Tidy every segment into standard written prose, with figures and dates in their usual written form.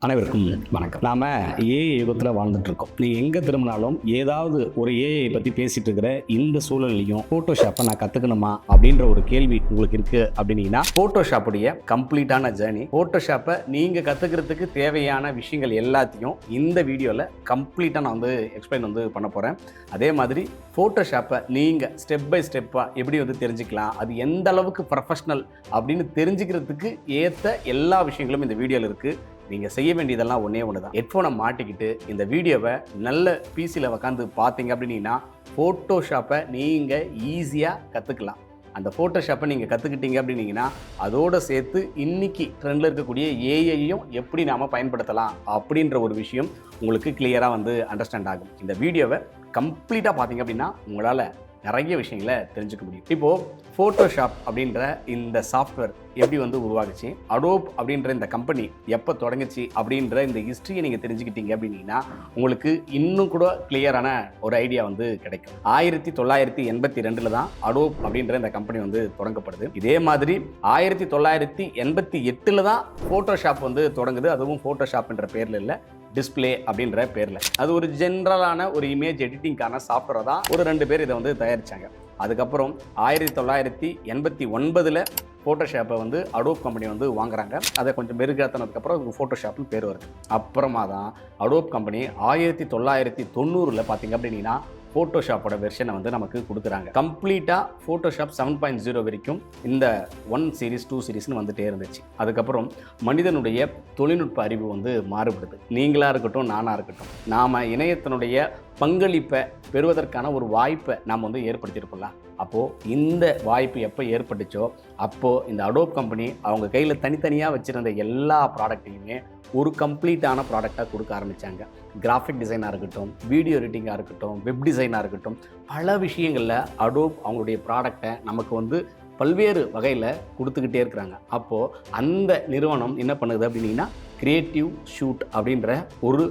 அனைவருக்கும் வணக்கம். நாம ஏஐ யுகத்தில் வாழ்ந்துட்டு இருக்கோம். நீ எங்க திரும்பினாலும் ஏதாவது ஒரு ஏஐ பத்தி பேசிட்டு இருக்கிற இந்த சூழலையும் போட்டோஷாப்பை நான் கத்துக்கணுமா அப்படின்ற ஒரு கேள்வி உங்களுக்கு இருக்கு அப்படின்னீங்கன்னா, போட்டோஷாப்புடைய கம்ப்ளீட்டான ஜேர்னி, போட்டோஷாப்பை நீங்க கத்துக்கிறதுக்கு தேவையான விஷயங்கள் எல்லாத்தையும் இந்த வீடியோல கம்ப்ளீட்டா நான் எக்ஸ்பிளைன் பண்ண போறேன். அதே மாதிரி போட்டோஷாப்பை நீங்க ஸ்டெப் பை ஸ்டெப்பா எப்படி தெரிஞ்சுக்கலாம், அது எந்த அளவுக்கு ப்ரொஃபஷனல் அப்படின்னு தெரிஞ்சுக்கிறதுக்கு ஏற்ற எல்லா விஷயங்களும் இந்த வீடியோல இருக்கு. நீங்கள் செய்ய வேண்டியதெல்லாம் ஒன்றே ஒன்று தான். ஹெட்ஃபோனை மாட்டிக்கிட்டு இந்த வீடியோவை நல்ல பிசியில் உட்காந்து பார்த்தீங்க அப்படின்னா ஃபோட்டோஷாப்பை நீங்கள் ஈஸியாக கற்றுக்கலாம். அந்த ஃபோட்டோஷாப்பை நீங்கள் கற்றுக்கிட்டீங்க அப்படின்னீங்கன்னா அதோடு சேர்த்து இன்றைக்கி ட்ரெண்டில் இருக்கக்கூடிய ஏஐயும் எப்படி நாம் பயன்படுத்தலாம் அப்படின்ற ஒரு விஷயம் உங்களுக்கு கிளியராக அண்டர்ஸ்டாண்ட் ஆகும். இந்த வீடியோவை கம்ப்ளீட்டாக பார்த்தீங்க அப்படின்னா உங்களால் நிறைய விஷயங்களை தெரிஞ்சுக்க முடியும். இப்போது ஃபோட்டோஷாப் அப்படின்ற இந்த சாஃப்ட்வேர் எப்படி உருவாகுச்சு, அடோப் அப்படின்ற இந்த கம்பெனி எப்போ தொடங்குச்சு அப்படின்ற இந்த ஹிஸ்ட்ரியை நீங்கள் தெரிஞ்சுக்கிட்டீங்க அப்படின்னா உங்களுக்கு இன்னும் கூட கிளியரான ஒரு ஐடியா கிடைக்கும். 1982 தான் அடோப் அப்படின்ற இந்த கம்பெனி தொடங்கப்படுது. இதே மாதிரி 1988 தான் ஃபோட்டோஷாப் தொடங்குது. அதுவும் ஃபோட்டோஷாப் என்ற பேரில் இல்லை, டிஸ்பிளே அப்படின்ற பேரில். அது ஒரு ஜென்ரலான ஒரு இமேஜ் எடிட்டிங்கான சாஃப்ட்வேர் தான் ஒரு 2 பேர் இதை தயாரித்தாங்க. அதுக்கப்புறம் 1989 ஃபோட்டோஷாப்பை அடோப் கம்பெனி வாங்குறாங்க. அதை கொஞ்சம் மெருகாத்தினதுக்கப்புறம் ஃபோட்டோஷாப்னு பேர் வருது. அப்புறமா தான் அடோப் கம்பெனி 1990 பார்த்தீங்க அப்படின்னா ஃபோட்டோஷாப்போட வெர்ஷனை நமக்கு கொடுக்குறாங்க. கம்ப்ளீட்டாக ஃபோட்டோஷாப் 7.0 வரைக்கும் இந்த 1 சீரீஸ் 2 சீரீஸ்னு வந்துட்டே இருந்துச்சு. அதுக்கப்புறம் மனிதனுடைய தொழில்நுட்ப அறிவு மாறுபடுது. நீங்களாக இருக்கட்டும், நானாக இருக்கட்டும், நாம் இணையத்தினுடைய பங்களிப்பை பெறுவதற்கான ஒரு வாய்ப்பை நாம் ஏற்படுத்தியிருக்கோம்ல. அப்போது இந்த வாய்ப்பு எப்போ ஏற்பட்டுச்சோ அப்போது இந்த அடோப் கம்பெனி அவங்க கையில் தனித்தனியாக வச்சுருந்த எல்லா ப்ராடக்ட்டையுமே ஒரு கம்ப்ளீட்டான ப்ராடக்டாக கொடுக்க ஆரம்பித்தாங்க. கிராஃபிக் டிசைனாக இருக்கட்டும், வீடியோ எடிட்டிங்காக இருக்கட்டும், வெப் டிசைனாக இருக்கட்டும், பல விஷயங்களில் அடோப் அவங்களுடைய ப்ராடக்டை நமக்கு பல்வேறு வகையில் கொடுத்துக்கிட்டே இருக்கிறாங்க. அப்போது அந்த நிறுவனம் என்ன பண்ணுது அப்படின்னா கிரியேட்டிவ் ஷூட் அப்படின்ற ஒரு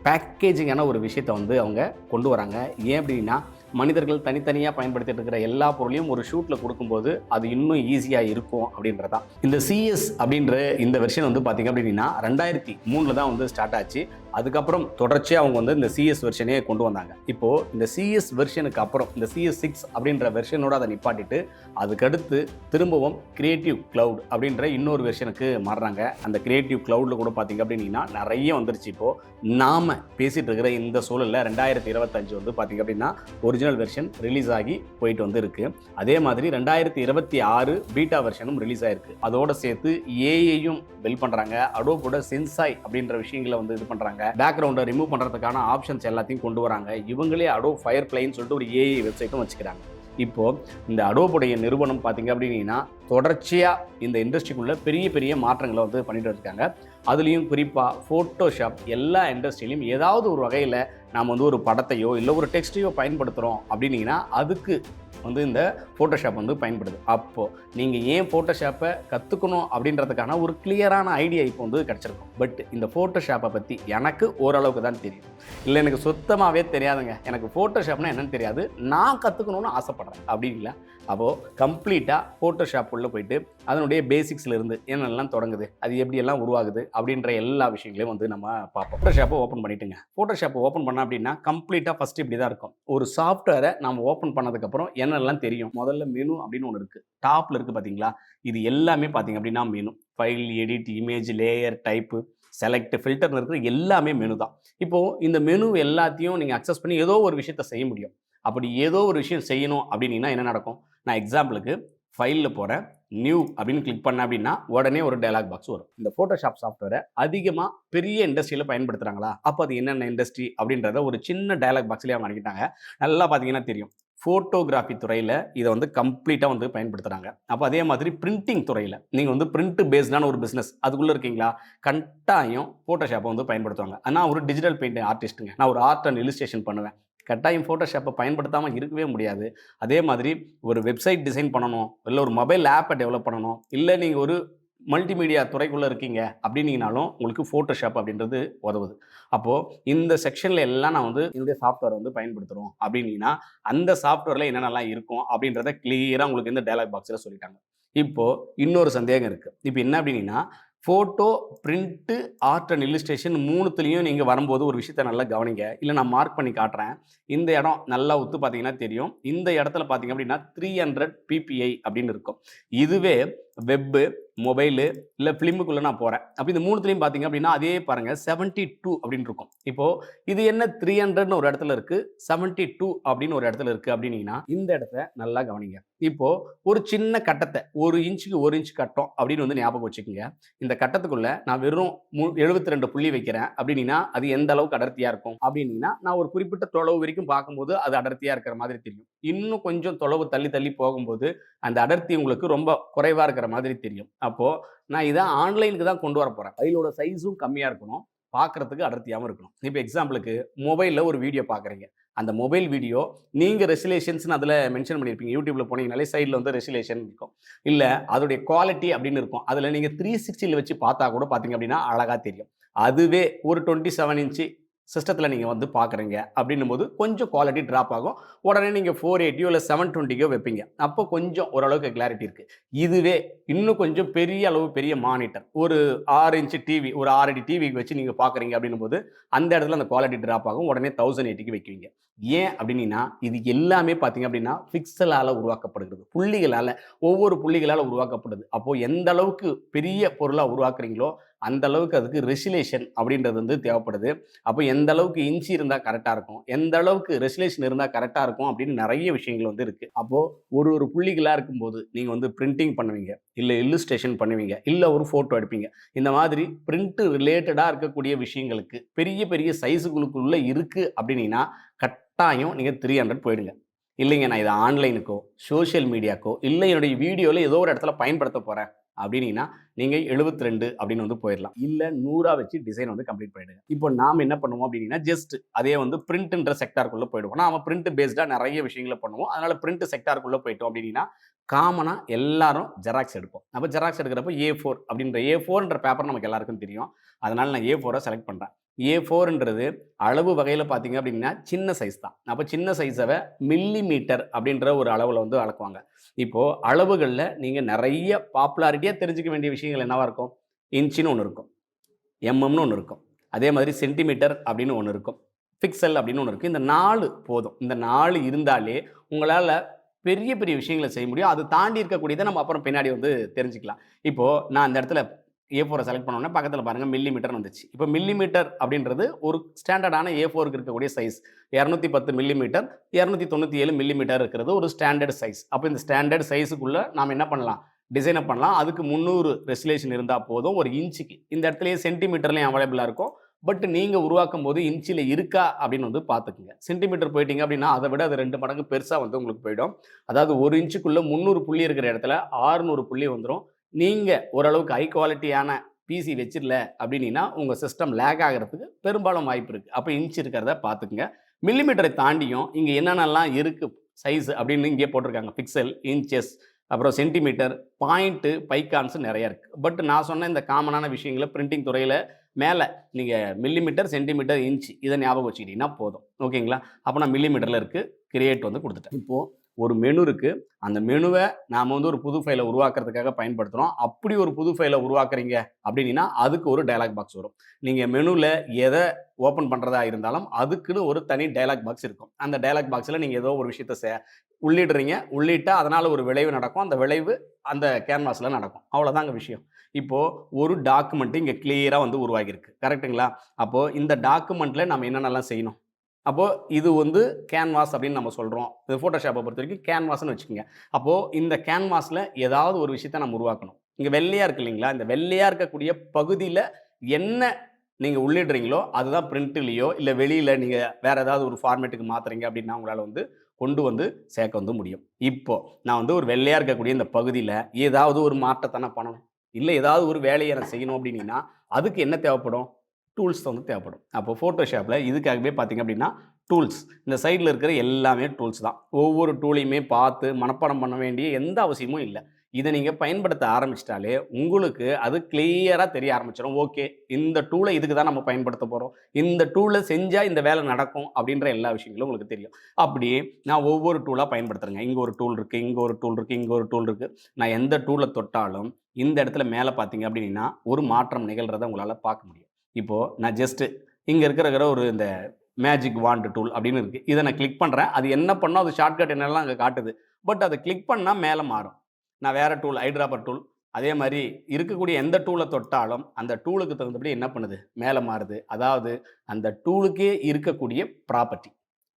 பேக்கேஜிங்கான ஒரு விஷயத்தை அவங்க கொண்டு வராங்க. ஏன் அப்படின்னா மனிதர்கள் தனித்தனியாக பயன்படுத்திட்டு இருக்கிற எல்லா பொருளையும் ஒரு ஷூட்டில் கொடுக்கும்போது அது இன்னும் ஈஸியாக இருக்கும் அப்படின்றதான். இந்த சிஎஸ் அப்படின்ற இந்த வெர்ஷன் பார்த்தீங்க அப்படின்னா 2003 தான் ஸ்டார்ட் ஆச்சு. அதுக்கப்புறம் தொடர்ச்சியாக அவங்க இந்த சிஎஸ் வெர்ஷனே கொண்டு வந்தாங்க. இப்போது இந்த சிஎஸ் வெர்ஷனுக்கு அப்புறம் இந்த CS6 அப்படின்ற வெர்ஷனோட அதை நிப்பாட்டிட்டு அதுக்கடுத்து திரும்பவும் கிரியேட்டிவ் கிளவுட் அப்படின்ற இன்னொரு வெர்ஷனுக்கு மாறுறாங்க. அந்த கிரியேட்டிவ் கிளவுடில் கூட பார்த்தீங்க அப்படின்னா நிறைய வந்துருச்சு. இப்போது நாம் பேசிகிட்டு இருக்கிற இந்த சூழலில் 2025 பார்த்தீங்க அப்படின்னா ஒரிஜினல் வெர்ஷன் ரிலீஸ் ஆகி போயிட்டு இருக்குது. அதே மாதிரி 2026 பீட்டா வெர்ஷனும் ரிலீஸ் ஆகிருக்கு. அதோடு சேர்த்து ஏஐயும் பில்ட் பண்ணுறாங்க. அடோபோட சென்சாய் அப்படின்ற விஷயங்களை இது பண்ணுறாங்க. பேக்ரவுண்டை ரிமூவ் பண்ணுறதுக்கான ஆப்ஷன்ஸ் எல்லாத்தையும் கொண்டு வராங்க. இவங்களே அடோப் ஃபயர்ஃப்ளைன்னு சொல்லிட்டு ஒரு ஏஐ வெப்சைட்டும் வச்சுக்கிறாங்க. இப்போது இந்த அடோபுடைய நிறுவனம் பார்த்தீங்க அப்படின்னா தொடர்ச்சியாக இந்த இண்டஸ்ட்ரிக்குள்ளே பெரிய பெரிய மாற்றங்களை பண்ணிட்டு இருக்காங்க. அதுலேயும் குறிப்பாக ஃபோட்டோஷாப் எல்லா இண்டஸ்ட்ரியிலையும் ஏதாவது ஒரு வகையில் நாம் ஒரு படத்தையோ இல்லை ஒரு டெக்ஸ்ட்டையோ பயன்படுத்துகிறோம் அப்படின்னீங்கன்னா அதுக்கு இந்த ஃபோட்டோஷாப் பயன்படுது. அப்போது நீங்கள் ஏன் ஃபோட்டோஷாப்பை கற்றுக்கணும் அப்படின்றதுக்கான ஒரு கிளியரான ஐடியா இப்போ கிடச்சிருக்கும். பட் இந்த ஃபோட்டோஷாப்பை பற்றி எனக்கு ஓரளவுக்கு தான் தெரியும். இல்லை எனக்கு சுத்தமாகவே தெரியாதுங்க, எனக்கு ஃபோட்டோஷாப்னா என்னென்னு தெரியாது, நான் கற்றுக்கணும்னு ஆசைப்பட்றேன் அப்படிங்களா? அப்போது கம்ப்ளீட்டாக ஃபோட்டோஷாப் உள்ளே போயிட்டு அதனுடைய பேசிக்ஸ்லேருந்து என்னெல்லாம் தொடங்குது, அது எப்படியெல்லாம் உருவாகுது அப்படின்ற எல்லா விஷயங்களையும் நம்ம பார்ப்போம். ஃபோட்டோஷாப்பை ஓப்பன் பண்ணிவிட்டுங்க. ஃபோட்டோஷாப்பை ஓப்பன் பண்ண அப்படின்னா கம்ப்ளீட்டாக ஃபஸ்ட்டு இப்படி தான் இருக்கும். ஒரு சாஃப்ட்வேரை நம்ம ஓப்பன் பண்ணதுக்கப்புறம் என்னெல்லாம் தெரியும், முதல்ல மெனு அப்படின்னு ஒன்று இருக்குது. டாப்பில் இருக்குது பார்த்தீங்களா, இது எல்லாமே பார்த்தீங்க அப்படின்னா menu. File, edit, image, layer, type, select, ஃபில்டர்னு இருக்கிற எல்லாமே மெனு தான். இப்போது இந்த மெனு எல்லாத்தையும் நீங்கள் அக்சஸ் பண்ணி ஏதோ ஒரு விஷயத்தை செய்ய முடியும். அப்படி ஏதோ ஒரு விஷயம் செய்யணும் அப்படின்னா என்ன நடக்கும்? நான் எக்ஸாம்பிளுக்கு ஃபைலில் போகிறேன், நியூ அப்படின்னு கிளிக் பண்ணேன் அப்படின்னா உடனே ஒரு டயலாக் பாக்ஸ் வரும். இந்த ஃபோட்டோஷாப் சாஃப்ட்வேரை அதிகமாக பெரிய இண்டஸ்ட்ரியில் பயன்படுத்துகிறாங்களா, அப்போ அது என்னென்ன இண்டஸ்ட்ரி அப்படின்றத ஒரு சின்ன டயலாக் பாக்ஸ்லேயே அவங்க அனுப்பிட்டாங்க. நல்லா பார்த்தீங்கன்னா தெரியும், ஃபோட்டோகிராஃபி துறையில் இதை கம்ப்ளீட்டாக பயன்படுத்துகிறாங்க. அப்போ அதே மாதிரி பிரிண்டிங் துறையில் நீங்கள் பிரிண்ட் பேஸ்டான ஒரு பிஸ்னஸ் அதுக்குள்ளே இருக்கீங்களா, கட்டாயம் ஃபோட்டோஷாப்பை பயன்படுத்துவாங்க. நான் ஒரு டிஜிட்டல் பெயிண்டிங் ஆர்டிஸ்ட்டுங்க, நான் ஒரு ஆர்ட் அண்ட் இல்லுஸ்ட்ரேஷன் பண்ணுவேன், கட்டாயம் ஃபோட்டோஷாப்பை பயன்படுத்தாமல் இருக்கவே முடியாது. அதே மாதிரி ஒரு வெப்சைட் டிசைன் பண்ணணும், இல்லை ஒரு மொபைல் ஆப்பை டெவலப் பண்ணணும், இல்லை நீங்கள் ஒரு மல்டிமீடியா துறைக்குள்ளே இருக்கீங்க அப்படின்னீங்கனாலும் உங்களுக்கு ஃபோட்டோஷாப் அப்படின்றது உதவுது. அப்போது இந்த செக்ஷனில் எல்லாம் நான் இந்த சாஃப்ட்வேர் பயன்படுத்துகிறோம் அப்படின்னா அந்த சாஃப்ட்வேரில் என்னென்னலாம் இருக்கும் அப்படின்றத கிளியராக உங்களுக்கு இந்த டயலாக் பாக்ஸில் சொல்லிட்டாங்க. இப்போது இன்னொரு சந்தேகம் இருக்குது. இப்போ என்ன அப்படின்னா photo, print, art and illustration 3த்துலயும் நீங்க வரும்போது ஒரு விஷயத்த நல்லா கவனிங்க. இல்ல நான் மார்க் பண்ணி காட்டுறேன். இந்த இடம் நல்லா உத்து பார்த்தீங்கன்னா தெரியும். இந்த இடத்துல பார்த்தீங்க அப்படின்னா 300 பிபிஐ அப்படின்னு இருக்கும். இதுவே வெப்பு, மொபைலு இல்ல ஃபிலிமுக்குள்ள நான் போறேன். அப்ப இந்த 3த்துலயும் பார்த்தீங்க அப்படின்னா, அதே பாருங்க 72 அப்படின்னு இருக்கும். இப்போ இது என்ன 300ன்னு ஒரு இடத்துல இருக்கு, 72 அப்படின்னு ஒரு இடத்துல இருக்கு அப்படின்னீங்கன்னா, இந்த இடத்த நல்லா கவனிங்க. இப்போ ஒரு சின்ன கட்டத்த 1 இன்ச்சுக்கு 1 இன்ச் கட்டம் அப்படின்னு வந்து ஞாபகம் வச்சுக்கங்க. இந்த கட்டத்துக்குள்ள நான் வெறும் 72 புள்ளி வைக்கிறேன் அப்படின்னீங்கன்னா, அது எந்த அளவுக்கு அடர்த்தியா இருக்கும் அப்படின்னீங்கன்னா, நான் ஒரு குறிப்பிட்ட தொலைவு வரைக்கும் பார்க்கும்போது அது அடர்த்தியா இருக்கிற மாதிரி தெரியும். இன்னும் கொஞ்சம் தொலைவு தள்ளி தள்ளி போகும்போது, அந்த அடர்த்தி உங்களுக்கு ரொம்ப குறைவா இருக்கிற மாதிரி தெரியும். அப்போ நான் இத ஆன்லைனுக்கு தான் கொண்டு வரப் போறேன். ஃபைலோட சைஸும் கம்மியா இருக்கணும். பார்க்கறதுக்கு அடர்த்தியாவும் இருக்கணும். இப்ப எக்ஸாம்பிளுக்கு மொபைல்ல ஒரு வீடியோ பார்க்குறீங்க. அந்த மொபைல் வீடியோ நீங்க ரெசல்யூஷன்ஸ்ன்னு அதுல மென்ஷன் பண்ணியிருப்பீங்க. YouTubeல போனீங்கனாலே சைடுல வந்து ரெசல்யூஷன் இருக்கும். இல்ல அதோடைய குவாலிட்டி அப்படின்னு இருக்கும். அதுல நீங்க 360ல வச்சு பார்த்தா கூட பார்த்தீங்க அப்படின்னா அழகா தெரியும். அதுவே ஒரு 27 இன்ச் சிஸ்டத்துல நீங்க வந்து பார்க்குறீங்க அப்படின்னும்போது கொஞ்சம் குவாலிட்டி டிராப் ஆகும். உடனே நீங்க 480 இல்ல 720 வைப்பீங்க. அப்போ கொஞ்சம் ஓரளவுக்கு கிளாரிட்டி இருக்கு. இதுவே இன்னும் கொஞ்சம் பெரிய அளவு பெரிய மானிட்டர் ஒரு 6 இன்ச் டிவி ஒரு 6 அடி டிவி வச்சு நீங்க பார்க்குறீங்க அப்படின்னும்போது அந்த இடத்துல அந்த குவாலிட்டி டிராப் ஆகும். உடனே 1080க்கு வைக்குவீங்க. ஏன் அப்படின்னா இது எல்லாமே பார்த்தீங்க அப்படின்னா பிக்சலால உருவாக்கப்படுகிறது. புள்ளிகளால ஒவ்வொரு புள்ளிகளால உருவாக்கப்படுது. அப்போ எந்த அளவுக்கு பெரிய பொருளா உருவாக்குறீங்களோ அந்த அளவுக்கு அதுக்கு ரெசல்யூஷன் அப்படின்றது வந்து தேவைப்படுது. அப்போ எந்த அளவுக்கு இன்ச் இருந்தா கரெக்ட்டா இருக்கும், எந்த அளவுக்கு ரெசல்யூஷன் இருந்தா கரெக்ட்டா இருக்கும் அப்படின்னு நெறைய விஷயங்கள் வந்து இருக்கு. அப்போ ஒரு புள்ளிகளா இருக்கும்போது நீங்க வந்து பிரிண்டிங் பண்ணுவீங்க, இல்ல இல்லுஸ்ட்ரேஷன் பண்ணுவீங்க, இல்ல ஒரு ஃபோட்டோ எடுப்பீங்க. இந்த மாதிரி பிரிண்ட் ரிலேட்டடா இருக்கக்கூடிய விஷயங்களுக்கு பெரிய பெரிய சைஸ்களுக்குள்ள இருக்கு அப்படின்னீங்கன்னா, கட்டாயம் நீங்க 300 போயிடுங்க. இல்லைங்க நான் இத ஆன்லைனுக்கோ, சோசியல் மீடியாக்கோ, இல்ல என்னுடைய வீடியோல ஏதோ ஒரு இடத்துல பயன்படுத்த போறேன் அப்படின்னீங்கன்னா, நீங்க 72 அப்படின்னு வந்து போயிரலாம். இல்ல 100ஆ வச்சு டிசைன் வந்து கம்ப்ளீட் பண்ணிடுங்க. இப்போ நாம என்ன பண்ணுவோம் அப்படின்னீங்கன்னா, ஜஸ்ட் அதே வந்து பிரிண்ட்ன்ற செக்டார்க்குள்ள போயிடுவோம். நாம பிரிண்ட் பேஸ்டா நெறைய விஷயங்கள பண்ணுவோம். அதனால பிரிண்ட் செக்டார்க்குள்ள போயிட்டோம் அப்படின்னீங்கன்னா, காமனா எல்லாரும் ஜெராக்ஸ் எடுப்போம். அப்ப ஜெராக்ஸ் எடுக்கிறப்ப A4 அப்படின்ற A4ன்ற பேப்பர் நமக்கு எல்லாருக்கும் தெரியும். அதனால நான் A4 செலக்ட் பண்றேன். A4ன்றது அளவு வகையில பார்த்தீங்க அப்படின்னா, சின்ன சைஸ் தான். அப்ப சின்ன சைஸவ மில்லிமீட்டர் அப்படின்ற ஒரு அளவுல வந்து அளக்குவாங்க. இப்போ அளவுகள்ல நீங்க நெறைய பாப்புலாரிட்டியா தெரிஞ்சுக்க வேண்டிய விஷயங்கள் என்னவா இருக்கும்? இன்ச்சுன்னு ஒண்ணு இருக்கும். எம்எம்ன்னு ஒண்ணு இருக்கும். அதே மாதிரி சென்டிமீட்டர் அப்படின்னு ஒண்ணு இருக்கும். பிக்சல் அப்படின்னு ஒண்ணு இருக்கு. இந்த 4 போதும். இந்த 4 இருந்தாலே உங்களால பெரிய பெரிய விஷயங்கள செய்ய முடியும். அது தாண்டி இருக்கக்கூடியத நம்ம அப்புறம் பின்னாடி வந்து தெரிஞ்சுக்கலாம். இப்போ நான் இந்த இடத்துல A4 செலக்ட் பண்ண உடனே பக்கத்துல பாருங்க மில்லிமீட்டர்ன்னு வந்துச்சு. இப்போ மில்லிமீட்டர் அப்படின்றது ஒரு ஸ்டாண்டர்டான A4க்கு இருக்கக்கூடிய சைஸ். 210 மில்லிமீட்டர், 297 மில்லிமீட்டர் இருக்கிறது ஒரு ஸ்டாண்டர்ட் சைஸ். அப்ப இந்த ஸ்டாண்டர்ட் சைஸ்க்குள்ள நாம என்ன பண்ணலாம்? டிசைன பண்ணலாம். அதுக்கு 300 ரெசல்யூஷன் இருந்தா போதும் ஒரு இன்ச்சுக்கு. இந்த இடத்துலயே சென்டிமீட்டர்லயும் அவைலபிளா இருக்கும். பட் நீங்க உருவாக்கும்போது இன்ச்சில இருக்கா அப்படின்னு வந்து பார்த்துக்கங்க. சென்டிமீட்டர் போயிட்டீங்க அப்படின்னா, அத விட அது 2 மடங்கு பெருசா வந்து உங்களுக்கு போயிடும். அதாவது 1 இன்ச்சுக்குள்ள 300 புள்ளி இருக்கிற இடத்துல 600 புள்ளி வந்துரும். நீங்க ஓரளவுக்கு ஹை குவாலிட்டியான பிசி வச்சிரல அப்படின்னீங்கன்னா, உங்க சிஸ்டம் லேக் ஆகுறதுக்கு பெரும்பாலும் வாய்ப்பு இருக்கு. அப்ப இன்ச் இருக்கிறத பார்த்துக்கங்க. மில்லிமீட்டரை தாண்டியும் இங்க என்னென்னலாம் இருக்கு சைஸ் அப்படின்னு இங்கேயே போட்டிருக்காங்க. பிக்சல், இன்ச்சஸ், அப்புறம் சென்டிமீட்டர், பாயிண்ட், பைக்கான்ஸ் நெறைய இருக்கு. பட் நான் சொன்ன இந்த காமனான விஷயங்கள பிரிண்டிங் துறையில மேல நீங்க மில்லிமீட்டர், சென்டிமீட்டர், இன்ச் இத ஞாபகம் வச்சுக்கிட்டீங்கன்னா போதும். ஓகேங்களா? அப்ப நான் மில்லிமீட்டர்ல இருக்கு. கிரியேட் வந்து குடுத்துட்டேன். இப்போ ஒரு மெனு இருக்கு. அந்த மெனுவ நாம வந்து ஒரு புது ஃபைல உருவாக்குறதுக்காக பயன்படுத்துறோம். அப்படி ஒரு புது ஃபைல உருவாக்குறீங்க அப்படின்னீங்கன்னா, அதுக்கு ஒரு டயலாக் பாக்ஸ் வரும். நீங்க மெனுல எத ஓப்பன் பண்றதா இருந்தாலும், அதுக்குன்னு ஒரு தனி டயலாக் பாக்ஸ் இருக்கும். அந்த டயலாக் பாக்ஸ்ல நீங்க ஏதோ ஒரு விஷயத்த உள்ளிடுறீங்க. உள்ளிட்டா அதனால ஒரு விளைவு நடக்கும். அந்த விளைவு அந்த கேன்வாஸ்ல நடக்கும். அவ்வளோதாங்க விஷயம். இப்போ ஒரு டாக்குமெண்ட் இங்க கிளியரா வந்து உருவாகியிருக்கு. கரெக்ட்டுங்களா? அப்போ இந்த டாக்குமெண்ட்ல நம்ம என்னென்னலாம் செய்யணும்? அப்போ இது வந்து கேன்வாஸ் அப்படின்னு நம்ம சொல்றோம். இது Photoshopஅ பொறுத்தவரைக்கும் கேன்வாஸ்ன்னு வச்சுக்கங்க. அப்போ இந்த கேன்வாஸ்ல ஏதாவது ஒரு விஷயத்த நம்ம உருவாக்கணும். இங்க வெள்ளையா இருக்கு இல்லைங்களா? இந்த வெள்ளையா இருக்கக்கூடிய பகுதியில என்ன நீங்க உள்ளிடுறீங்களோ, அதுதான் பிரிண்ட்லயோ, இல்ல வெளியில நீங்க வேற ஏதாவது ஒரு ஃபார்மேட்டுக்கு மாத்துறீங்க அப்படின்னா, உங்களால வந்து கொண்டு வந்து சேர்க்க வந்து முடியும். இப்போ நான் வந்து ஒரு வெள்ளையா இருக்கக்கூடிய இந்த பகுதியில ஏதாவது ஒரு மாற்றத்த நான் பண்ணணும். இல்ல ஏதாவது ஒரு வேலைய நான் செய்யணும் அப்படின்னீங்கன்னா, அதுக்கு என்ன தேவைப்படும்? டூல்ஸ் வந்து தேவைப்படும். அப்போ Photoshopல இதுக்காகவே பார்த்தீங்க அப்படின்னா, டூல்ஸ் இந்த சைட்ல இருக்கிற எல்லாமே டூல்ஸ் தான். ஒவ்வொரு டூலையுமே பார்த்து மனப்பாடம் பண்ண வேண்டிய எந்த அவசியமும் இல்ல. இதை நீங்கள் பயன்படுத்த ஆரம்பிச்சிட்டாலே உங்களுக்கு அது கிளியராக தெரிய ஆரம்பிச்சிடும். ஓகே, இந்த டூலை இதுக்கு தான் நம்ம பயன்படுத்த போகிறோம், இந்த டூலை செஞ்சால் இந்த வேலை நடக்கும் அப்படின்ற எல்லா விஷயங்களும் உங்களுக்கு தெரியும். அப்படி நான் ஒவ்வொரு டூலாக பயன்படுத்துகிறேங்க. இங்கே ஒரு டூல் இருக்குது, இங்கே ஒரு டூல் இருக்குது, இங்கே ஒரு டூல் இருக்குது. நான் எந்த டூலை தொட்டாலும் இந்த இடத்துல மேலே பார்த்தீங்க அப்படின்னா ஒரு மாற்றம் நிகழ்கிறத உங்களால் பார்க்க முடியும். இப்போது நான் ஜஸ்ட்டு இங்கே இருக்கிற ஒரு இந்த மேஜிக் வாண்ட் டூல் அப்படின்னு இருக்குது. இதை நான் கிளிக் பண்ணுறேன். அது என்ன பண்ணோம், அது ஷார்ட்கட் என்னெல்லாம் அங்கே காட்டுது. பட் அதை கிளிக் பண்ணால் மேலே மாறும். நான் வேறு டூல், ஐட்ராப்பர் டூல், அதே மாதிரி இருக்கக்கூடிய எந்த டூலை தொட்டாலும் அந்த டூலுக்கு தகுந்தபடி என்ன பண்ணுது, மேலே மாறுது. அதாவது அந்த டூலுக்கே இருக்கக்கூடிய ப்ராப்பர்ட்டி.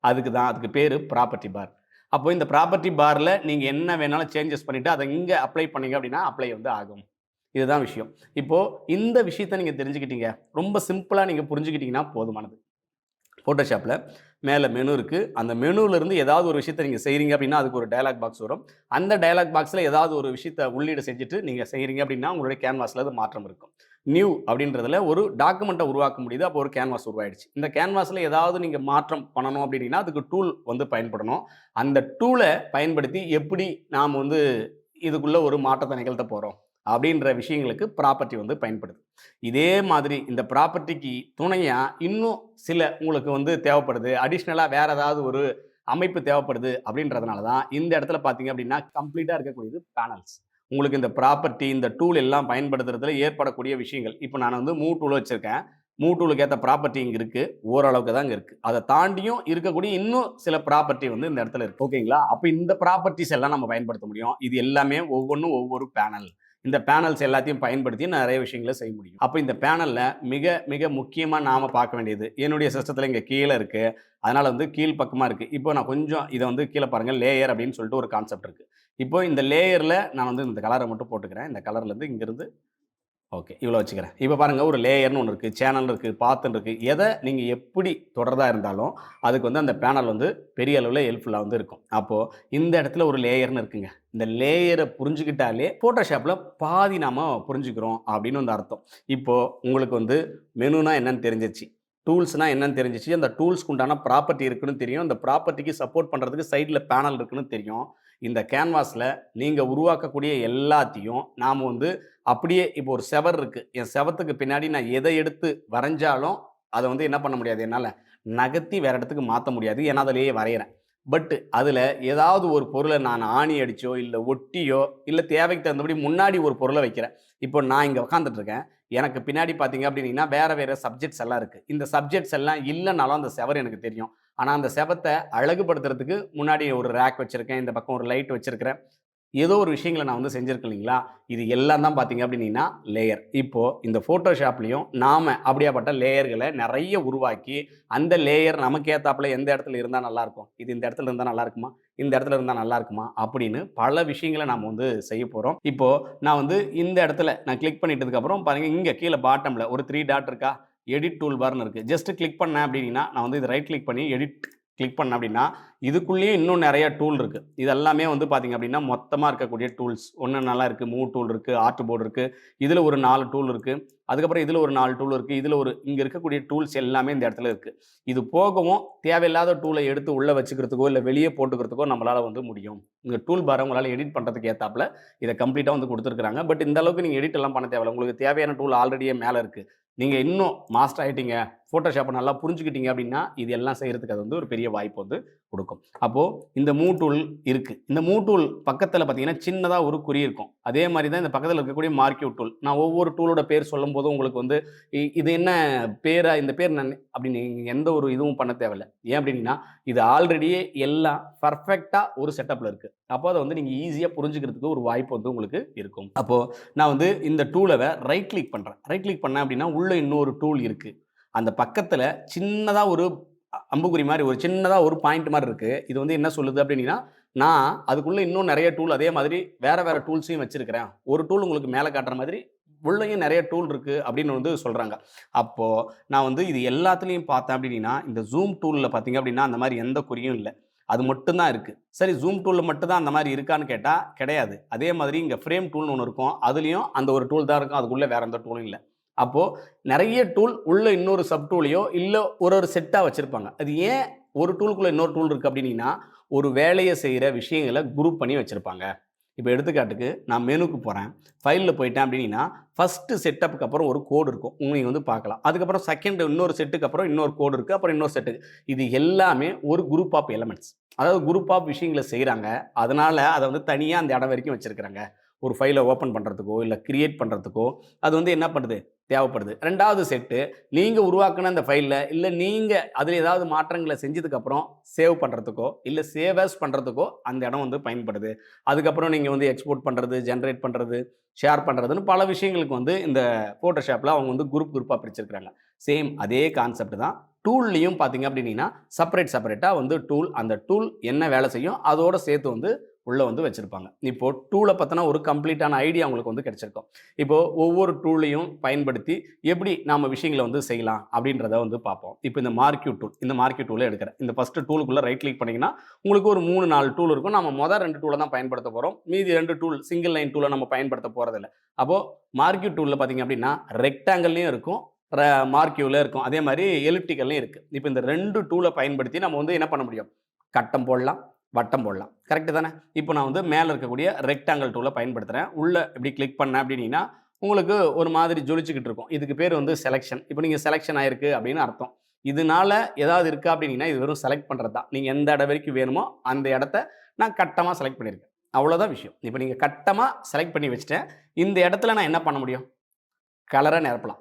அதுக்கு பேர் ப்ராப்பர்ட்டி பார். அப்போ இந்த ப்ராப்பர்ட்டி பாரில் நீங்கள் என்ன வேணாலும் சேஞ்சஸ் பண்ணிவிட்டு அதை இங்கே அப்ளை பண்ணீங்க அப்படின்னா அப்ளை வந்து ஆகும். இதுதான் விஷயம். இப்போது இந்த விஷயத்தை நீங்கள் தெரிஞ்சுக்கிட்டீங்க, ரொம்ப சிம்பிளாக நீங்கள் புரிஞ்சுக்கிட்டீங்கன்னா போதுமானது. ஃபோட்டோஷாப்பில் மேலே மெனு இருக்குது. அந்த மெனுவிலேருந்து ஏதாவது ஒரு விஷயத்தை நீங்கள் செய்கிறீங்க அப்படின்னா அதுக்கு ஒரு டயலாக் பாக்ஸ் வரும். அந்த டயலாக் பாக்ஸில் ஏதாவது ஒரு விஷயத்தை உள்ளீடு செஞ்சுட்டு நீங்கள் செய்கிறீங்க அப்படின்னா உங்களுடைய கேன்வாஸில் அது மாற்றம் இருக்கும். நியூ அப்படின்றதுல ஒரு டாக்குமெண்ட்டை உருவாக்க முடியுது. அப்போ ஒரு கேன்வாஸ் உருவாயிடுச்சு. இந்த கேன்வாஸில் ஏதாவது நீங்கள் மாற்றம் பண்ணணும் அப்படின்னா அதுக்கு டூல் வந்து பயன்படணும். அந்த டூலை பயன்படுத்தி எப்படி நாம் வந்து இதுக்குள்ளே ஒரு மாற்றத்தை நிகழ்த்த போகிறோம் அப்படின்ற விஷயங்களுக்கு ப்ராப்பர்ட்டி வந்து பயன்படுது. இதே மாதிரி இந்த ப்ராப்பர்ட்டிக்கு துணையாக இன்னும் சில உங்களுக்கு வந்து தேவைப்படுது, அடிஷ்னலாக வேறு ஏதாவது ஒரு அமைப்பு தேவைப்படுது அப்படின்றதுனால தான் இந்த இடத்துல பார்த்தீங்க அப்படின்னா கம்ப்ளீட்டாக இருக்கக்கூடியது பேனல்ஸ். உங்களுக்கு இந்த ப்ராப்பர்ட்டி, இந்த டூல் எல்லாம் பயன்படுத்துறதுல ஏற்படக்கூடிய விஷயங்கள். இப்போ நான் வந்து மூவ் டூல் வச்சுருக்கேன். மூவ் டூலுக்கு ஏற்ற ப்ராப்பர்ட்டி இங்கே இருக்குது, ஓரளவுக்கு தான் இங்கே இருக்குது. அதை தாண்டியும் இருக்கக்கூடிய இன்னும் சில ப்ராப்பர்ட்டி வந்து இந்த இடத்துல இருக்குது. ஓகேங்களா? அப்போ இந்த ப்ராப்பர்ட்டிஸ் எல்லாம் நம்ம பயன்படுத்த முடியும். இது எல்லாமே ஒவ்வொன்றும் ஒவ்வொரு பேனல். இந்த பேனல்ஸ் எல்லாத்தையும் பயன்படுத்தி நிறைய விஷயங்களை செய்ய முடியும். அப்போ இந்த பேனலில் மிக மிக முக்கியமாக நாம் பார்க்க வேண்டியது, என்னுடைய சிஸ்டத்தில் இங்கே கீழே இருக்குது, அதனால் வந்து கீழ் பக்கமாக இருக்குது. இப்போ நான் கொஞ்சம் இதை வந்து கீழே பாருங்கள், லேயர் அப்படின்னு சொல்லிட்டு ஒரு கான்செப்ட் இருக்குது. இப்போ இந்த லேயரில் நான் வந்து இந்த கலரை மட்டும் போட்டுக்கிறேன். இந்த கலர்லேருந்து இங்கேருந்து ஓகே, இவ்வளோ வச்சுக்கிறேன். இப்போ பாருங்கள், ஒரு லேயர்னு ஒன்று இருக்குது, சேனல் இருக்குது, பாத்துன்னு இருக்குது. எதை நீங்கள் எப்படி தொடர்றதா இருந்தாலும் அதுக்கு வந்து அந்த பேனல் வந்து பெரிய அளவில் ஹெல்ப்ஃபுல்லாக வந்து இருக்கும். அப்போது இந்த இடத்துல ஒரு லேயர்னு இருக்குங்க. இந்த லேயரை புரிஞ்சுக்கிட்டாலே ஃபோட்டோஷாப்பில் பாதி நாம் புரிஞ்சுக்கிறோம் அப்படின்னு வந்து அர்த்தம். இப்போது உங்களுக்கு வந்து மெனுனா என்னன்னு தெரிஞ்சிச்சு, டூல்ஸ்னால் என்னன்னு தெரிஞ்சிச்சு, அந்த டூல்ஸ்க்கு உண்டான ப்ராப்பர்ட்டி இருக்குன்னு தெரியும், அந்த ப்ராப்பர்ட்டிக்கு சப்போர்ட் பண்ணுறதுக்கு சைடில் பேனல் இருக்குன்னு தெரியும். இந்த கேன்வாஸில் நீங்கள் உருவாக்கக்கூடிய எல்லாத்தையும் நாம் வந்து அப்படியே இப்போ ஒரு செவர் இருக்குது, என் செவத்துக்கு பின்னாடி நான் எதை எடுத்து வரைஞ்சாலும் அதை வந்து என்ன பண்ண முடியாது, என்னால் நகர்த்தி வேறு இடத்துக்கு மாற்ற முடியாது. ஏன்னா அதிலேயே வரைகிறேன். பட்டு அதில் ஏதாவது ஒரு பொருளை நான் ஆணி அடித்தோ இல்லை ஒட்டியோ இல்லை தேவைக்கு தகுந்தபடி முன்னாடி ஒரு பொருளை வைக்கிறேன். இப்போ நான் இங்கே உட்காந்துட்ருக்கேன், எனக்கு பின்னாடி பார்த்தீங்க அப்படின்னா வேறு சப்ஜெக்ட்ஸ் எல்லாம் இருக்குது. இந்த சப்ஜெக்ட்ஸ் எல்லாம் இல்லைனாலும் அந்த செவர் எனக்கு தெரியும். ஆனால் அந்த செவத்தை அழகுபடுத்துறதுக்கு முன்னாடி ஒரு ரேக் வச்சுருக்கேன், இந்த பக்கம் ஒரு லைட் வச்சுருக்கிறேன், ஏதோ ஒரு விஷயங்களை நான் வந்து செஞ்சுருக்கேன் இல்லைங்களா? இது எல்லாம் தான் பார்த்தீங்க அப்படின்னா லேயர். இப்போது இந்த ஃபோட்டோஷாப்லேயும் நாம் அப்படியாப்பட்ட லேயர்களை நிறைய உருவாக்கி அந்த லேயர் நமக்கு ஏற்றாப்புல எந்த இடத்துல இருந்தால் நல்லாயிருக்கும், இது இந்த இடத்துல இருந்தால் நல்லா இருக்குமா, இந்த இடத்துல இருந்தால் நல்லா இருக்குமா அப்படின்னு பல விஷயங்களை நாம் வந்து செய்ய போகிறோம். இப்போது நான் வந்து இந்த இடத்துல நான் கிளிக் பண்ணிட்டதுக்கப்புறம் பாருங்கள், இங்கே கீழே பாட்டமில் ஒரு 3 டாட் இருக்கா, எடிட் டூல் பார்னு இருக்குது. ஜஸ்ட்டு கிளிக் பண்ணேன் அப்படின்னா நான் வந்து இது ரைட் கிளிக் பண்ணி எடிட் கிளிக் பண்ணேன் அப்படின்னா இதுக்குள்ளேயே இன்னும் நிறைய டூல் இருக்குது. இது எல்லாமே வந்து பார்த்திங்க அப்படின்னா மொத்தமாக இருக்கக்கூடிய டூல்ஸ் ஒன்று நல்லா இருக்குது. மூவ் டூல் இருக்குது, ஆர்ட் போர்டு இருக்குது, இதில் ஒரு 4 டூல் இருக்குது, அதுக்கப்புறம் இதில் ஒரு 4 டூல் இருக்குது, இதில் ஒரு இங்கே இருக்கக்கூடிய டூல்ஸ் எல்லாமே இந்த இடத்துல இருக்குது. இது போகவும் தேவையில்லாத டூலை எடுத்து உள்ளே வச்சுக்கிறதுக்கோ இல்லை வெளியே போட்டுக்கிறதுக்கோ நம்மளால் வந்து முடியும். இந்த டூல் பாரை உங்களால் எடிட் பண்ணுறதுக்கு ஏற்றாப்புல இதை கம்ப்ளீட்டாக வந்து கொடுத்துருக்குறாங்க. பட் இந்த அளவுக்கு நீங்கள் எடிட் எல்லாம் பண்ண தேவையில்லை. உங்களுக்கு தேவையான டூல் ஆல்ரெடியே மேலே இருக்குது. நீங்கள் இன்னும் மாஸ்டர் ஆகிட்டீங்க, ஃபோட்டோஷாப்பை நல்லா புரிஞ்சுக்கிட்டீங்க அப்படின்னா இது எல்லாம் செய்கிறதுக்கு அது வந்து ஒரு பெரிய வாய்ப்பு வந்து கொடுக்கும். அப்போது இந்த மூவ் டூல் இருக்குது. இந்த மூவ் டூல் பக்கத்தில் பார்த்தீங்கன்னா சின்னதாக ஒரு குறி இருக்கும். அதே மாதிரி தான் இந்த பக்கத்தில் இருக்கக்கூடிய மார்க்யூ டூல். நான் ஒவ்வொரு டூலோட பேர் சொல்லும் போதும் உங்களுக்கு வந்து இது என்ன பேரா, இந்த பேர் நான் அப்படின்னு எந்த ஒரு இதுவும் பண்ண தேவையில்லை. ஏன் அப்படின்னா இது ஆல்ரெடியே எல்லாம் பர்ஃபெக்டாக ஒரு செட்டப்பில் இருக்குது. அப்போ அதை வந்து நீங்கள் ஈஸியாக புரிஞ்சுக்கிறதுக்கு ஒரு வாய்ப்பு வந்து உங்களுக்கு இருக்கும். அப்போது நான் வந்து இந்த டூலை ரைட் கிளிக் பண்ணுறேன். ரைட் கிளிக் பண்ணேன் அப்படின்னா உள்ளே இன்னொரு டூல் இருக்குது. அந்த பக்கத்தில் சின்னதாக ஒரு அம்புக்குறி மாதிரி ஒரு சின்னதாக ஒரு பாயிண்ட் மாதிரி இருக்குது. இது வந்து என்ன சொல்லுது அப்படின்னா நான் அதுக்குள்ளே இன்னும் நிறைய டூல் அதே மாதிரி வேறு டூல்ஸையும் வச்சுருக்கிறேன். ஒரு டூல் உங்களுக்கு மேலே காட்டுற மாதிரி உள்ளேயும் நிறைய டூல் இருக்குது அப்படின்னு வந்து சொல்கிறாங்க. அப்போது நான் வந்து இது எல்லாத்துலேயும் பார்த்தேன் அப்படின்னா இந்த ஜூம் டூலில் பார்த்தீங்க அப்படின்னா அந்த மாதிரி எந்த குறியும் இல்லை, அது மட்டும்தான் இருக்குது. சரி, ஜூம் டூலில் மட்டும்தான் அந்த மாதிரி இருக்கான்னு கேட்டால் கிடையாது. அதே மாதிரி இங்கே ஃப்ரேம் டூல்னு ஒன்று இருக்கும், அதுலேயும் அந்த ஒரு டூல் தான் இருக்கும், அதுக்குள்ளே வேறு எந்த டூலும் இல்லை. அப்போது நிறைய டூல் உள்ள இன்னொரு சப் டூலையோ இல்லை ஒரு செட்டாக வச்சுருப்பாங்க. அது ஏன் ஒரு டூலுக்குள்ளே இன்னொரு டூல் இருக்குது அப்படின்னா ஒரு வேலையை செய்கிற விஷயங்களை குரூப் பண்ணி வச்சுருப்பாங்க. இப்போ எடுத்துக்காட்டுக்கு நான் மெனுக்கு போகிறேன், ஃபைலில் போயிட்டேன் அப்படின்னா ஃபஸ்ட்டு செட்டப்புக்கு அப்புறம் ஒரு கோடு இருக்கும், நீங்கள் வந்து பார்க்கலாம். அதுக்கப்புறம் செகண்ட் இன்னொரு செட்டுக்கு அப்புறம் இன்னொரு கோடு இருக்குது, அப்புறம் இன்னொரு செட்டுக்கு. இது எல்லாமே ஒரு குரூப் ஆஃப் எலமெண்ட்ஸ், அதாவது குரூப் ஆஃப் விஷயங்களை செய்கிறாங்க. அதனால் அதை வந்து தனியாக அந்த இடம் வரைக்கும் வச்சுருக்கிறாங்க. ஒரு ஃபைலை ஓப்பன் பண்ணுறதுக்கோ இல்லை கிரியேட் பண்ணுறதுக்கோ அது வந்து என்ன பண்ணுது, தேவைப்படுது. 2வது செட்டு நீங்கள் உருவாக்கின அந்த ஃபைலில் இல்லை நீங்கள் அதில் ஏதாவது மாற்றங்களை செஞ்சதுக்கப்புறம் சேவ் பண்ணுறதுக்கோ இல்லை சேவ் ஆஸ் பண்ணுறதுக்கோ அந்த இடம் வந்து பயன்படுது. அதுக்கப்புறம் நீங்கள் வந்து எக்ஸ்போர்ட் பண்ணுறது, ஜென்ரேட் பண்ணுறது, ஷேர் பண்ணுறதுன்னு பல விஷயங்களுக்கு வந்து இந்த ஃபோட்டோஷாப்பில் அவங்க வந்து குரூப்பாக பிரிச்சிருக்கிறாங்க. சேம் அதே கான்செப்ட் தான் டூல்லையும் பார்த்தீங்க அப்படின்னா செப்பரேட்டாக வந்து டூல், அந்த டூல் என்ன வேலை செய்யும் அதோட சேர்த்து வந்து உள்ளே வந்து வச்சுருப்பாங்க. இப்போது டூலை பற்றின ஒரு கம்ப்ளீட்டான ஐடியா உங்களுக்கு வந்து கிடைச்சிருக்கும். இப்போது ஒவ்வொரு டூலையும் பயன்படுத்தி எப்படி நாம் விஷயங்களை வந்து செய்யலாம் அப்படின்றத வந்து பார்ப்போம். இப்போ இந்த மார்க்யூ டூலை எடுக்கிறேன். இந்த ஃபஸ்ட்டு டூலுக்குள்ளே ரைட் கிளிக் பண்ணிங்கன்னா உங்களுக்கு ஒரு 3-4 டூல் இருக்கும். நம்ம மொதல் 2 டூலை தான் பயன்படுத்த போகிறோம். மீதி 2 டூல் சிங்கிள் லைன் டூலை நம்ம பயன்படுத்த போகிறதில்ல. அப்போது மார்க்யூ டூலில் பார்த்தீங்க அப்படின்னா ரெக்டாங்கிள்லையும் இருக்கும், மார்க்யூவில் இருக்கும், அதே மாதிரி எலிப்டிக்கல்லையும் இருக்குது. இப்போ இந்த 2 டூலை பயன்படுத்தி நம்ம வந்து என்ன பண்ண முடியும், கட்டம் போடலாம், வட்டம் போடலாம். கரெக்டு தானே? இப்போ நான் வந்து மேலே இருக்கக்கூடிய ரெக்டாங்கிள் டூலை பயன்படுத்துகிறேன். உள்ளே இப்படி கிளிக் பண்ணேன் அப்படின்னா உங்களுக்கு ஒரு மாதிரி ஜொலிச்சுக்கிட்டு இருக்கும். இதுக்கு பேர் வந்து செலெக்ஷன். இப்போ நீங்கள் செலெக்ஷன் ஆயிருக்கு அப்படின்னு அர்த்தம். இதனால ஏதாவது இருக்கா அப்படின்னா இது வெறும் செலக்ட் பண்ணுறது தான். நீங்கள் எந்த இடம் வரைக்கும் வேணுமோ அந்த இடத்த நான் கட்டமாக செலக்ட் பண்ணியிருக்கேன். அவ்வளோதான் விஷயம். இப்போ நீங்கள் கட்டமாக செலக்ட் பண்ணி வச்சுட்டேன். இந்த இடத்துல நான் என்ன பண்ண முடியும், கலரை நிரப்பலாம்.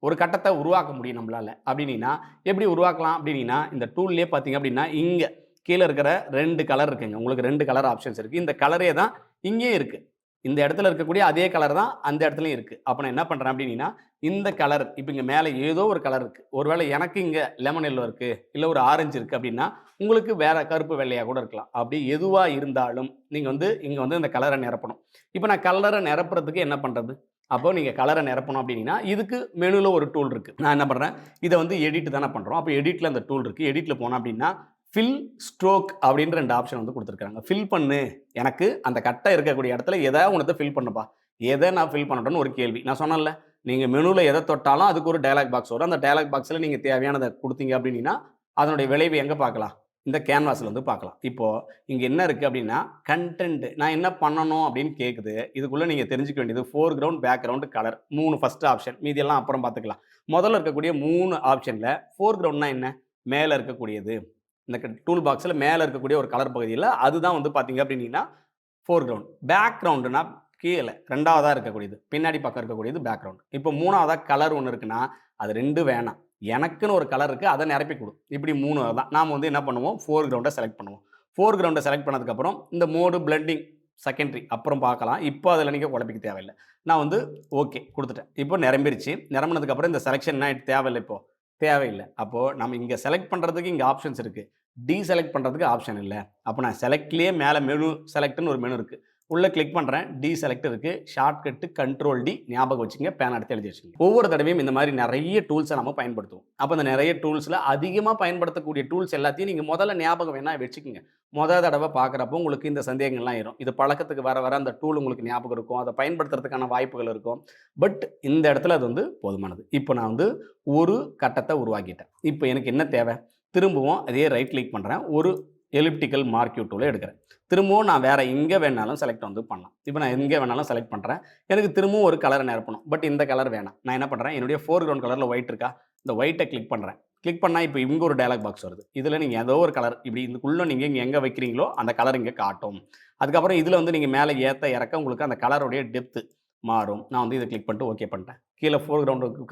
ஒரு கட்டத்தை உருவாக்க முடியும் நம்மளால். அப்படின்னா எப்படி உருவாக்கலாம் அப்படின்னா இந்த டூல்லே பார்த்தீங்க அப்படின்னா இங்கே கீழே இருக்கிற 2 கலர் இருக்குங்க. உங்களுக்கு 2 கலர் ஆப்ஷன்ஸ் இருக்குது. இந்த கலரே தான் இங்கேயும் இருக்குது. இந்த இடத்துல இருக்கக்கூடிய அதே கலர் தான் அந்த இடத்துலையும் இருக்குது. அப்போ நான் என்ன பண்ணுறேன் அப்படின்னா இந்த கலர் இப்போ இங்கே மேலே ஏதோ ஒரு கலர் இருக்குது. ஒருவேளை எனக்கு இங்கே லெமன் எல்லோ இருக்குது, இல்லை ஒரு ஆரஞ்சு இருக்குது அப்படின்னா உங்களுக்கு வேறு கருப்பு வெள்ளையாக கூட இருக்கலாம். அப்படி எதுவாக இருந்தாலும் நீங்கள் வந்து இங்கே வந்து இந்த கலரை நிரப்பணும். இப்போ நான் கலரை நிரப்புறதுக்கு என்ன பண்ணுறது, அப்போ நீங்கள் கலரை நிரப்பணும் அப்படின்னா இதுக்கு மெனுவில் ஒரு டூல் இருக்குது. நான் என்ன பண்ணுறேன், இதை வந்து எடிட் தானே பண்ணுறோம். அப்போ எடிட்டில் அந்த டூல் இருக்குது. எடிட்டில் போனோம் அப்படின்னா ஃபில் ஸ்ட்ரோக் அப்படின்ற 2 ஆப்ஷன் வந்து கொடுத்துருக்காங்க. ஃபில் பண்ணு, எனக்கு அந்த கட்டை இருக்கக்கூடிய இடத்துல எதாவது ஒன்றத்தை ஃபில் பண்ணுப்பா. எதை நான் ஃபில் பண்ணட்டும்னு ஒரு கேள்வி. நான் சொன்னேன்ல, நீங்கள் மெனுவில் எதை தொட்டாலும் அதுக்கு ஒரு டயலாக் பாக்ஸ் வரும். அந்த டயலாக் பாக்ஸில் நீங்கள் தேவையானதை கொடுத்தீங்க அப்படின்னா அதனுடைய விளைவு எங்கே பார்க்கலாம், இந்த கேன்வாஸில் வந்து பார்க்கலாம். இப்போது இங்கே என்ன இருக்குது அப்படின்னா கண்டென்ட், நான் என்ன பண்ணணும் அப்படின்னு கேட்குது. இதுக்குள்ளே நீங்கள் தெரிஞ்சுக்க வேண்டியது foreground, background, colour 3 first option. மீதியெல்லாம் அப்புறம் பார்த்துக்கலாம். முதல்ல இருக்கக்கூடிய 3 ஆப்ஷனில் ஃபோர்க்ரவுண்ட்னா என்ன, மேலே இருக்கக்கூடியது. இந்த டூல் பாக்ஸில் மேலே இருக்கக்கூடிய ஒரு கலர் பகுதியில் அதுதான் வந்து பார்த்தீங்க அப்படின்னா ஃபோர்க்ரவுண்ட். பேக்ரவுண்டுனா கீழே 2வதாக இருக்கக்கூடியது, பின்னாடி பக்கம் இருக்கக்கூடியது பேக்ரவுண்ட். இப்போ 3வதாக கலர் ஒன்று இருக்குன்னா அது 2 வேணாம், எனக்குன்னு ஒரு கலர் இருக்குது, அதை நிரப்பி கொடு. இப்படி 3 தான் நாம் வந்து என்ன பண்ணுவோம், ஃபோர்க்ரவுண்டை செலக்ட் பண்ணுவோம். ஃபோர்க்ரவுண்டை செலக்ட் பண்ணதுக்கப்புறம் இந்த மோடு பிளெண்டிங் செகண்டரி அப்புறம் பார்க்கலாம். இப்போ அதில் நீங்கள் குழப்பிக்க தேவையில்லை. நான் வந்து ஓகே கொடுத்துட்டேன். இப்போ நிரம்பிருச்சு. நிரம்பினதுக்கப்புறம் இந்த செலெக்ஷன் என்ன தேவையில்லை, இப்போது தேவையில்லை. அப்போது நம்ம இங்கே செலக்ட் பண்ணுறதுக்கு இங்கே ஆப்ஷன்ஸ் இருக்குது, டீசெலக்ட் பண்ணுறதுக்கு ஆப்ஷன் இல்லை. அப்போ நான் செலக்ட்லேயே மேலே மெனு செலக்ட்னு ஒரு மெனு இருக்குது, உள்ளே கிளிக் பண்ணுறேன், டீசெலக்ட் இருக்குது, ஷார்ட்கட்டு கண்ட்ரோல் டி, ஞாபகம் வச்சுங்க, பேன் எடுத்து எழுதி வச்சுங்க. ஒவ்வொரு தடவையும் இந்த மாதிரி நிறைய டூல்ஸை நம்ம பயன்படுத்துவோம். அப்போ இந்த நிறைய டூல்ஸில் அதிகமாக பயன்படுத்தக்கூடிய டூல்ஸ் எல்லாத்தையும் நீங்கள் முதல்ல ஞாபகம் வேணால் வச்சுக்கோங்க. தடவை பார்க்குறப்போ உங்களுக்கு இந்த சந்தேகங்கள்லாம் ஆயிரும். இது பழக்கத்துக்கு வர அந்த டூல் உங்களுக்கு ஞாபகம் இருக்கும், அதை பயன்படுத்துறதுக்கான வாய்ப்புகள் இருக்கும். பட் இந்த இடத்துல அது வந்து போதுமானது. இப்போ நான் வந்து ஒரு கட்டத்தை உருவாக்கிட்டேன். இப்போ எனக்கு என்ன தேவை, திரும்பவும் அதே ரைட் கிளிக் பண்ணுறேன், ஒரு எலிப்டிக்கல் மார்க்யூ டூலை எடுக்கிறேன். திரும்பவும் நான் வேறு எங்கே வேணாலும் செலக்ட் வந்து பண்ணலாம். இப்போ நான் எங்கே வேணாலும் செலக்ட் பண்ணுறேன். எனக்கு திரும்பவும் ஒரு கலரை நிரப்பணும். பட் இந்த கலர் வேணாம். நான் என்ன பண்ணுறேன், என்னுடைய ஃபோர்க்ரவுண்ட் கலரில் ஒயிட் இருக்கா, இந்த ஒயிட்டை கிளிக் பண்ணுறேன். கிளிக் பண்ணால் இப்போ இங்கே ஒரு டயலாக் பாக்ஸ் வருது. இதில் நீங்கள் ஏதோ ஒரு கலர் இப்படி இதுக்குள்ளே நீங்கள் இங்கே எங்கே வைக்கிறீங்களோ அந்த கலர் இங்கே காட்டும். அதுக்கப்புறம் இதில் வந்து நீங்கள் மேலே ஏற்ற இறக்க உங்களுக்கு அந்த கலருடைய டெப்த்து மாறும். நான் வந்து இதை கிளிக் பண்ணிட்டு ஓகே பண்ணிட்டேன். கீழே ஃபோர்க்ரவுண்டுக்கு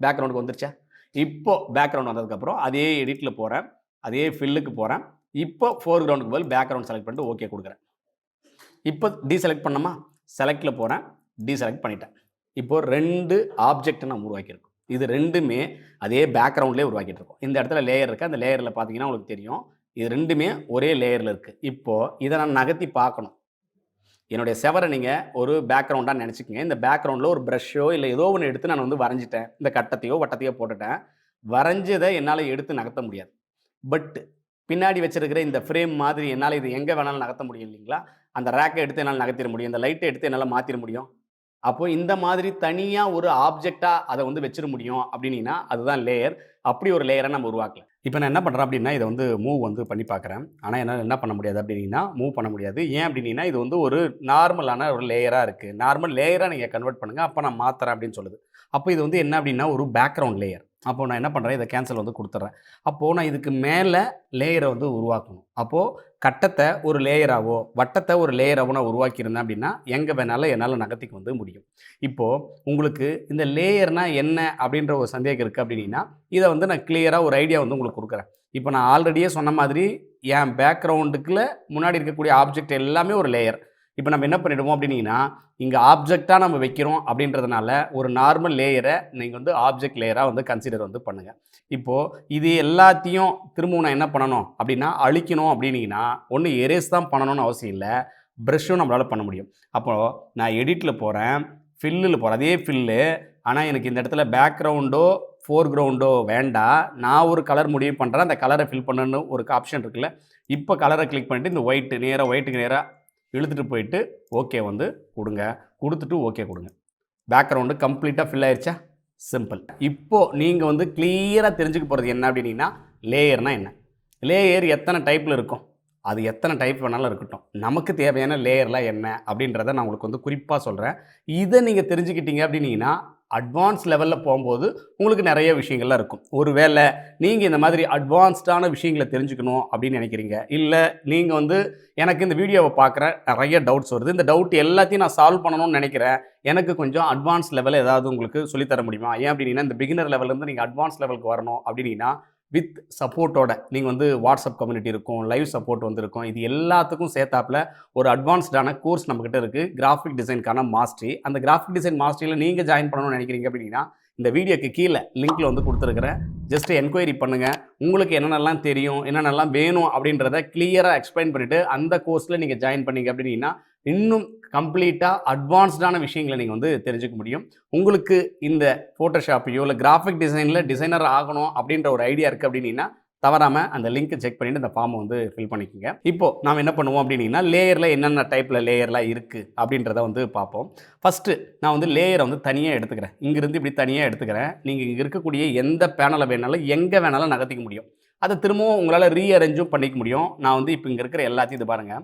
பேக்ரவுண்டுக்கு வந்துருச்சா. இப்போ பேக்ரவுண்ட் வந்ததுக்கப்புறம் அதே எடிட்டில் போகிறேன், அதே ஃபில்லுக்கு போகிறேன். இப்போ ஃபோர்க்ரவுண்டுக்கு பதில் பேக்ரவுண்ட் செலக்ட் பண்ணிட்டு ஓகே கொடுக்குறேன். இப்போ டீசெலக்ட் பண்ணோமா, செலக்டில் போகிறேன், டீசெலக்ட் பண்ணிட்டேன். இப்போது 2 ஆப்ஜெக்ட் நான் உருவாக்கியிருக்கோம். இது 2மே அதே பேக்ரவுண்ட்லேயே உருவாக்கிட்டு இருக்கோம். இந்த இடத்துல லேயர் இருக்குது, அந்த லேயரில் பார்த்தீங்கன்னா உங்களுக்கு தெரியும், இது 2மே ஒரே லேயரில் இருக்குது. இப்போது இதை நான் நகர்த்தி பார்க்கணும். என்னுடைய செவரை நீங்கள் ஒரு பேக்ரவுண்டாக நினச்சிக்கோங்க. இந்த பேக்ரவுண்டில் ஒரு ப்ரஷ்ஷோ இல்லை ஏதோ ஒன்று எடுத்து நான் வந்து வரைஞ்சிட்டேன். இந்த கட்டத்தையோ வட்டத்தையோ போட்டுட்டேன். வரைஞ்சதை என்னால் எடுத்து நகர்த்த முடியாது. பட் பின்னாடி வச்சிருக்கிற இந்த ஃப்ரேம் மாதிரி என்னால் இது எங்கே வேணாலும் நகர்த்த முடியும் இல்லைங்களா. அந்த ரேக்கை எடுத்து என்னால் நகர்த்திட முடியும், இந்த லைட்டை எடுத்து என்னால் மாற்றிட முடியும். அப்போ இந்த மாதிரி தனியா ஒரு ஆப்ஜெக்ட்டா அத வந்து வச்சிர முடியும் அப்படின்னீங்கன்னா, அதுதான் லேயர். அப்படி ஒரு லேயர நம்ம உருவாக்கலாம். இப்ப நான் என்ன பண்றேன் அப்படின்னா, இத வந்து மூவ் வந்து பண்ணி பார்க்குறேன். ஆனா என்னால என்ன பண்ண முடியாது அப்படின்னீங்கன்னா, மூவ் பண்ண முடியாது. ஏன் அப்படின்னீங்கன்னா, இது வந்து ஒரு நார்மலான ஒரு லேயரா இருக்கு. நார்மல் லேயரா நீங்க கன்வெர்ட் பண்ணுங்க. அப்ப நான் மாத்துறேன் அப்படின்னு சொல்லுது. அப்ப இது வந்து என்ன அப்படின்னா, ஒரு பேக்கிரவுண்ட் லேயர். அப்போ நான் என்ன பண்றேன், இத கேன்சல் வந்து குடுத்துர்றேன். அப்போ நான் இதுக்கு மேல லேயர வந்து உருவாக்கணும். அப்போ கட்டத்த ஒரு லேயராவோ, வட்டத்த ஒரு லேயராவோ நான் உருவாக்கியிருந்தேன் அப்படின்னா, எங்க வேணாலும் என்னால நகர்த்திக்க வந்து முடியும். இப்போ உங்களுக்கு இந்த லேயர்னா என்ன அப்படின்ற ஒரு சந்தேகம் இருக்கு அப்படின்னீங்கன்னா, இத வந்து நான் கிளியரா ஒரு ஐடியா வந்து உங்களுக்கு குடுக்குறேன். இப்போ நான் ஆல்ரெடியே சொன்ன மாதிரி, என் பேக்கிரவுண்டுக்குள்ள முன்னாடி இருக்கக்கூடிய ஆப்ஜெக்ட் எல்லாமே ஒரு லேயர். இப்போ நம்ம என்ன பண்ணிடுவோம் அப்படின்னீங்கன்னா, இங்க ஆப்ஜெக்ட்டா நம்ம வைக்கிறோம் அப்படின்றதுனால, ஒரு நார்மல் லேயர நீங்க வந்து ஆப்ஜெக்ட் லேயரா வந்து கன்சிடர் வந்து பண்ணுங்க. இப்போ இது எல்லாத்தையும் திரும்பவும் நான் என்ன பண்ணணும் அப்படின்னா, அழிக்கணும் அப்படின்னீங்கன்னா, ஒண்ணு எரேஸ் தான் பண்ணணும்னு அவசியம் இல்ல. பிரஷ்ஷும் நம்மளால பண்ண முடியும். அப்போ நான் எடிட்ல போறேன், ஃபில்லுல போறேன். அதே ஃபில்லு. ஆனா எனக்கு இந்த இடத்துல பேக்கிரவுண்டோ, ஃபோர்கிரவுண்டோ வேண்டாம். நான் ஒரு கலர் முடிவு பண்றேன். அந்த கலர ஃபில் பண்ணணும்னு ஒரு ஆப்ஷன் இருக்குல்ல. இப்ப கலர கிளிக் பண்ணிட்டு இந்த ஒயிட்டுக்கு நேரா இழுத்துட்டு போயிட்டு ஓகே வந்து குடுங்க. குடுத்துட்டு ஓகே குடுங்க. பேக்கிரவுண்டு கம்ப்ளீட்டா ஃபில் ஆயிருச்சா? சிம்பிள். இப்போ நீங்க வந்து கிளியரா தெரிஞ்சுக்க போறது என்ன அப்படின்னீங்கன்னா, லேயர்னா என்ன? லேயர் எத்தன டைப்ல இருக்கும்? அது எத்தன டைப் வேணாலும் இருக்கட்டும். நமக்கு தேவையான லேயர்லாம் என்ன? அப்படின்றத நான் உங்களுக்கு வந்து குறிப்பா சொல்றேன். இத நீங்க தெரிஞ்சுக்கிட்டீங்க அப்படின்னீங்கன்னா, அட்வான்ஸ் லெவல்ல போம்போது உங்களுக்கு நெறைய விஷயங்கள்லாம் இருக்கும். ஒருவேள நீங்க இந்த மாதிரி அட்வான்ஸ்டான விஷயங்கள தெரிஞ்சுக்கணும் அப்படின்னு நெனைக்கிறீங்க. இல்ல நீங்க வந்து எனக்கு இந்த வீடியோவ பார்க்குறேன், நெறைய டவுட்ஸ் வருது. இந்த டவுட் எல்லாத்தையும் நான் சால்வ் பண்ணணும்னு நெனைக்கிறேன். எனக்கு கொஞ்சம் அட்வான்ஸ் லெவல்ல ஏதாவது உங்களுக்கு சொல்லி தர முடியுமா? ஏன் அப்படின்னீங்கன்னா, இந்த பிகினர் லெவல்லேருந்து நீங்க அட்வான்ஸ் லெவலுக்கு வரணும் அப்படின்னீங்கன்னா, வித் சப்போர்ட்டோட நீங்க வந்து வாட்ஸ்அப் கம்யூனிட்டி இருக்கும், லைவ் சப்போர்ட் வந்து இருக்கும். இது எல்லாத்துக்கும் சேர்த்தாப்ல ஒரு அட்வான்ஸ்டான கோர்ஸ் நம்மகிட்ட இருக்கு. கிராஃபிக் டிசைனுக்கான மாஸ்டரி. அந்த கிராஃபிக் டிசைன் மாஸ்டரியில நீங்க ஜாயின் பண்ணணும்னு நினைக்கிறீங்க அப்படின்னா, இந்த வீடியோக்கு கீழ லிங்க்ல வந்து குடுத்துருக்கிறேன். ஜஸ்ட் என்கொயரி பண்ணுங்க. உங்களுக்கு என்னென்னலாம் தெரியும், என்னென்னலாம் வேணும் அப்படின்றத கிளியரா எக்ஸ்பிளைன் பண்ணிட்டு, அந்த கோர்ஸ்ல நீங்க ஜாயின் பண்ணீங்க அப்படின்னீங்கன்னா, இன்னும் கம்ப்ளீட்டா அட்வான்ஸ்டான விஷயங்கள நீங்க வந்து தெரிஞ்சுக்க முடியும். உங்களுக்கு இந்த ஃபோட்டோஷாப்பையோ, இல்ல கிராஃபிக் டிசைன்ல டிசைனர் ஆகணும் அப்படின்ற ஒரு ஐடியா இருக்கு அப்படின்னீங்கன்னா, தவறாம அந்த லிங்க்க செக் பண்ணிட்டு இந்த ஃபார்ம வந்து ஃபில் பண்ணிக்கங்க. இப்போ நாம என்ன பண்ணுவோம் அப்படின்னீங்கன்னா, லேயர்ல என்னென்ன டைப்ல லேயர்லாம் இருக்கு அப்படின்றத வந்து பார்ப்போம். ஃபர்ஸ்ட்டு நான் வந்து லேயர வந்து தனியா எடுத்துக்கிறேன். இங்கிருந்து இப்படி தனியா எடுத்துக்கிறேன். நீங்க இங்க இருக்கக்கூடிய எந்த பேனல வேணாலும், எங்க வேணாலும் நகர்த்திக்க முடியும். அத திரும்பவும் உங்களால ரீஅரேஞ்சும் பண்ணிக்க முடியும். நான் வந்து இப்ப இங்க இருக்கிற எல்லாத்தையும் இது பாருங்க.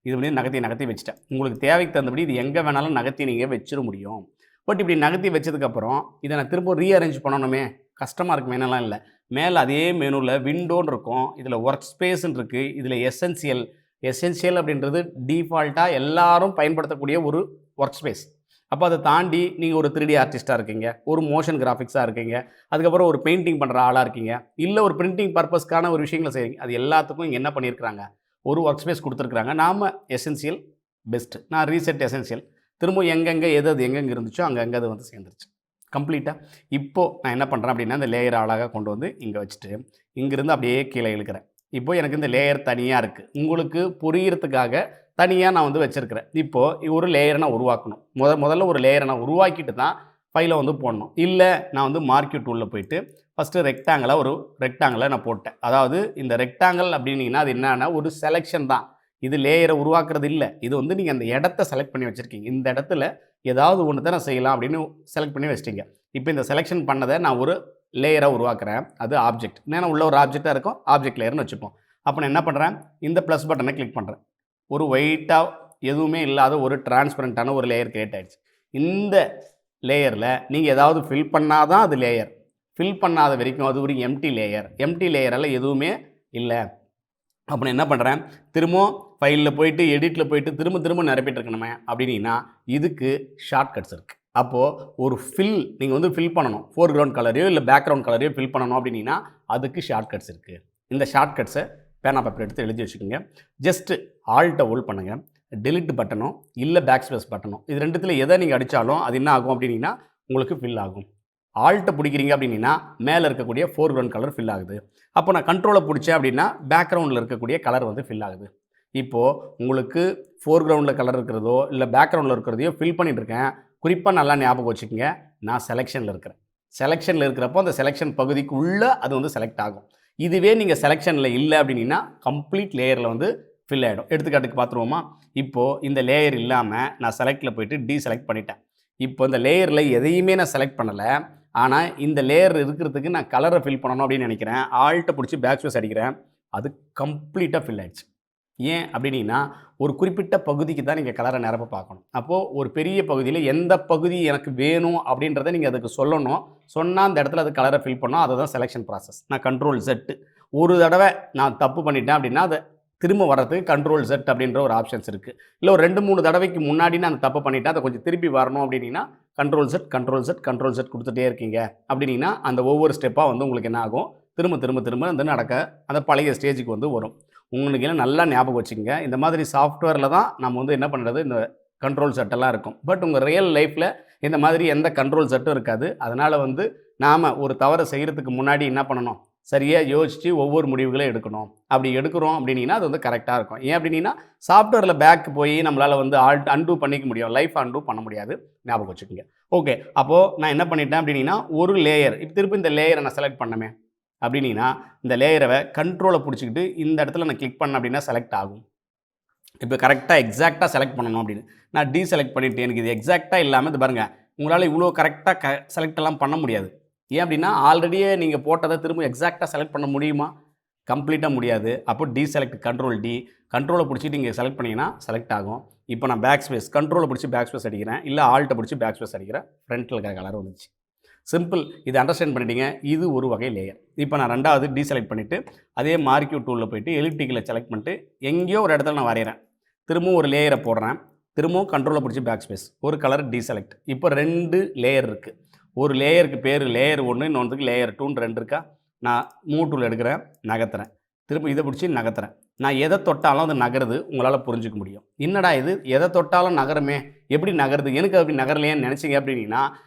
இது பண்ணி நகர்த்தி நகர்த்தி வச்சுட்டேன். உங்களுக்கு தேவைக்கு தகுந்தபடி இது எங்க வேணாலும் நகர்த்தி நீங்க வச்சிர முடியும். பட் இப்படி நகர்த்தி வச்சதுக்கப்புறம், இத நான் திரும்ப ரீஅரேஞ்ச் பண்ணணுமே, கஷ்டமா இருக்குமேன்னுலாம் இல்ல. மேல அதே மெனுல விண்டோன்னு இருக்கும். இதுல வொர்க் ஸ்பேஸ்ன்னு இருக்கு. இதுல எசென்சியல். எசென்சியல் அப்படின்றது டிஃபால்ட்டா எல்லாரும் பயன்படுத்தக்கூடிய ஒரு வொர்க் ஸ்பேஸ். அப்ப அத தாண்டி நீங்க ஒரு 3D ஆர்டிஸ்ட்டா இருக்கீங்க. ஒரு மோஷன் கிராபிக்ஸா இருக்கீங்க. அதுக்கப்புறம் ஒரு பெயிண்டிங் பண்ற ஆளா இருக்கீங்க. இல்ல ஒரு பிரிண்டிங் பர்ப்பஸ்க்கான ஒரு விஷயங்கள செய்றீங்க. அது எல்லாத்துக்கும் இங்க என்ன பண்ணியிருக்கிறாங்க, ஒரு வொர்க் ஸ்பேஸ் குடுத்துருக்காங்க. நாம எசென்சியல், பெஸ்ட். நான் ரீசெட் எசென்சியல். திரும்பவும் எங்கெங்க எது எங்கெங்க இருந்துச்சோ அங்கங்க அது வந்து சேர்ந்துருச்சு. கம்ப்ளீட்டா. இப்போ நான் என்ன பண்றேன் அப்படின்னா, இந்த லேயர அழகா கொண்டு வந்து இங்க வச்சுட்டு, இங்கிருந்து அப்படியே கீழ இழுக்கிறேன். இப்போ எனக்கு இந்த லேயர் தனியா இருக்கு. உங்களுக்கு புரியறதுக்காக தனியா நான் வந்து வச்சிருக்கிறேன். இப்போ ஒரு லேயர நான் உருவாக்கணும். முதல்ல ஒரு லேயர நான் உருவாக்கிட்டு தான் ஃபைல வந்து போடணும். இல்ல நான் வந்து மார்க்யூ டூல்ல போயிட்டு ஃபர்ஸ்ட்டு ஒரு ரெக்டாங்கிள நான் போட்டேன். அதாவது இந்த ரெக்டாங்கிள் அப்படின்னீங்கன்னா, அது என்னன்னா ஒரு செலக்ஷன் தான். இது லேயர உருவாக்குறது இல்ல. இது வந்து நீங்க அந்த இடத்த செலக்ட் பண்ணி வச்சிருக்கீங்க. இந்த இடத்துல ஏதாவது ஒண்ணு தான் நான் செய்யலாம் அப்படின்னு செலக்ட் பண்ணி வச்சுட்டீங்க. இப்போ இந்த செலக்ஷன் பண்ணத நான் ஒரு லேயரா உருவாக்குறேன். அது ஆப்ஜெக்ட். ஏன்னா உள்ள ஒரு ஆப்ஜெக்ட்டா இருக்கும். ஆப்ஜெக்ட் லேயர்னு வச்சுப்போம். அப்ப நான் என்ன பண்றேன், இந்த பிளஸ் பட்டன கிளிக் பண்றேன். ஒரு ஒயிட்டா எதுவுமே இல்லாத ஒரு டிரான்ஸ்பரண்டான ஒரு லேயர் கிரியேட் ஆயிடுச்சு. இந்த லேயர்ல நீங்க ஏதாவது ஃபில் பண்ணா தான் அது லேயர். ஃபில் பண்ணாத வரைக்கும் அது ஒரு எம்ப்டி லேயர். எம்ப்டி லேயரால எதுவுமே இல்ல. அப்ப நான் என்ன பண்றேன், திரும்பவும் ஃபைல்ல போயிட்டு, எடிட்ல போயிட்டு திரும்ப திரும்ப நிரப்பிட்டு இருக்கணுமே அப்படின்னீங்கன்னா, இதுக்கு ஷார்ட்கட்ஸ் இருக்கு. அப்போ ஒரு நீங்க வந்து ஃபில் பண்ணணும். ஃபோர்கிரவுண்ட் கலரையோ இல்ல பேக்கிரவுண்ட் கலரையோ ஃபில் பண்ணணும் அப்படின்னீங்கன்னா, அதுக்கு ஷார்ட்கட்ஸ் இருக்கு. இந்த ஷார்ட்கட்ஸ பேனா பேப்பர் எடுத்து எழுதி வச்சுக்கோங்க. ஜஸ்ட் ஆல்ட்ட ஹோல்ட் பண்ணுங்க. டெலீட் பட்டனோ இல்ல பேக் ஸ்பேஸ் பட்டனோ இது 2த்துல எத நீங்க அடிச்சாலும் அது என்ன ஆகும் அப்படின்னீங்கன்னா, உங்களுக்கு ஃபில் ஆகும். ஆல்ட்ட பிடிக்கிறீங்க அப்படின்னீங்கன்னா, மேல இருக்கக்கூடிய ஃபோர்கிரவுண்ட் கலர் ஃபில் ஆகுது. அப்போ நான் கண்ட்ரோல பிடிச்சேன் அப்படின்னா, பேக்கிரவுண்ட்ல இருக்கக்கூடிய கலர் வந்து ஃபில் ஆகுது. இப்போ உங்களுக்கு ஃபோர்கிரவுண்ட்ல கலர் இருக்கிறதோ, இல்ல பேக்கிரவுண்ட்ல இருக்கிறதையோ ஃபில் பண்ணிட்டு இருக்கேன். குறிப்பா நல்லா ஞாபகம் வச்சுக்கங்க. நான் செலக்ஷன்ல இருக்கிறேன். செலக்ஷன்ல இருக்கிறப்போ அந்த செலக்ஷன் பகுதிக்கு உள்ள அது வந்து செலக்ட் ஆகும். இதுவே நீங்க செலக்ஷன்ல இல்ல அப்படின்னீங்கன்னா, கம்ப்ளீட் லேயர்ல வந்து ஃபில் ஆயிடும். எடுத்துக்காட்டுக்கு பார்த்துருவோமா? இப்போ இந்த லேயர் இல்லாம நான் செலக்ட்ல போயிட்டு டீசெலக்ட் பண்ணிட்டேன். இப்போ இந்த லேயரில் எதையுமே நான் செலக்ட் பண்ணலை. ஆனால் இந்த லேயர் இருக்கிறதுக்கு நான் கலரை ஃபில் பண்ணணும் அப்படின்னு நினைக்கிறேன். ஆல்ட்டை பிடிச்சி பேக் ஸ்பேஸ் அடிக்கிறேன். அது கம்ப்ளீட்டாக ஃபில் ஆயிடுச்சு. ஏன் அப்படின்னா, ஒரு குறிப்பிட்ட பகுதிக்கு தான் நீங்கள் கலரை நிரப்ப பார்க்கணும். அப்போது ஒரு பெரிய பகுதியில் எந்த பகுதி எனக்கு வேணும் அப்படின்றத நீங்கள் அதுக்கு சொல்லணும். சொன்னால் அந்த இடத்துல அது கலரை ஃபில் பண்ணணும். அதை தான் செலெக்ஷன் ப்ராசஸ். நான் கண்ட்ரோல் Z. ஒரு தடவை நான் தப்பு பண்ணிட்டேன் அப்படின்னா, அதை திரும்ப வர்றதுக்கு கண்ட்ரோல் Z அப்படின்ற ஒரு ஆப்ஷன்ஸ் இருக்குது. இல்லை ஒரு 2-3 தடவைக்கு முன்னாடி நான் தப்பு பண்ணிட்டேன், அதை கொஞ்சம் திருப்பி வரணும் அப்படின்னா control Z control Z control Z கொடுத்துட்டே இருக்கீங்க அப்படின்னா, அந்த ஒவ்வொரு ஸ்டெப்பாக வந்து உங்களுக்கு என்ன ஆகும், திரும்ப திரும்ப திரும்ப வந்து நடக்க அந்த பழைய ஸ்டேஜுக்கு வந்து வரும். உங்களுக்கு எல்லாம் நல்லா ஞாபகம் வச்சுக்கோங்க. இந்த மாதிரி சாஃப்ட்வேரில் தான் நம்ம வந்து என்ன பண்ணுறது, இந்த கண்ட்ரோல் செட்டெல்லாம் இருக்கும். பட் உங்கள் ரியல் லைஃப்பில் இந்த மாதிரி எந்த கண்ட்ரோல் செட்டும் இருக்காது. அதனால் வந்து நாம் ஒரு தவறை செய்கிறதுக்கு முன்னாடி என்ன பண்ணணும், சரியாக யோசித்து ஒவ்வொரு முடிவுகளையும் எடுக்கணும். அப்படி எடுக்கிறோம் அப்படின்னா அது வந்து கரெக்டாக இருக்கும். ஏன் அப்படின்னா சாஃப்ட்வேரில் பேக் போய் நம்மளால் வந்து அன்டூ பண்ணிக்க முடியும், லைஃப் அன்டூ பண்ண முடியாது. ஞாபகம் வச்சுக்கோங்க. ஓகே, அப்போது நான் என்ன பண்ணிட்டேன் அப்படின்னா, ஒரு லேயர் இப்போ திருப்பி இந்த லேயரை நான் செலக்ட் பண்ணமே அப்படின்னா, இந்த லேயரை கண்ட்ரோலை பிடிச்சிக்கிட்டு இந்த இடத்துல நான் கிளிக் பண்ணேன் அப்படின்னா செலக்ட் ஆகும். இப்போ கரெக்டாக எக்ஸாக்டாக செலக்ட் பண்ணணும் அப்படின்னு நான் டீசெலக்ட் பண்ணிவிட்டு எனக்கு இது எக்ஸாக்டாக இல்லாமல் இது பாருங்கள், உங்களால் இவ்வளோ கரெக்டாக செலக்ட் எல்லாம் பண்ண முடியாது. ஏன் அப்படின்னா ஆல்ரெடியே நீங்கள் போட்டதை திரும்ப எக்ஸாக்டாக செலக்ட் பண்ண முடியுமா? கம்ப்ளீட்டாக முடியாது. அப்போ டீசெலக்ட் கண்ட்ரோல் D கண்ட்ரோலை பிடிச்சிட்டு நீங்கள் செலக்ட் பண்ணிங்கன்னா செலக்ட் ஆகும். இப்போ நான் பேக் ஸ்பேஸ் கண்ட்ரோலை பிடிச்சி பேக் ஸ்பேஸ் அடிக்கிறேன், இல்லை ஆல்ட்டை பிடிச்சி பேக் ஸ்பேஸ் அடிக்கிறேன், ஃப்ரண்ட்டில் இருக்கிற கலர் வந்துச்சு. சிம்பிள். இது அண்டர்ஸ்டாண்ட் பண்ணிட்டீங்க. இது ஒரு வகை லேயர். இப்போ நான் ரெண்டாவது டீசெலக்ட் பண்ணிவிட்டு அதே மார்க்யூ டூலில் போய்ட்டு எலிப்டிக்கலை செலக்ட் பண்ணிட்டு எங்கேயோ ஒரு இடத்துல நான் வரைகிறேன். திரும்பவும் ஒரு லேயரை போடுறேன், திரும்பவும் கண்ட்ரோலை பிடிச்சி பேக் ஸ்பேஸ், ஒரு கலர் டீசெலக்ட். இப்போ 2 லேயர் இருக்குது. ஒரு லேயருக்கு பேர் லேயர் 1, இன்னொன்றுக்கு லேயர் 2ன்னு 2 இருக்கா. நான் மூவ் டூல் எடுக்கிறேன், நகர்த்துறேன், திரும்ப இதை பிடிச்சி நகர்த்துறேன். நான் எதை தொட்டாலும் அது நகருது, உங்களால் புரிஞ்சிக்க முடியும். என்னடா இது எதை தொட்டாலும் நகருமே, எப்படி நகருது, எனக்கு அப்படி நகரலையேன்னு நினச்சிங்க அப்படின்னா,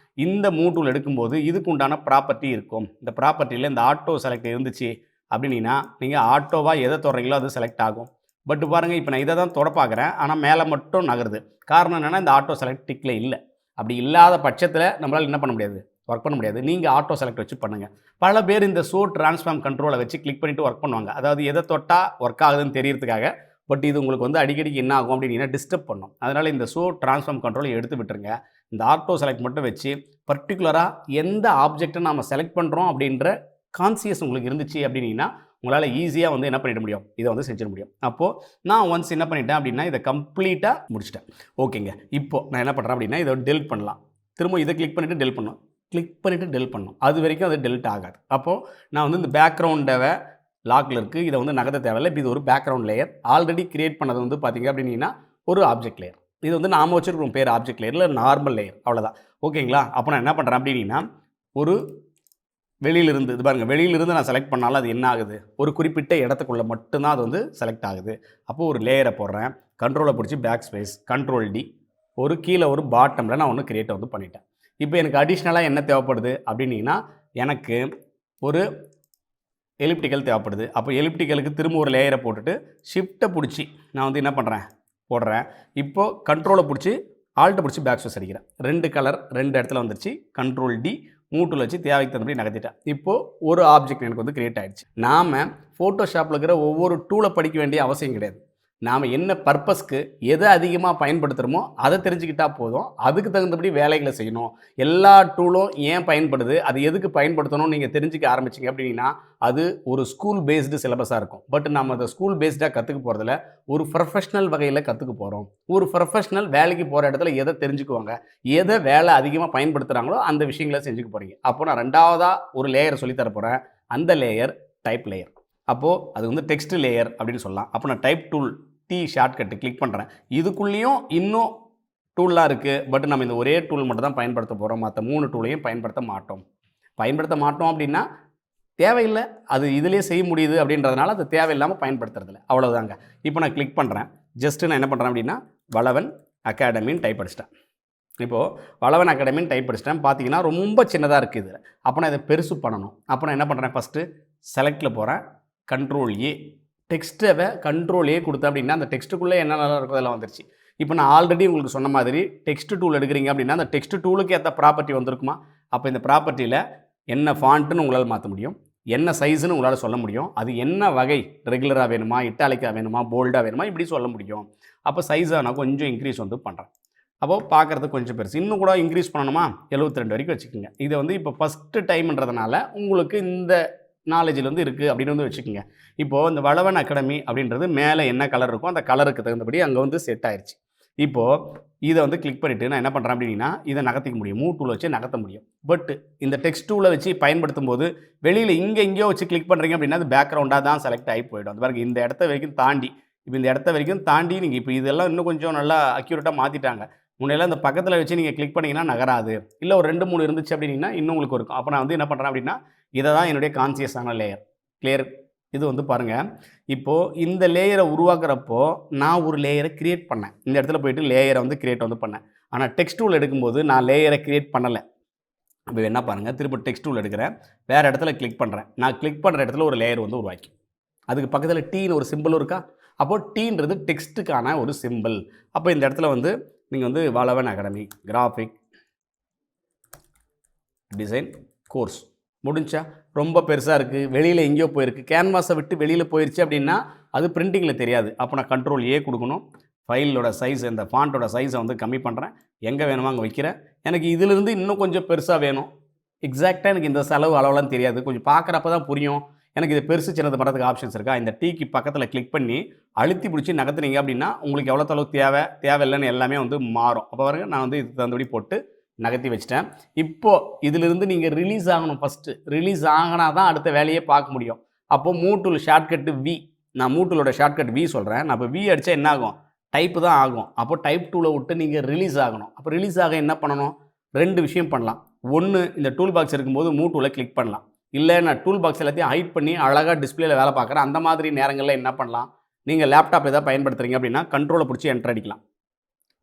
இந்த மூவ் டூல் எடுக்கும்போது இதுக்கு உண்டான ப்ராப்பர்ட்டி இருக்கும். இந்த ப்ராப்பர்ட்டியில் இந்த ஆட்டோ செலக்ட் இருந்துச்சு அப்படின்னா நீங்கள் ஆட்டோவாக எதை தொடுறீங்களோ அது செலக்ட் ஆகும். பட் பாருங்கள், இப்போ நான் இதை தான் தொட பார்க்குறேன், ஆனால் மேலே மட்டும் நகருது. காரணம் என்னென்னா இந்த ஆட்டோ செலக்ட் டிக்கில் இல்லை. அப்படி இல்லாத பட்சத்தில் நம்மளால் என்ன பண்ண முடியாது, ஒர்க் பண்ண முடியாது. நீங்கள் ஆட்டோ செலக்ட் வச்சு பண்ணுங்கள். பல பேர் இந்த ஷோ ட்ரான்ஸ்ஃபார்ம் கண்ட்ரோலை வச்சு கிளிக் பண்ணிவிட்டு ஒர்க் பண்ணுவாங்க. அதாவது எதை தொட்டால் ஒர்க் ஆகுதுன்னு தெரியறதுக்காக. பட் இது உங்களுக்கு வந்து அடிக்கடிக்கு என்ன ஆகும் அப்படின்னா டிஸ்டர்ப் பண்ணும். அதனால் இந்த ஷோ ட்ரான்ஸ்ஃபார்ம் கண்ட்ரோலை எடுத்து விட்டுருங்க. இந்த ஆட்டோ செலக்ட் மட்டும் வச்சு பர்டிகுலராக எந்த ஆப்ஜெக்டை நம்ம செலக்ட் பண்ணுறோம் அப்படின்ற கான்சியஸ் உங்களுக்கு இருந்துச்சு அப்படின்னா உங்களால் ஈஸியாக வந்து என்ன பண்ணிட முடியும், இதை வந்து செஞ்சிட முடியும். அப்போது நான் ஒன்ஸ் என்ன பண்ணிட்டேன் அப்படின்னா இதை கம்ப்ளீட்டாக முடிச்சிட்டேன். ஓகேங்க, இப்போது நான் என்ன பண்ணுறேன் அப்படின்னா இதை டெலிட் பண்ணலாம். திரும்ப இதை கிளிக் பண்ணிவிட்டு டெலிட் பண்ணணும், கிளிக் பண்ணிவிட்டு டெலிட் பண்ணணும். அது வரைக்கும் அது டெலிட் ஆகாது. அப்போது நான் வந்து இந்த பேக்ரவுண்டை லாக்கில் இருக்குது, இதை வந்து நகர்த்த தேவையில்லை. இப்போ இது ஒரு பேக்ரவுண்ட் லேயர். ஆல்ரெடி கிரியேட் பண்ணது வந்து பார்த்திங்க அப்படின்னா ஒரு ஆப்ஜெக்ட் லேயர். இது வந்து நாம வச்சுருக்கோம் பேர் ஆப்ஜெக்ட் லேயர், இல்லை நார்மல் லேயர், அவ்வளோதான். ஓகேங்களா? அப்போ நான் என்ன பண்ணுறேன் அப்படின்னா ஒரு வெளியிலிருந்து இது பாருங்கள், வெளியிலிருந்து நான் செலக்ட் பண்ணாலும் அது என்ன ஆகுது, ஒரு குறிப்பிட்ட இடத்துக்குள்ளே மட்டும்தான் அது வந்து செலக்ட் ஆகுது. அப்போது ஒரு லேயரை போடுறேன், கண்ட்ரோலை பிடிச்சி பேக் ஸ்பேஸ், கண்ட்ரோல் D, ஒரு கீழே ஒரு பாட்டமில் நான் ஒன்று கிரியேட்டை வந்து பண்ணிட்டேன். இப்போ எனக்கு அடிஷ்னலாக என்ன தேவைப்படுது அப்படின்னா எனக்கு ஒரு எலிப்டிக்கல் தேவைப்படுது. அப்போ எலிப்டிக்கலுக்கு திரும்ப ஒரு லேயரை போட்டுட்டு ஷிஃப்ட்டை பிடிச்சி நான் வந்து என்ன பண்ணுறேன், போடுறேன். இப்போது கண்ட்ரோலை பிடிச்சி ஆல்ட்டை பிடிச்சி பேக் ஸ்பேஸ் அடிக்கிறேன். 2 கலர் 2 இடத்துல வந்துருச்சு. கண்ட்ரோல் D மூட்டில் வச்சு தேவைக்கு தகுந்தபடி நகர்த்திட்டேன். இப்போது ஒரு ஆப்ஜெக்ட் எனக்கு வந்து கிரியேட் ஆகிடுச்சு. நாம் ஃபோட்டோஷாப்பில் இருக்கிற ஒவ்வொரு டூலை படிக்க வேண்டிய அவசியம் கிடையாது. நாம் என்ன பர்பஸ்க்கு எதை அதிகமாக பயன்படுத்துகிறோமோ அதை தெரிஞ்சுக்கிட்டால் போதும். அதுக்கு தகுந்தபடி வேலைகளை செய்யணும். எல்லா டூலும் ஏன் பயன்படுது, அது எதுக்கு பயன்படுத்தணும்னு நீங்கள் தெரிஞ்சுக்க ஆரம்பிச்சிங்க அப்படின்னா அது ஒரு ஸ்கூல் பேஸ்டு சிலபஸாக இருக்கும். பட் நம்ம அதை ஸ்கூல் பேஸ்டாக கற்றுக்க போகிறதில்ல, ஒரு ப்ரொஃபஷ்னல் வகையில் கற்றுக்க போகிறோம். ஒரு ப்ரொஃபஷ்னல் வேலைக்கு போகிற இடத்துல எதை தெரிஞ்சுக்குவாங்க, எதை வேலை அதிகமாக பயன்படுத்துகிறாங்களோ அந்த விஷயங்களை செஞ்சுக்க போகிறீங்க. அப்போ நான் ரெண்டாவதாக ஒரு லேயர் சொல்லித்தர போகிறேன். அந்த லேயர் டைப் லேயர். அப்போது அது வந்து டெக்ஸ்ட் லேயர் அப்படின்னு சொல்லலாம். அப்போ நான் type tool T shortcut click பண்ணுறேன். இதுக்குள்ளேயும் இன்னும் டூல்லாம் இருக்குது. பட் நம்ம இந்த ஒரே டூல் மட்டும் தான் பயன்படுத்த போகிறோம். மற்ற 3 டூலையும் பயன்படுத்த மாட்டோம் அப்படின்னா தேவையில்லை, அது இதிலே செய்ய முடியுது அப்படின்றதுனால அது தேவையில்லாமல் பயன்படுத்துறதில்ல, அவ்வளோதாங்க. இப்போ நான் கிளிக் பண்ணுறேன். ஜஸ்ட்டு நான் என்ன பண்ணுறேன் அப்படின்னா வளவன் அகாடமின்னு டைப் அடிச்சிட்டேன். இப்போது வளவன் அகாடமின்னு டைப் அடிச்சிட்டேன். பார்த்தீங்கன்னா ரொம்ப சின்னதாக இருக்குது இதில். அப்போ நான் இதை பெருசு பண்ணணும். அப்போ நான் என்ன பண்ணுறேன், ஃபஸ்ட்டு செலக்டில் போகிறேன், கண்ட்ரோல் A, டெக்ஸ்ட்டை கண்ட்ரோல் A கொடுத்தேன் அப்படின்னா அந்த டெக்ஸ்ட்டுக்குள்ளே என்னென்ன இருக்கோ அதெல்லாம் வந்துருச்சு. இப்போ நான் ஆல்ரெடி உங்களுக்கு சொன்ன மாதிரி டெக்ஸ்ட் டூல் எடுக்கிறீங்க அப்படின்னா அந்த டெக்ஸ்ட் டூலுக்கு ஏற்ற ப்ராப்பர்ட்டி வந்திருக்குமா. அப்போ இந்த ப்ராப்பர்ட்டியில் என்ன ஃபாண்ட்டுன்னு உங்களால் மாற்ற முடியும், என்ன சைஸுன்னு உங்களால் சொல்ல முடியும், அது என்ன வகை, ரெகுலராக வேணுமா, இட்டாலிக்காக வேணுமா, போல்டாக வேணுமா, இப்படி சொல்ல முடியும். அப்போ சைஸை நான் கொஞ்சம் இன்க்ரீஸ் வந்து பண்ணுறேன். அப்போது பார்க்குறதுக்கு கொஞ்சம் பெருசு. இன்னும் கூட இன்க்ரீஸ் பண்ணணுமா 72 வரைக்கும் வச்சுக்கோங்க. இதை வந்து இப்போ ஃபஸ்ட்டு டைம்ன்றதுனால உங்களுக்கு இந்த நாலேஜில் வந்து இருக்குது அப்படின்னு வந்து வச்சுக்கோங்க. இப்போது இந்த வளவன் அகாடமி அப்படின்றது மேலே என்ன கலர் இருக்கோ அந்த கலருக்கு தகுந்தபடி அங்கே வந்து செட் ஆயிடுச்சு. இப்போது இதை வந்து கிளிக் பண்ணிவிட்டு நான் என்ன பண்ணுறேன் அப்படின்னா இதை நகர்த்திக்க முடியும். மூவ் டூலை வச்சு நகர்த்த முடியும். பட் இந்த டெக்ஸ்ட் டூலை வச்சு பயன்படுத்தும் போது வெளியில் இங்கே எங்கேயோ வச்சு கிளிக் பண்ணுறீங்க அப்படின்னா அது பேக்ரவுண்டாக தான் செலக்ட் ஆகி போயிடும். அது பாருங்க இந்த இடத்த வரைக்கும் தாண்டி இப்போ இந்த இடத்த வரைக்கும் தாண்டி நீங்கள் இப்போ இதெல்லாம் இன்னும் கொஞ்சம் நல்லா அக்யூரேட்டாக மாற்றிட்டாங்க. முன்னையெல்லாம் இந்த பக்கத்தில் வச்சு நீங்கள் கிளிக் பண்ணிங்கன்னா நகராது. இல்லை ஒரு 2 3 இருந்துச்சு அப்படின்னா இன்னும் உங்களுக்கு இருக்கும். அப்போ நான் வந்து என்ன பண்ணுறேன் அப்படின்னா இதை தான் என்னுடைய கான்சியஸான லேயர். கிளியர்? இது வந்து பாருங்கள், இப்போது இந்த லேயரை உருவாக்குறப்போ நான் ஒரு லேயரை கிரியேட் பண்ணேன். இந்த இடத்துல போயிட்டு லேயரை வந்து கிரியேட் வந்து பண்ணேன். ஆனால் டெக்ஸ்ட் டூல் எடுக்கும்போது நான் லேயரை கிரியேட் பண்ணலை. இப்போ என்ன பாருங்கள், திரும்ப டெக்ஸ்ட் டூல் எடுக்கிறேன், வேறு இடத்துல கிளிக் பண்ணுறேன். நான் கிளிக் பண்ணுற இடத்துல ஒரு லேயர் வந்து உருவாக்கி அதுக்கு பக்கத்தில் டீன்னு ஒரு சிம்பிள் இருக்கா. அப்போது டீன்றது டெக்ஸ்ட்டுக்கான ஒரு சிம்பிள். அப்போ இந்த இடத்துல வந்து நீங்கள் வந்து Valavan academy graphic design course முடிஞ்சா ரொம்ப பெருசாக இருக்குது, வெளியில் எங்கேயோ போயிருக்கு, கேன்வாஸை விட்டு வெளியில் போயிடுச்சு அப்படின்னா அது பிரிண்டிங்கில் தெரியாது. அப்போ நான் கண்ட்ரோல் ஏ கொடுக்கணும். ஃபைலோட சைஸ் இந்த ஃபாண்ட்டோட சைஸை வந்து கம்மி பண்ணுறேன். எங்கே வேணுமோ அங்கே வைக்கிறேன். எனக்கு இதிலிருந்து இன்னும் கொஞ்சம் பெருசாக வேணும். எக்ஸாக்டாக எனக்கு இந்த செலவு அளவெல்லாம் தெரியாது, கொஞ்சம் பார்க்குறப்ப தான் புரியும். எனக்கு இது பெருசு சின்னது பண்ணுறதுக்கு ஆப்ஷன்ஸ் இருக்கா. இந்த டீக்கு பக்கத்தில் கிளிக் பண்ணி அழுத்தி பிடிச்சி நகர்த்துனீங்க அப்படின்னா உங்களுக்கு எவ்வளோ அளவு தேவையில்லைன்னு எல்லாமே வந்து மாறும். அப்போ பாருங்க நான் வந்து இது தகுந்தபடி போட்டு நகர்த்தி வச்சிட்டேன். இப்போது இதிலிருந்து நீங்கள் ரிலீஸ் ஆகணும். ஃபஸ்ட்டு ரிலீஸ் ஆகினா தான் அடுத்த வேலையே பார்க்க முடியும். அப்போது மூவ் டூல் ஷார்ட்கட்டு வி, நான் மூவ் டூலோட ஷார்ட்கட் வி சொல்கிறேன். நான் இப்போ வி அடித்தா என்ன ஆகும், டைப்பு தான் ஆகும். அப்போ டைப் டூலை விட்டு நீங்கள் ரிலீஸ் ஆகணும். அப்போ ரிலீஸ் ஆக என்ன பண்ணணும், 2 விஷயம் பண்ணலாம். ஒன்று, இந்த டூல் பாக்ஸ் இருக்கும்போது மூவ் டூலை கிளிக் பண்ணலாம். இல்லை நான் டூல் பாக்ஸ் எல்லாத்தையும் ஹைட் பண்ணி அழகாக டிஸ்பிளேல வேலை பார்க்குறேன். அந்த மாதிரி நேரங்களில் என்ன பண்ணலாம், நீங்கள் லேப்டாப் எதாவது பயன்படுத்துகிறீங்க அப்படின்னா கண்ட்ரோலை பிடிச்சி என்டர் அடிக்கலாம்.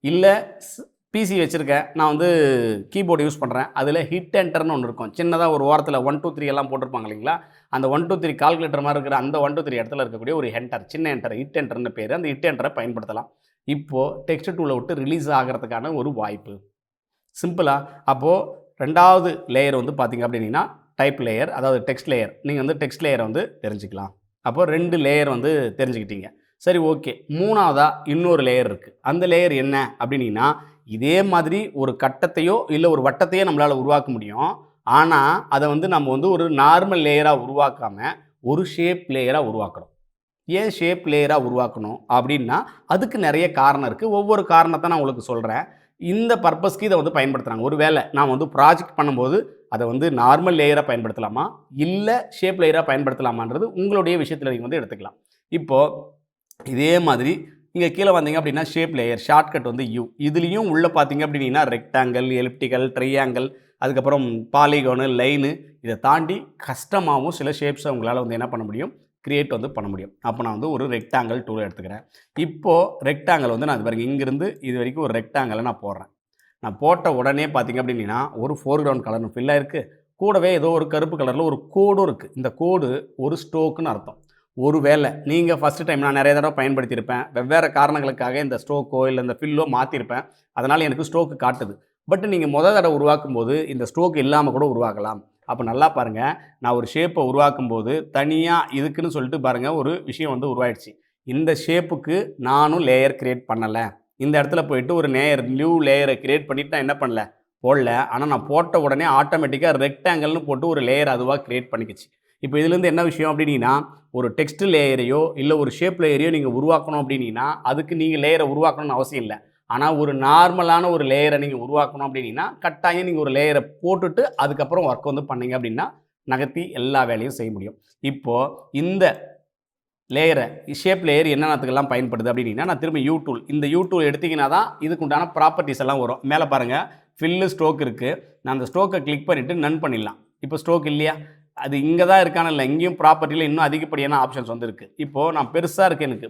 இல்லை பிசி வச்சுருக்கேன், நான் வந்து கீபோர்டு யூஸ் பண்ணுறேன், அதில் ஹிட் என்டர்னு ஒன்று இருக்கும். சின்னதாக ஒரு ஓரத்தில் 1 2 3 எல்லாம் போட்டிருப்பாங்க இல்லைங்களா. அந்த 1 2 3 கால்குலேட்டர் மாதிரி இருக்கிற அந்த 1 2 3 இடத்துல இருக்கக்கூடிய ஒரு என்டர், சின்ன என்டர், ஹிட் என்டர்னு பேர். அந்த ஹிட் என்டரை பயன்படுத்தலாம். இப்போது டெக்ஸ்ட் டூலை விட்டு ரிலீஸ் ஆகிறதுக்கான ஒரு வாய்ப்பு சிம்பிளாக. அப்போது 2வது லேயர் வந்து பார்த்திங்க அப்படின்னா டைப் லேயர், அதாவது டெக்ஸ்ட் லேயர். நீங்கள் வந்து டெக்ஸ்ட் லேயரை வந்து தெரிஞ்சுக்கலாம். அப்போது 2 லேயர் வந்து தெரிஞ்சுக்கிட்டீங்க. சரி, ஓகே. 3வதாக இன்னொரு லேயர் இருக்குது. அந்த லேயர் என்ன அப்படின்னா இதே மாதிரி ஒரு கட்டத்தையோ இல்லை ஒரு வட்டத்தையோ நம்மளால் உருவாக்க முடியும். ஆனால் அதை வந்து நம்ம வந்து ஒரு நார்மல் லேயராக உருவாக்காமல் ஒரு ஷேப் லேயராக உருவாக்கணும். ஏன் ஷேப் லேயராக உருவாக்கணும் அப்படின்னா அதுக்கு நிறைய காரணம் இருக்குது. ஒவ்வொரு காரணத்தை நான் உங்களுக்கு சொல்கிறேன். இந்த பர்பஸ்க்கு இதை வந்து பயன்படுத்துகிறாங்க. ஒரு வேளை நான் வந்து ப்ராஜெக்ட் பண்ணும்போது அதை வந்து நார்மல் லேயராக பயன்படுத்தலாமா இல்லை ஷேப் லேயராக பயன்படுத்தலாமான்றது உங்களுடைய விஷயத்தில் நீங்கள் வந்து எடுத்துக்கலாம். இப்போது இதே மாதிரி இங்கே கீழே வந்தீங்க அப்படின்னா ஷேப் லேயர் ஷார்ட்கட் வந்து யூ. இதுலேயும் உள்ளே பார்த்தீங்க அப்படின்னா ரெக்டாங்கிள், எலிப்டிக்கல், ட்ரையாங்கிள், அதுக்கப்புறம் பாலிகோனு, லைனு, இதை தாண்டி கஸ்டமாகவும் சில ஷேப்ஸை உங்களால் வந்து என்ன பண்ண முடியும், கிரியேட் வந்து பண்ண முடியும். அப்போ நான் வந்து ஒரு ரெக்டாங்கிள் டூலை எடுத்துக்கிறேன். இப்போது ரெக்டாங்கிள் வந்து நான் பாருங்க இங்கேருந்து இது வரைக்கும் ஒரு ரெக்டாங்கிளை நான் போடுறேன். நான் போட்ட உடனே பார்த்திங்க அப்படின்னா ஒரு ஃபோர்க்ரவுண்ட் கலர்னு ஃபில்லாக இருக்குது. கூடவே ஏதோ ஒரு கருப்பு கலரில் ஒரு கோடும் இருக்குது. இந்த கோடு ஒரு ஸ்ட்ரோக்குன்னு அர்த்தம். ஒரு வேளை நீங்கள் ஃபஸ்ட்டு டைம் நான் நிறைய தடவை பயன்படுத்தியிருப்பேன், வெவ்வேறு காரணங்களுக்காக இந்த ஸ்ட்ரோக்கோ இல்லை இந்த ஃபில்லோ மாற்றிருப்பேன், அதனால் எனக்கு ஸ்ட்ரோக்கு காட்டுது. பட் நீங்கள் முதல் தடவை உருவாக்கும் போது இந்த ஸ்ட்ரோக் இல்லாமல் கூட உருவாக்கலாம். அப்போ நல்லா பாருங்கள், நான் ஒரு ஷேப்பை உருவாக்கும் போது தனியாக இதுக்குன்னு சொல்லிட்டு பாருங்கள் ஒரு விஷயம் வந்து உருவாயிடுச்சு. இந்த ஷேப்புக்கு நானும் லேயர் க்ரியேட் பண்ணலை. இந்த இடத்துல போயிட்டு ஒரு நியூ லேயரை க்ரியேட் பண்ணிவிட்டு நான் என்ன பண்ணல, போடல. ஆனால் நான் போட்ட உடனே ஆட்டோமேட்டிக்காக ரெக்டாங்கிள்னு போட்டு ஒரு லேயர் அதுவாக க்ரியேட் பண்ணிக்கிச்சு. இப்போ இதுலேருந்து என்ன விஷயம் அப்படின்னா ஒரு டெக்ஸ்ட் லேயரையோ இல்லை ஒரு ஷேப் லேயரையோ நீங்கள் உருவாக்கணும் அப்படின்னா அதுக்கு நீங்கள் லேயரை உருவாக்கணும்னு அவசியம் இல்லை. ஆனால் ஒரு நார்மலான ஒரு லேயரை நீங்கள் உருவாக்கணும் அப்படின்னா கட்டாயம் நீங்கள் ஒரு லேயரை போட்டுட்டு அதுக்கப்புறம் ஒர்க் வந்து பண்ணிங்க அப்படின்னா நகர்த்தி எல்லா வேலையும் செய்ய முடியும். இப்போது இந்த லேயரை ஷேப் லேயர் என்னென்னத்துக்கெல்லாம் பயன்படுது அப்படின்னா நான் திரும்ப யூ டூல், இந்த யூ டூல் எடுத்திங்கன்னா தான் இதுக்கு உண்டான ப்ராப்பர்ட்டிஸ் எல்லாம் வரும். மேலே பாருங்கள் ஃபில்லு ஸ்ட்ரோக் இருக்குது. நான் அந்த ஸ்ட்ரோக்கை கிளிக் பண்ணிவிட்டு நன் பண்ணிடலாம். இப்போ ஸ்ட்ரோக் இல்லையா, அது இங்கே தான் இருக்கான இல்லை, இங்கேயும் ப்ராப்பர்ட்டியில் இன்னும் அதிகப்படியான ஆப்ஷன்ஸ் வந்து இருக்குது. இப்போது நான் பெருசாக இருக்குது எனக்கு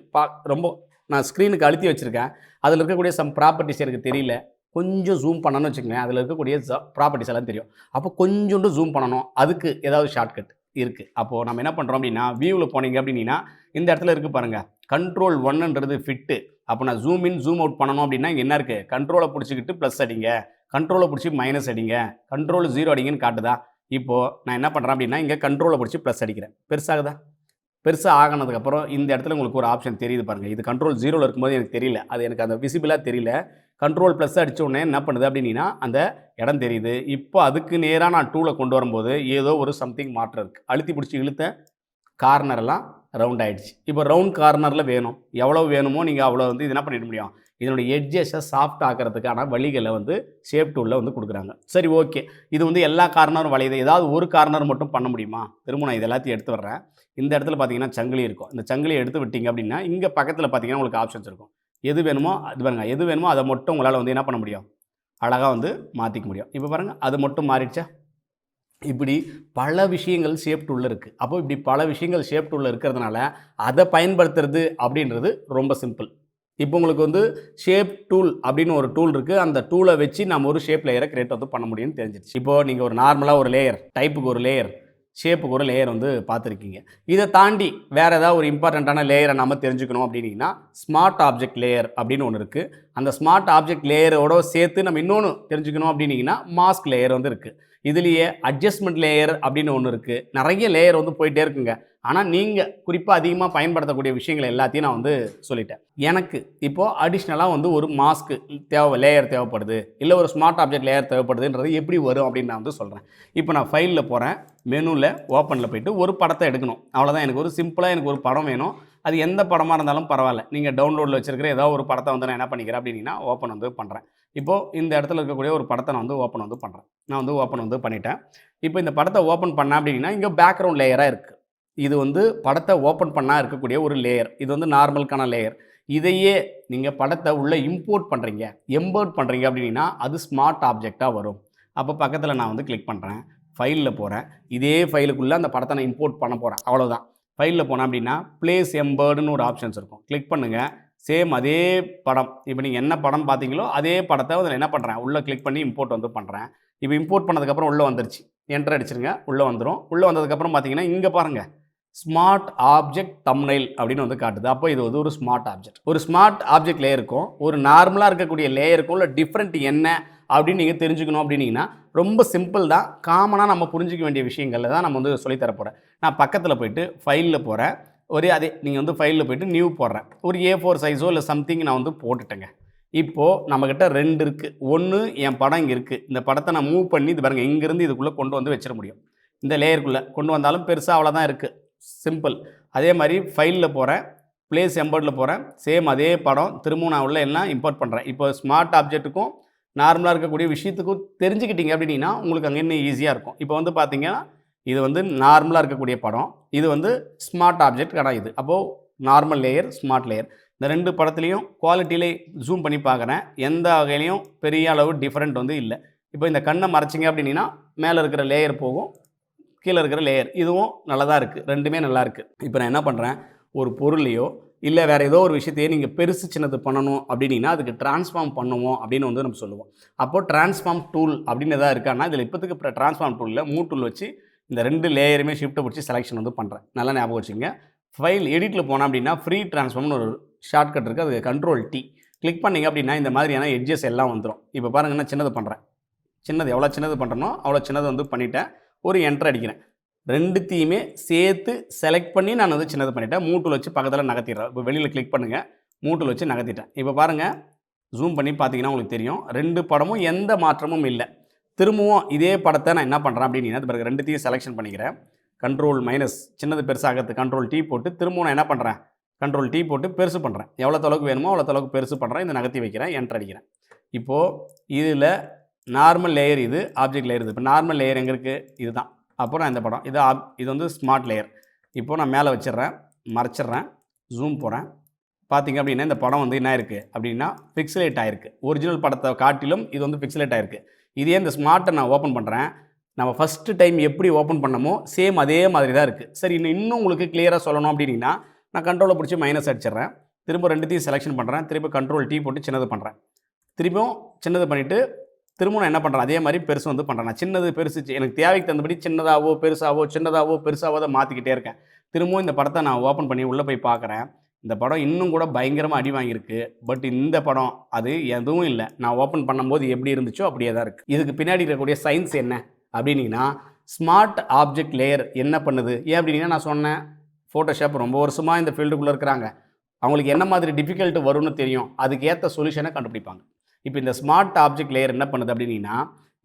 ரொம்ப நான் ஸ்க்ரீனுக்கு அழுத்தி வச்சுருக்கேன். அதில் இருக்கக்கூடிய சம் ப்ராப்பர்ட்டிஸ் எனக்கு தெரியல, கொஞ்சம் ஜூம் பண்ணணும்னு வச்சுக்கோங்க. அதில் இருக்கக்கூடிய ப்ராப்பர்ட்டிஸ் எல்லாம் தெரியும். அப்போ கொஞ்சோண்டு ஜூம் பண்ணணும், அதுக்கு ஏதாவது ஷார்ட்கட் இருக்குது. அப்போது நம்ம என்ன பண்ணுறோம் அப்படின்னா வியூவில் போனீங்க அப்படின்னா இந்த இடத்துல இருக்குது பாருங்கள், கண்ட்ரோல் 1ன்றது ஃபிட்டு. அப்போ நான் ஜூம் இன் ஜூம் அவுட் பண்ணணும் அப்படின்னா இங்கே என்ன இருக்குது, கண்ட்ரோலை பிடிச்சிக்கிட்டு ப்ளஸ் அடிங்க, கண்ட்ரோலை பிடிச்சி மைனஸ் அடிங்க, கண்ட்ரோல் 0 அடிங்கன்னு காட்டுதா. இப்போது நான் என்ன பண்ணுறேன் அப்படின்னா இங்கே கண்ட்ரோலை பிடிச்சி ப்ளஸ் அடிக்கிறேன். பெருசாகுதா, பெருசாக ஆகினதுக்கப்புறம் இந்த இடத்துல உங்களுக்கு ஒரு ஆப்ஷன் தெரியுது பாருங்கள். இது கண்ட்ரோல் 0ல் இருக்கும்போது எனக்கு தெரியல, அது எனக்கு அந்த விசிபிளாக தெரியல. கண்ட்ரோல் ப்ளஸ் அடித்த உடனே என்ன பண்ணுது அப்படின்னா அந்த இடம் தெரியுது. இப்போ அதுக்கு நேராக நான் டூலை கொண்டு வரும்போது ஏதோ ஒரு சம்திங் மாற்றம் இருக்குது. அழுத்தி பிடிச்சி இழுத்த கார்னரெல்லாம் ரவுண்ட் ஆகிடுச்சு. இப்போ ரவுண்ட் கார்னரில் வேணும், எவ்வளோ வேணுமோ நீங்கள் அவ்வளோ வந்து இது என்ன பண்ணிட முடியும், இதனுடைய எட்ஜஸை சாஃப்ட் ஆக்கிறதுக்கான வழிகளை வந்து ஷேப் டூலில் வந்து கொடுக்குறாங்க. சரி, ஓகே, இது வந்து எல்லா கார்னரும் வளையுது, ஏதாவது ஒரு கார்னர் மட்டும் பண்ண முடியுமா? திரும்ப நான் இது எல்லாத்தையும் எடுத்து வர்றேன். இந்த இடத்துல பார்த்தீங்கன்னா சங்கிலி இருக்கும். இந்த சங்கிலியை எடுத்து விட்டீங்க அப்படின்னா இங்கே பக்கத்தில் பார்த்தீங்கன்னா உங்களுக்கு ஆப்ஷன்ஸ் இருக்கும். எது வேணுமோ அது பாருங்க, எது வேணுமோ அதை மட்டும் உங்களால் வந்து என்ன பண்ண முடியும், அழகாக வந்து மாற்றிக்க முடியும். இப்போ பாருங்கள், அது மட்டும் மாறிடுச்சா? இப்படி பல விஷயங்கள் ஷேப் டூலில் இருக்குது. அப்போ இப்படி பல விஷயங்கள் ஷேப் டூலில் இருக்கிறதுனால அதை பயன்படுத்துறது அப்படின்றது ரொம்ப சிம்பிள். இப்போ உங்களுக்கு வந்து ஷேப் டூல் அப்படின்னு ஒரு டூல் இருக்குது. அந்த டூலை வச்சு நம்ம ஒரு ஷேப் லேயரை கிரியேட் வந்து பண்ண முடியும்னு தெரிஞ்சிருச்சு. இப்போது நீங்கள் ஒரு நார்மலாக ஒரு லேயர், டைப்புக்கு ஒரு லேயர், ஷேப்புக்கு ஒரு லேயர் வந்து பார்த்துருக்கீங்க. இதை தாண்டி வேறு ஏதாவது ஒரு இம்பார்ட்டண்ட்டான லேயரை நம்ம தெரிஞ்சுக்கணும் அப்படின்னா ஸ்மார்ட் ஆப்ஜெக்ட் லேயர் அப்படின்னு ஒன்று இருக்குது. அந்த ஸ்மார்ட் ஆப்ஜெக்ட் லேயரோட சேர்த்து நம்ம இன்னொன்று தெரிஞ்சுக்கணும் அப்படின்னா மாஸ்க் லேயர் வந்து இருக்குது. இதுலேயே அட்ஜஸ்ட்மெண்ட் லேயர் அப்படின்னு ஒன்று இருக்குது. நிறைய லேயர் வந்து போயிட்டே இருக்குங்க. ஆனால் நீங்கள் குறிப்பாக அதிகமாக பயன்படுத்தக்கூடிய விஷயங்கள் எல்லாத்தையும் நான் வந்து சொல்லிட்டேன். எனக்கு இப்போது அடிஷ்னலாக வந்து ஒரு மாஸ்க்கு லேயர் தேவைப்படுது, இல்லை ஒரு ஸ்மார்ட் ஆப்ஜெக்ட் லேயர் தேவைப்படுதுன்றது எப்படி வரும் அப்படின்னு நான் வந்து சொல்கிறேன். இப்போ நான் ஃபைலில் போகிறேன், மெனுவில் ஓப்பனில் போய்ட்டு ஒரு படத்தை எடுக்கணும். அவ்வளோதான். எனக்கு ஒரு சிம்பிளாக எனக்கு ஒரு படம் வேணும். அது எந்த படமாக இருந்தாலும் பரவாயில்ல. நீங்கள் டவுன்லோடில் வச்சுருக்கிற ஏதாவது ஒரு படத்தை வந்து நான் என்ன பண்ணிக்கிறேன் அப்படின்னா ஓப்பன் வந்து பண்ணுறேன். இப்போது இந்த இடத்துல இருக்கக்கூடிய ஒரு படத்தை நான் வந்து ஓப்பன் வந்து பண்ணுறேன். நான் வந்து ஓப்பன் வந்து பண்ணிட்டேன். இப்போ இந்த படத்தை ஓப்பன் பண்ணேன் அப்படின்னா இங்கே பேக்ரவுண்ட் லேயராக இருக்குது. இது வந்து படத்தை ஓப்பன் பண்ணால் இருக்கக்கூடிய ஒரு லேயர். இது வந்து நார்மலுக்கான லேயர். இதையே நீங்கள் படத்தை உள்ளே இம்போர்ட் பண்ணுறீங்க, எம்போர்ட் பண்ணுறீங்க அப்படின்னா அது ஸ்மார்ட் ஆப்ஜெக்டாக வரும். அப்போ பக்கத்தில் நான் வந்து கிளிக் பண்ணுறேன், ஃபைலில் போகிறேன். இதே ஃபைலுக்குள்ளே அந்த படத்தை நான் இம்போர்ட் பண்ண போகிறேன். அவ்வளோதான். ஃபைலில் போனேன் அப்படின்னா ப்ளேஸ் எம்பர்டுன்னு ஒரு ஆப்ஷன்ஸ் இருக்கும். கிளிக் பண்ணுங்கள். சேம் அதே படம், இப்போ நீங்கள் என்ன படம் பார்த்தீங்களோ அதே படத்தை அதில் என்ன பண்ணுறேன், உள்ளே கிளிக் பண்ணி இம்போர்ட் வந்து பண்ணுறேன். இப்போ இம்போர்ட் பண்ணதுக்கப்புறம் உள்ளே வந்துருச்சு. என்டர் அடிச்சிருங்க, உள்ளே வந்துடும். உள்ளே வந்ததுக்கப்புறம் பார்த்தீங்கன்னா இங்கே பாருங்கள், ஸ்மார்ட் ஆப்ஜெக்ட் தம்ப்நெயில் அப்படின்னு வந்து காட்டுது. அப்போ இது வந்து ஒரு ஸ்மார்ட் ஆப்ஜெக்ட். ஒரு ஸ்மார்ட் ஆப்ஜெக்ட் லேயருக்கும் ஒரு நார்மலாக இருக்கக்கூடிய லேயருக்கும் உள்ள டிஃப்ரெண்ட் என்ன அப்படின்னு நீங்கள் தெரிஞ்சுக்கணும் அப்படின்னீங்கன்னா ரொம்ப சிம்பிள் தான். காமனாக நம்ம புரிஞ்சிக்க வேண்டிய விஷயங்களில் தான் நம்ம வந்து சொல்லித்தரப்போகிறேன். நான் பக்கத்தில் போய்ட்டு ஃபைலில் போகிறேன். ஒரே அதே நீங்கள் வந்து ஃபைலில் போய்ட்டு நியூ போடுறேன். ஒரு A4 சைஸோ இல்லை சம்திங் நான் வந்து போட்டுட்டேங்க. இப்போது நம்மக்கிட்ட 2 இருக்குது. ஒன்று, என் படம் இங்கே இருக்குது. இந்த படத்தை நான் மூவ் பண்ணி இது பாருங்கள், இங்கேருந்து இதுக்குள்ளே கொண்டு வந்து வச்சிட முடியும். இந்த லேயருக்குள்ளே கொண்டு வந்தாலும் பெருசாக அவ்வளோதான் இருக்குது, சிம்பிள். அதே மாதிரி ஃபைலில் போகிறேன், ப்ளேஸ் எம்பர்டில் போகிறேன். சேம் அதே படம் திரும்பவும் நான் உள்ள எல்லாம் இம்போர்ட் பண்ணுறேன். இப்போ ஸ்மார்ட் ஆப்ஜெக்ட்டுக்கும் நார்மலாக இருக்கக்கூடிய விஷயத்துக்கும் தெரிஞ்சுக்கிட்டீங்க அப்படின்னா உங்களுக்கு அங்கே இன்னும் ஈஸியாக இருக்கும். இப்போ வந்து பார்த்தீங்கன்னா இது வந்து நார்மலாக இருக்கக்கூடிய படம், இது வந்து ஸ்மார்ட் ஆப்ஜெக்ட் இது. அப்போது நார்மல் லேயர், ஸ்மார்ட் லேயர், இந்த 2 படத்துலையும் குவாலிட்டியிலே ஜூம் பண்ணி பார்க்குறேன். எந்த வகையிலையும் பெரிய அளவு டிஃப்ரெண்ட் வந்து இல்லை. இப்போ இந்த கண்ணை மறைச்சிங்க அப்படின்னா மேலே இருக்கிற லேயர் போகும், கீழே இருக்கிற லேயர் இதுவும் நல்லா தான் இருக்குது. ரெண்டுமே நல்லா இருக்குது. இப்போ நான் என்ன பண்ணுறேன், ஒரு பொருளையோ இல்லை வேறு ஏதோ ஒரு விஷயத்தையே நீங்கள் பெருசு சின்னது பண்ணணும் அப்படின்னா அதுக்கு ட்ரான்ஸ்ஃபார்ம் பண்ணுவோம் அப்படின்னு வந்து நம்ம சொல்லுவோம். அப்போது ட்ரான்ஸ்ஃபார்ம் டூல் அப்படின்னு எதாவது இருக்கான்னா இதில் இப்போதுக்கு ட்ரான்ஸ்ஃபார்ம் டூலில் டூல் வச்சு இந்த 2 லேயருமே ஷிஃப்ட்டை பிடிச்சி செலெக்ஷன் வந்து பண்ணுறேன். நல்லா ஞாபகம் வச்சுங்க. ஃபைல் எடிட்டில் போனோம் அப்படின்னா ஃப்ரீ ட்ரான்ஸ்ஃபார்ம்னு ஒரு ஷார்ட்கட் இருக்குது. அது Ctrl+T கிளிக் பண்ணிங்க அப்படின்னா இந்த மாதிரியான எட்ஜஸ் எல்லாம் வந்துடும். இப்போ பாருங்கள், நான் சின்னது பண்ணுறேன். சின்னது எவ்வளோ சின்னது பண்ணுறனோ அவ்வளோ சின்னது வந்து பண்ணிவிட்டேன். ஒரு என்டர் அடிக்கிறேன். 2த்தையுமே சேர்த்து செலக்ட் பண்ணி நான் வந்து சின்னது பண்ணிவிட்டேன். டூல் வச்சு பக்கத்தில் நகர்த்திடுறேன். இப்போ வெளியில் கிளிக் பண்ணுங்கள், டூல் வச்சு நகர்த்திட்டேன். இப்போ பாருங்கள், ஜூம் பண்ணி பார்த்தீங்கன்னா உங்களுக்கு தெரியும் 2 படமும் எந்த மாற்றமும் இல்லை. திரும்பவும் இதே படத்தை நான் என்ன பண்ணுறேன் அப்படின்னா பிறகு 2த்தையும் செலெக்ஷன் பண்ணிக்கிறேன். Ctrl- சின்னது பெருசாகிறது Ctrl+T போட்டு திரும்பவும் நான் என்ன பண்ணுறேன், Ctrl+T போட்டு பெருசு பண்ணுறேன். எவ்வளோ அளவுக்கு வேணுமோ அவ்வளோ அளவுக்கு பெருசு பண்ணுறேன். இந்த நகர்த்தி வைக்கிறேன், என்டர் அடிக்கிறேன். இப்போது இதில் நார்மல் லேயர், இது ஆப்ஜெக்ட் லேயர். இது இப்போ நார்மல் லேயர் எங்கே இருக்குது, இது தான். அப்புறம் இந்த படம் இது வந்து ஸ்மார்ட் லேயர். இப்போது நான் மேலே வச்சிடுறேன், மறைச்சிட்றேன், ஜூம் போகிறேன். பார்த்திங்க அப்படின்னா இந்த படம் வந்து என்ன இருக்குது அப்படின்னா பிக்சலேட் ஆகிருக்கு. ஒரிஜினல் படத்தை காட்டிலும் இது வந்து பிக்சலேட் ஆகிருக்கு. இதே இந்த ஸ்மார்ட்டை நான் ஓப்பன் பண்ணுறேன். நம்ம ஃபஸ்ட்டு டைம் எப்படி ஓப்பன் பண்ணமோ சேம் அதே மாதிரி தான் இருக்குது. சரி, இன்னும் உங்களுக்கு கிளியராக சொல்லணும் அப்படின்னா நான் கண்ட்ரோலை பிடிச்சி மைனஸ் அடிச்சிடுறேன். திரும்ப 2த்தையும் செலெக்ஷன் பண்ணுறேன். திரும்ப Ctrl+T போட்டு சின்னது பண்ணுறேன். திரும்பியும் சின்னது பண்ணிவிட்டு திரும்ப நான் என்ன பண்ணுறேன், அதே மாதிரி பெருசு வந்து பண்ணுறேன். நான் சின்னது பெருசு எனக்கு தேவைக்கு தகுந்தபடி சின்னதாகவோ பெருசாவோ மாற்றிக்கிட்டே இருக்கேன். திரும்பவும் இந்த படத்தை நான் ஓப்பன் பண்ணி உள்ளே போய் பார்க்குறேன். இந்த படம் இன்னும் கூட பயங்கரமாக அடி வாங்கியிருக்கு. பட் இந்த படம் அது எதுவும் இல்லை. நான் ஓப்பன் பண்ணும்போது எப்படி இருந்துச்சோ அப்படியே தான் இருக்குது. இதுக்கு பின்னாடி இருக்கக்கூடிய சயின்ஸ் என்ன அப்படின்னா ஸ்மார்ட் ஆப்ஜெக்ட் லேயர் என்ன பண்ணுது. ஏன் அப்படின்னா நான் சொன்னேன், ஃபோட்டோஷாப் ரொம்ப வருஷமாக இந்த ஃபீல்டுக்குள்ளே இருக்கிறாங்க. அவங்களுக்கு என்ன மாதிரி டிஃபிகல்ட்டு வரும்னு தெரியும். அதுக்கு ஏற்ற சொல்யூஷனை கண்டுபிடிப்பாங்க. இப்போ இந்த ஸ்மார்ட் ஆப்ஜெக்ட் லேயர் என்ன பண்ணுது அப்படின்னா,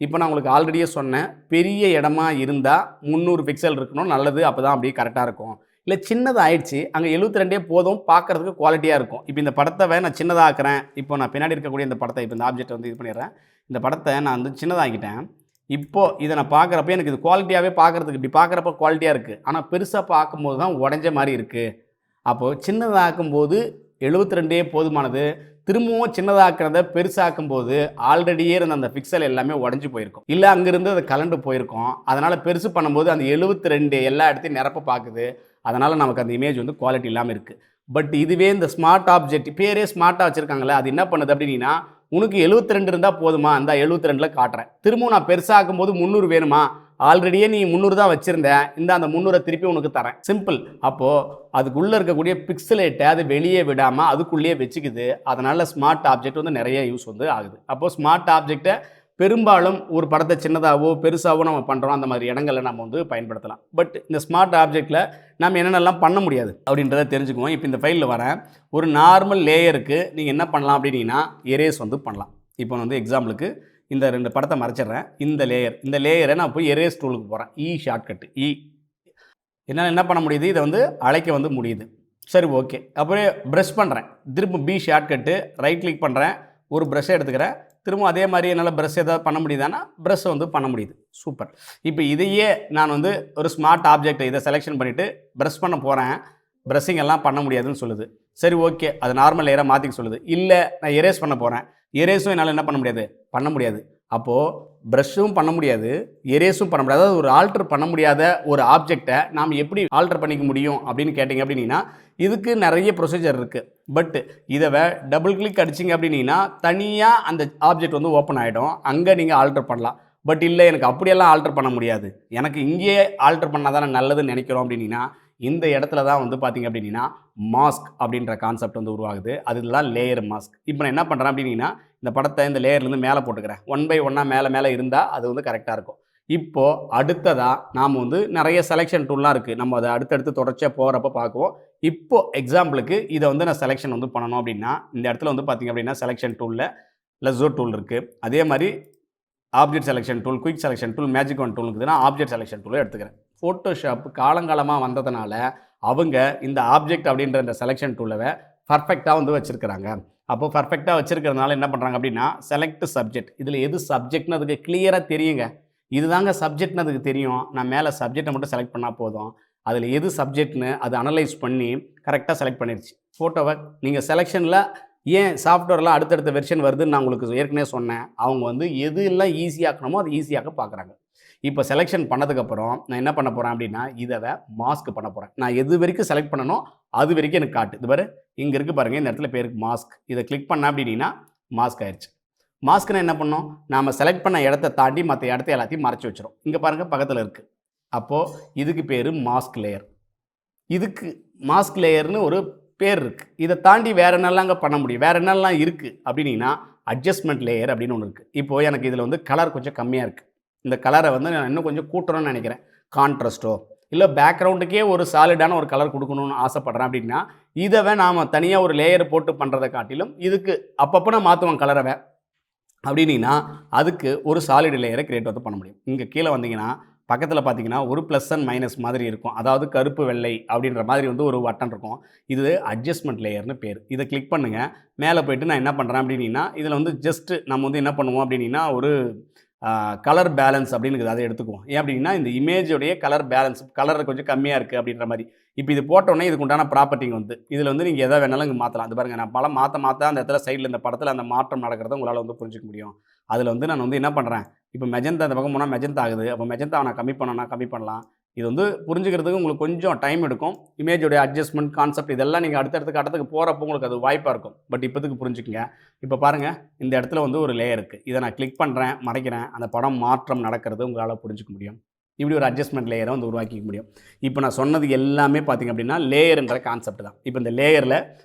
இப்போ நான் உங்களுக்கு ஆல்ரெடியே சொன்னேன், பெரிய இடமா இருந்தால் 300 பிக்சல் இருக்கணும் நல்லது, அப்போ தான் அப்படியே கரெக்டாக இருக்கும். இல்லை சின்னதாயிடுச்சு, அங்கே 72 போதும், பார்க்குறதுக்கு குவாலிட்டியாக இருக்கும். இப்போ இந்த படத்தை நான் சின்னதாக்குறேன், இப்போ நான் பின்னாடி இருக்கக்கூடிய இந்த படத்தை இப்போ இந்த ஆப்ஜெக்ட்டை வந்து இது பண்ணிடுறேன். இந்த படத்தை நான் வந்து சின்னதாக்கிட்டேன். இப்போது இதை நான் பார்க்குறப்ப எனக்கு இது குவாலிட்டியாகவே பார்க்குறதுக்கு இப்படி பார்க்குறப்ப குவாலிட்டியாக இருக்குது. ஆனால் பெருசாக பார்க்கும்போது தான் உடஞ்ச மாதிரி இருக்குது. அப்போது சின்னதாக்கும்போது 72 போதுமானது. திரும்பவும் சின்னதாக்குறத பெருசாக்கும்போது ஆல்ரெடியே இருந்த அந்த பிக்சல் எல்லாமே உடஞ்சி போயிருக்கும். இல்லை அங்கேருந்து அது கலண்டு போயிருக்கும். அதனால் பெருசு பண்ணும்போது அந்த 72 எல்லா இடத்தையும் நிரப்ப பார்க்குது. அதனால் நமக்கு அந்த இமேஜ் வந்து குவாலிட்டி இல்லாமல் இருக்குது. பட் இதுவே இந்த ஸ்மார்ட் ஆப்ஜெக்ட் பேரே ஸ்மார்ட்டாக வச்சுருக்காங்களே, அது என்ன பண்ணுது அப்படின்னா, உனக்கு 72 இருந்தால் போதுமா, அந்த 72ல் காட்டுறேன். திரும்பவும் நான் பெருசாக்கும் போது 300 வேணுமா, ஆல்ரெடியே நீ 300 தான் வச்சுருந்தேன், இந்த அந்த 300 திருப்பி உனக்கு தரேன். சிம்பிள். அப்போது அதுக்குள்ளே இருக்கக்கூடிய பிக்சலேட்டை அது வெளியே விடாமல் அதுக்குள்ளேயே வச்சுக்குது. அதனால் ஸ்மார்ட் ஆப்ஜெக்ட் வந்து நிறைய யூஸ் வந்து ஆகுது. அப்போது ஸ்மார்ட் ஆப்ஜெக்டை பெரும்பாலும் ஒரு படத்தை சின்னதாகவோ பெருசாகவோ நம்ம பண்ணுறோம், அந்த மாதிரி இடங்களில் நம்ம வந்து பயன்படுத்தலாம். பட் இந்த ஸ்மார்ட் ஆப்ஜெக்டில் நம்ம என்னென்னலாம் பண்ண முடியாது அப்படின்றத தெரிஞ்சுக்குவோம். இப்போ இந்த ஃபைலில் வரேன், ஒரு நார்மல் லேயருக்கு நீங்கள் என்ன பண்ணலாம் அப்படின்னா எரேஸ் வந்து பண்ணலாம். இப்போ வந்து எக்ஸாம்பிளுக்கு இந்த 2 படத்தை மறைச்சிட்றேன். இந்த லேயரை நான் போய் எரேஸ் டூலுக்கு போகிறேன். ஷார்ட்கட்டு என்னால் என்ன பண்ண முடியுது, இதை வந்து அழைக்க வந்து முடியுது. சரி, ஓகே. அப்படியே ப்ரெஷ் பண்ணுறேன், திரும்ப ஷார்ட்கட்டு ரைட் கிளிக் பண்ணுறேன், ஒரு ப்ரெஷ்ஷை எடுத்துக்கிறேன். திரும்ப அதே மாதிரி என்னால் ப்ரெஷ் ஏதாவது பண்ண முடியுதானா, ப்ரெஷ்ஷை வந்து பண்ண முடியுது. சூப்பர். இப்போ இதையே நான் வந்து ஒரு ஸ்மார்ட் ஆப்ஜெக்டை இதை செலெக்ஷன் பண்ணிவிட்டு ப்ரெஷ் பண்ண போகிறேன். ப்ரெஷ்ஷிங் எல்லாம் பண்ண முடியாதுன்னு சொல்லுது. சரி, ஓகே, அது நார்மல் லேயராக மாற்றிக்க சொல்லுது. இல்லை, நான் எரேஸ் பண்ண போகிறேன். எரேஸும் என்னால் என்ன பண்ண முடியாது. அப்போது ப்ரஷ்ஷும் பண்ண முடியாது, எரேஸும் பண்ண முடியாது. அதாவது ஒரு ஆல்டர் பண்ண முடியாத ஒரு ஆப்ஜெக்டை நாம் எப்படி ஆல்டர் பண்ணிக்க முடியும் அப்படின்னு கேட்டிங்க அப்படின்னா, இதுக்கு நிறைய ப்ரொசீஜர் இருக்குது. பட் இதை டபுள் கிளிக் அடிச்சிங்க அப்படின்னா தனியாக அந்த ஆப்ஜெக்ட் வந்து ஓப்பன் ஆகிடும். அங்கே நீங்கள் ஆல்டர் பண்ணலாம். பட் இல்லை, எனக்கு அப்படியெல்லாம் ஆல்டர் பண்ண முடியாது, எனக்கு இங்கேயே ஆல்டர் பண்ணால் தானே நல்லதுன்னு நினைக்கிறோம் அப்படின்னா, இந்த இடத்துல தான் வந்து பார்த்திங்க அப்படின்னா மாஸ்க் அப்படின்ற கான்செப்ட் வந்து உருவாகுது. அதுதான் லேயர் மாஸ்க். இப்போ நான் என்ன பண்ணுறேன் அப்படின்னா, இந்த படத்தை இந்த லேயர்லேருந்து மேலே போட்டுக்கிறேன். 1 by 1 மேலே இருந்தால் அது வந்து கரெக்டாக இருக்கும். இப்போது அடுத்ததாக நாம் வந்து நிறைய செலெக்ஷன் டூல்லாம் இருக்குது. நம்ம அதை அடுத்தடுத்து தொடர்ச்சியாக போகிறப்ப பார்க்குவோம். இப்போது எக்ஸாம்பிளுக்கு இதை வந்து நான் செலெக்ஷன் வந்து பண்ணணும் அப்படின்னா, இந்த இடத்துல வந்து பார்த்திங்க அப்படின்னா செலெக்ஷன் டூலில் லெஸோ டூல் இருக்குது. அதே மாதிரி object selection tool, quick selection tool, magic one tool இருக்குதுன்னா ஆப்ஜெக்ட் செலெக்ஷன் டூலை எடுத்துக்கிறேன். ஃபோட்டோஷாப் காலங்காலமாக வந்ததுனால அவங்க இந்த ஆப்ஜெக்ட் அப்படின்ற இந்த செலெக்ஷன் டூலை பர்ஃபெக்டாக வந்து வச்சுருக்கிறாங்க. அப்போ பர்ஃபெக்டாக வச்சுருக்கிறதுனால என்ன பண்ணுறாங்க அப்படின்னா, செலக்ட் சப்ஜெக்ட், இதில் எது சப்ஜெக்ட்னு அதுக்கு கிளியராக தெரியுங்க. இதுதாங்க சப்ஜெக்ட்னு அதுக்கு தெரியும். நான் மேலே சப்ஜெக்டை மட்டும் செலக்ட் பண்ணால் போதும். அதில் எது சப்ஜெக்ட்னு அது அனலைஸ் பண்ணி கரெக்டாக செலக்ட் பண்ணிடுச்சு. ஃபோட்டோவை நீங்கள் செலெக்ஷனில் ஏன் சாஃப்ட்வேர்லாம் அடுத்தடுத்த வெர்ஷன் வருதுன்னு நான் உங்களுக்கு ஏற்கனவே சொன்னேன். அவங்க வந்து எது எல்லாம் ஈஸியாக்கணுமோ அது ஈஸியாக பார்க்குறாங்க. இப்போ செலெக்ஷன் பண்ணதுக்கப்புறம் நான் என்ன பண்ண போகிறேன் அப்படின்னா, இதை மாஸ்க் பண்ண போகிறேன். நான் எது வரைக்கும் செலக்ட் பண்ணணும் அது வரைக்கும் எனக்கு காட்டு. இது பாரு, இங்கே இருக்குது பாருங்கள், இந்த இடத்துல பேருக்கு மாஸ்க். இதை கிளிக் பண்ண அப்படின்னா மாஸ்க் ஆயிடுச்சு. மாஸ்க்னா என்ன பண்ணோம், நாம் செலக்ட் பண்ண இடத்த தாண்டி மற்ற இடத்த எல்லாத்தையும் மறைச்சி வச்சிடும். இங்கே பாருங்கள் பக்கத்தில் இருக்குது. அப்போது இதுக்கு பேர் மாஸ்க் லேயர். இதுக்கு மாஸ்க் லேயர்னு ஒரு பேர் இருக்குது. இதை தாண்டி வேறு என்னெல்லாம் பண்ண முடியும், வேறு என்னெல்லாம் இருக்குது அப்படின்னா அட்ஜஸ்ட்மெண்ட் லேயர் அப்படின்னு ஒன்று இருக்குது. இப்போது எனக்கு இதில் வந்து கலர் கொஞ்சம் கம்மியாக இருக்குது. இந்த கலரை வந்து நான் இன்னும் கொஞ்சம் கூட்டணும்னு நினைக்கிறேன். கான்ட்ராஸ்ட்டோ இல்லை பேக்ரவுண்டுக்கே ஒரு சாலிடான ஒரு கலர் கொடுக்கணும்னு ஆசைப்பட்றேன் அப்படின்னா, இதை நாம் தனியாக ஒரு லேயர் போட்டு பண்ணுறதை காட்டிலும் இதுக்கு அப்பப்போ நான் மாற்றுவேன் கலரை அப்படின்னா, அதுக்கு ஒரு சாலிட் லேயரை கிரியேட் வந்து பண்ண முடியும். இங்கே கீழே வந்தீங்கன்னா பக்கத்தில் பார்த்தீங்கன்னா ஒரு ப்ளஸ் அண்ட் மைனஸ் மாதிரி இருக்கும். அதாவது கருப்பு வெள்ளை அப்படின்ற மாதிரி வந்து ஒரு வட்டம் இருக்கும். இது அட்ஜஸ்ட்மெண்ட் லேயர்னு பேர். இதை கிளிக் பண்ணுங்கள். மேலே போய்ட்டு நான் என்ன பண்ணுறேன் அப்படின்னா, இதில் வந்து ஜஸ்ட்டு நம்ம வந்து என்ன பண்ணுவோம் அப்படின்னா, ஒரு கலர் பேலன்ஸ் அப்படின்னு இருக்குது, அதை எடுத்துக்குவோம். ஏன் அப்படின்னா, இந்த இமேஜோடைய கலர் பேலன்ஸ் கலர் கொஞ்சம் கம்மியாக இருக்குது அப்படின்ற மாதிரி. இப்போ இது போட்டோன்னே இதுக்கு உண்டான ப்ராப்பர்ட்டிங்க வந்து இதில் வந்து நீங்கள் எதை வேணாலும் இங்கே மாற்றலாம். அது பாருங்கள், நான் படம் மாற்ற அந்த இடத்துல சைடில் இந்த படத்தில் அந்த மாற்றம் நடக்கிறத உங்களால் வந்து புரிஞ்சிக்க முடியும். அதில் வந்து நான் வந்து என்ன பண்ணுறேன், இப்போ மெஜந்தா அந்த பக்கம் போனால் மெஜந்தா ஆகுது. அப்போ மெஜந்தாவை நான் கம்மி பண்ணலாம். இது வந்து புரிஞ்சுக்கிறதுக்கு உங்களுக்கு கொஞ்சம் டைம் எடுக்கும். இமேஜோடைய அட்ஜஸ்ட்மெண்ட் கான்செப்ட் இதெல்லாம் நீங்கள் அடுத்தடுத்த கட்டத்துக்கு போகிறப்போ உங்களுக்கு அது வாய்ப்பாக இருக்கும். பட் இப்போதுக்கு புரிஞ்சுக்கங்க. இப்போ பாருங்கள், இந்த இடத்துல வந்து ஒரு லேயர் இருக்குது. இதை நான் கிளிக் பண்ணுறேன், மறைக்கிறேன், அந்த படம் மாற்றம் நடக்கிறது உங்களால் புரிஞ்சிக்க முடியும். இப்படி ஒரு அட்ஜஸ்ட்மெண்ட் லேயரை வந்து உருவாக்கிக்க முடியும். இப்போ நான் சொன்னது எல்லாமே பார்த்திங்க அப்படின்னா லேயர்ன்ற கான்செப்ட் தான். இப்போ இந்த லேயரில்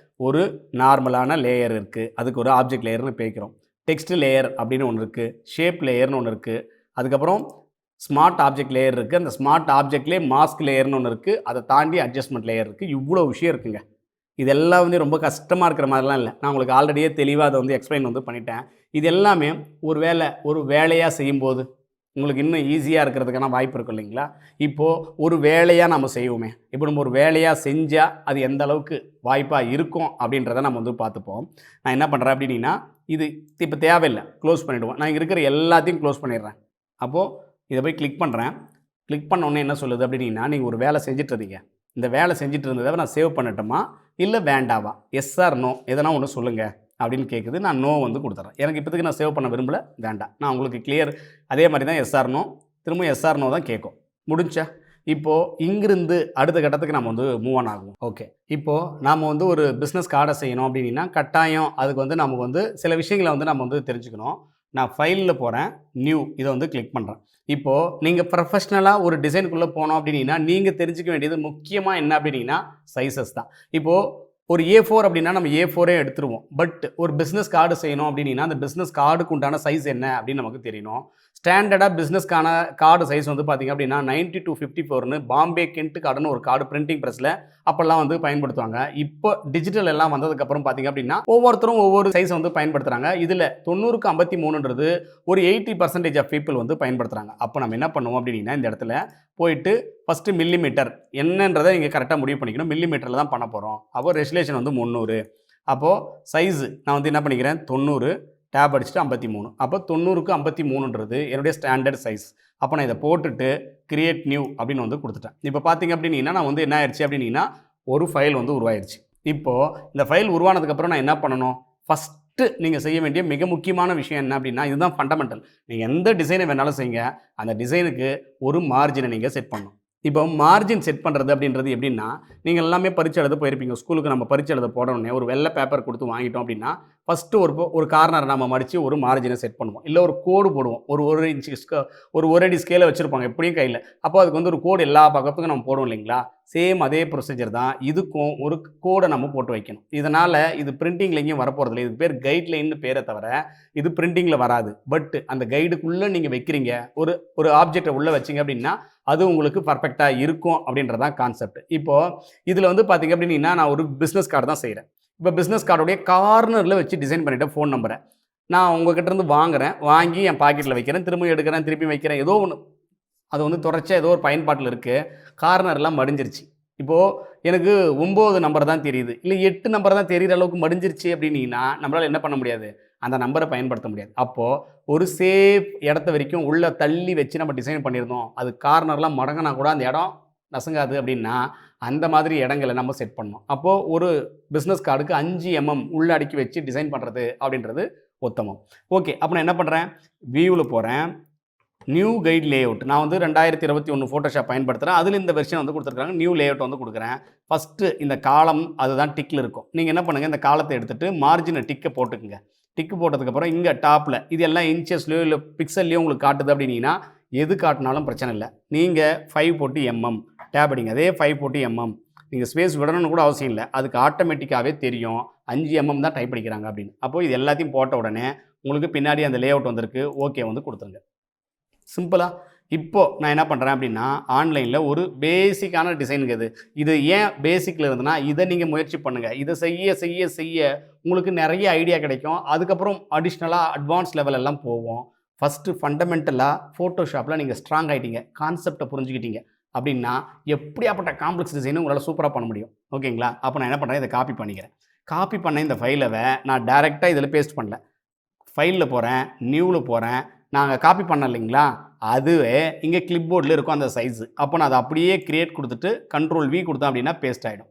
ஒரு நார்மலான லேயர் இருக்குது, அதுக்கு ஒரு ஆப்ஜெக்ட் லேயர்னு பேய்க்கிறோம். டெக்ஸ்ட் லேயர் அப்படின்னு ஒன்று இருக்குது, ஷேப் லேயர்னு ஒன்று இருக்குது, அதுக்கப்புறம் ஸ்மார்ட் ஆப்ஜெக்ட் லேயர் இருக்குது, அந்த ஸ்மார்ட் ஆப்ஜெக்ட்லேயே மாஸ்க் லேயர்னு ஒன்று இருக்குது, அதை தாண்டி அட்ஜஸ்ட்மெண்ட் லேயர் இருக்குது. இவ்வளோ விஷயம் இருக்குங்க. இதெல்லாம் வந்து ரொம்ப கஷ்டமாக இருக்கிற மாதிரிலாம் இல்லை. நான் உங்களுக்கு ஆல்ரெடியே தெளிவாக அதை வந்து எக்ஸ்பிளைன் வந்து பண்ணிட்டேன். இது எல்லாமே ஒரு வேலையாக செய்யும்போது உங்களுக்கு இன்னும் ஈஸியாக இருக்கிறதுக்கான வாய்ப்பு இருக்கும் இல்லைங்களா? இப்போது ஒரு வேலையாக நம்ம செய்வோமே, இப்போ நம்ம ஒரு வேலையாக செஞ்சால் அது எந்த அளவுக்கு வாய்ப்பாக இருக்கும் அப்படின்றத நம்ம வந்து பார்த்துப்போம். நான் என்ன பண்ணுறேன் அப்படின்னா, இது இப்போ தேவையில்லை, க்ளோஸ் பண்ணிவிடுவோம். நான் இங்கே இருக்கிற எல்லாத்தையும் க்ளோஸ் பண்ணிடுறேன். அப்போது இதை போய் கிளிக் பண்ணுறேன். கிளிக் பண்ண உடனே என்ன சொல்லுது அப்படின்னா, நீங்கள் ஒரு வேலை செஞ்சுட்டு இருந்தீங்க. இந்த வேலை செஞ்சுட்டு இருந்ததை நான் சேவ் பண்ணட்டுமா இல்லை வேண்டாவா, எஸ் ஆர் நோ எதனா ஒன்று சொல்லுங்கள் அப்படின்னு கேட்குது. நான் நோ வந்து கொடுத்துட்றேன். எனக்கு இப்போதைக்கு நான் சேவ் பண்ண விரும்பலை, வேண்டாம். நான் உங்களுக்கு கிளியர் அதே மாதிரி தான் எஸ் ஆர் நோ, திரும்ப எஸ் ஆர் நோ தான் கேட்கும். முடிஞ்சா இப்போது இங்கிருந்து அடுத்த கட்டத்துக்கு நம்ம வந்து மூவ் ஆன் ஆகும். ஓகே, இப்போது நாம் வந்து ஒரு பிஸ்னஸ் கார்டை செய்யணும் அப்படின்னா கட்டாயம் அதுக்கு வந்து நமக்கு வந்து சில விஷயங்களை வந்து நம்ம வந்து தெரிஞ்சுக்கணும். நான் ஃபைலில் போகிறேன், நியூ இதை வந்து கிளிக் பண்ணுறேன். இப்போது நீங்கள் ப்ரொஃபஷ்னலாக ஒரு டிசைனுக்குள்ளே போனோம் அப்படின்னா நீங்கள் தெரிஞ்சுக்க வேண்டியது முக்கியமாக என்ன அப்படின்னா சைஸஸ் தான். இப்போது ஒரு A4 அப்படின்னா நம்ம A4 எடுத்துருவோம். பட் ஒரு பிஸ்னஸ் கார்டு செய்யணும் அப்படின்னா அந்த பிஸ்னஸ் கார்டுக்கு உண்டான சைஸ் என்ன அப்படின்னு நமக்கு தெரியணும். ஸ்டாண்டர்டாக பிஸ்னஸ்க்கான கார்டு சைஸ் வந்து பார்த்திங்க அப்படின்னா 90-54ன்னு பாம்பே கென்ட் கார்டுன்னு ஒரு கார்டு பிரிண்டிங் ப்ரெஸ்ஸில் அப்போல்லாம் வந்து பயன்படுத்துவாங்க. இப்போ டிஜிட்டல் எல்லாம் வந்ததுக்கப்புறம் பார்த்திங்க அப்படின்னா ஒவ்வொருத்தரும் ஒவ்வொரு சைஸை வந்து பயன்படுத்துகிறாங்க. இதில் 90-53ன்றது ஒரு 80% ஆஃப் பீப்புள் வந்து பயன்படுத்துகிறாங்க. அப்போ நம்ம என்ன பண்ணுவோம் அப்படின்னா இந்த இடத்துல போயிட்டு ஃபஸ்ட்டு மில்லிமீட்டர் என்னன்றதை நீங்கள் கரெக்டாக முடிவு பண்ணிக்கணும். மில்லிமீட்டரில் தான் பண்ண போகிறோம். அப்போ ரெசுலேஷன் வந்து 300. அப்போது சைஸு நான் வந்து என்ன பண்ணிக்கிறேன் 90, டேப் அடிச்சுட்டு 53. அப்போ 90-53ன்றது என்னுடைய ஸ்டாண்டர்ட் சைஸ். அப்போ நான் இதை போட்டுட்டு கிரியேட் நியூ அப்படின்னு வந்து கொடுத்துட்டேன். இப்போ பார்த்தீங்க அப்படின்னா நான் வந்து என்ன ஆயிடுச்சு அப்படின்னா ஒரு ஃபைல் வந்து உருவாயிருச்சு. இப்போது இந்த ஃபைல் உருவானதுக்கப்புறம் நான் என்ன பண்ணணும், ஃபஸ்ட்டு நீங்கள் செய்ய வேண்டிய மிக முக்கியமான விஷயம் என்ன அப்படின்னா இதுதான் ஃபண்டமெண்டல். நீங்கள் எந்த டிசைனை வேணாலும் செய்யுங்க, அந்த டிசைனுக்கு ஒரு மார்ஜினை நீங்கள் செட் பண்ணணும். இப்போ மார்ஜின் செட் பண்ணுறது அப்படின்றது எப்படின்னா, நீங்கள் எல்லாமே பரீட்சை எழுத போயிருப்பீங்க. ஸ்கூலுக்கு நம்ம பரீட்சை எழுத போடணுன்னே ஒரு வெள்ளை பேப்பர் கொடுத்து வாங்கிட்டோம் அப்படின்னா ஃபஸ்ட்டு ஒரு கார்னரை நம்ம மடித்து ஒரு மார்ஜினை செட் பண்ணுவோம். இல்லை ஒரு கோடு போடுவோம். ஒரு இன்ச்சு ஒரு அடி ஸ்கேலை வச்சுருப்பாங்க எப்படியும் கையில். அப்போ அதுக்கு வந்து ஒரு கோடு எல்லா பக்கத்துக்கும் நம்ம போடுவோம் இல்லைங்களா? சேம் அதே ப்ரொசீஜர் தான். இதுக்கும் ஒரு கோடை நம்ம போட்டு வைக்கணும். இதனால் இது பிரிண்டிங்கில் எங்கேயும் வரப்போகிறதில்ல. இது பேர் கைட்லைன்னு பேரை தவிர இது பிரிண்டிங்கில் வராது. பட் அந்த கைடுக்குள்ளே நீங்கள் வைக்கிறீங்க, ஒரு ஆப்ஜெக்டை உள்ளே வச்சிங்க அப்படின்னா அது உங்களுக்கு பர்ஃபெக்டாக இருக்கும் அப்படின்றதான் கான்செப்ட். இப்போது இதில் வந்து பார்த்திங்க அப்படின்னா நான் ஒரு பிஸ்னஸ் கார்டு தான் செய்கிறேன். இப்போ பிஸ்னஸ் கார்டுடைய கார்னரில் வச்சு டிசைன் பண்ணிவிட்டேன் ஃபோன் நம்பரை. நான் உங்கள்கிட்டருந்து வாங்குகிறேன், வாங்கி என் பாக்கெட்டில் வைக்கிறேன், திரும்ப எடுக்கிறேன், திருப்பி வைக்கிறேன், ஏதோ ஒன்று அது வந்து தொடர்ச்சியாக ஏதோ ஒரு பயன்பாட்டில் இருக்குது. கார்னர்லாம் மடிஞ்சிருச்சு. இப்போது எனக்கு 9 நம்பர் தான் தெரியுது, இல்லை 8 நம்பர் தான் தெரிகிற அளவுக்கு மடிஞ்சிருச்சு அப்படின்னா நம்மளால் என்ன பண்ண முடியாது, அந்த நம்பரை பயன்படுத்த முடியாது. அப்போது ஒரு சேஃப் இடத்த வரைக்கும் உள்ளே தள்ளி வச்சு நம்ம டிசைன் பண்ணியிருந்தோம், அது கார்னர்லாம் மடங்கினா கூட அந்த இடம் நசுங்காது அப்படின்னா அந்த மாதிரி இடங்களை நம்ம செட் பண்ணணும். அப்போது ஒரு பிஸ்னஸ் கார்டுக்கு 5 mm உள்ள அடுக்கி வச்சு டிசைன் பண்ணுறது அப்படின்றது உத்தமம். ஓகே, அப்போ நான் என்ன பண்ணுறேன், வியூவில் போகிறேன், நியூ கைட் லேஅவுட். நான் வந்து 2021 ஃபோட்டோஷாப் பயன்படுத்துகிறேன். அதில் இந்த வெர்ஷன் வந்து கொடுத்துருக்காங்க. நியூ லேஅவுட் வந்து கொடுக்குறேன். ஃபஸ்ட்டு இந்த காலம் அதுதான் டிக்கில் இருக்கும். நீங்கள் என்ன பண்ணுங்கள், இந்த காலத்தை எடுத்துகிட்டு மார்ஜினை டிக்கை போட்டுக்குங்க. டிக்கு போட்டதுக்கப்புறம் இங்கே டாப்பில் இது எல்லாம் இன்ச்சஸ்லையோ இல்லை பிக்சல்லையோ உங்களுக்கு காட்டுது அப்படின்னா எது காட்டினாலும் பிரச்சனை இல்லை. நீங்கள் 5 போட்டு mm டேப் அடிங்க. அதே 5 போட்டு mm. நீங்கள் ஸ்பேஸ் விடணும்னு கூட அவசியம் இல்லை. அதுக்கு ஆட்டோமேட்டிக்காகவே தெரியும் 5 mm தான் டைப் அடிக்கிறாங்க அப்படின்னு. அப்போது இது எல்லாத்தையும் போட்ட உடனே உங்களுக்கு பின்னாடி அந்த லேஅவுட் வந்திருக்கு. ஓகே வந்து கொடுத்துருங்க. சிம்பிளாக இப்போது நான் என்ன பண்ணுறேன் அப்படின்னா ஆன்லைனில் ஒரு பேசிக்கான டிசைனுங்க இது ஏன் பேசிக்கில் இருந்ததுன்னா இதை நீங்கள் முயற்சி பண்ணுங்கள். இதை செய்ய செய்ய செய்ய உங்களுக்கு நிறைய ஐடியா கிடைக்கும். அதுக்கப்புறம் அடிஷ்னலாக அட்வான்ஸ் லெவல் எல்லாம் போவோம். ஃபஸ்ட்டு ஃபண்டமெண்டலாக ஃபோட்டோஷாப்பில் நீங்கள் ஸ்ட்ராங் ஆகிட்டீங்க, கான்செப்டை புரிஞ்சுக்கிட்டீங்க அப்படின்னா எப்படியாப்பட்ட காம்ப்ளெக்ஸ் டிசைனும் உங்களால் சூப்பராக பண்ண முடியும். ஓகேங்களா? அப்போ நான் என்ன பண்ணுறேன், இதை காப்பி பண்ணிக்கிறேன். காப்பி பண்ண இந்த ஃபைலவை நான் டைரெக்டாக இதில் பேஸ்ட் பண்ணல. ஃபைலில் போகிறேன், நியூவில் போகிறேன், நாங்கள் காப்பி பண்ண இல்லைங்களா, அதுவே இங்கே கிளிப் போர்டில் இருக்கும் அந்த சைஸு. அப்போ நான் அதை அப்படியே கிரியேட் கொடுத்துட்டு Ctrl+V கொடுத்தேன் அப்படின்னா பேஸ்ட் ஆகிடும்.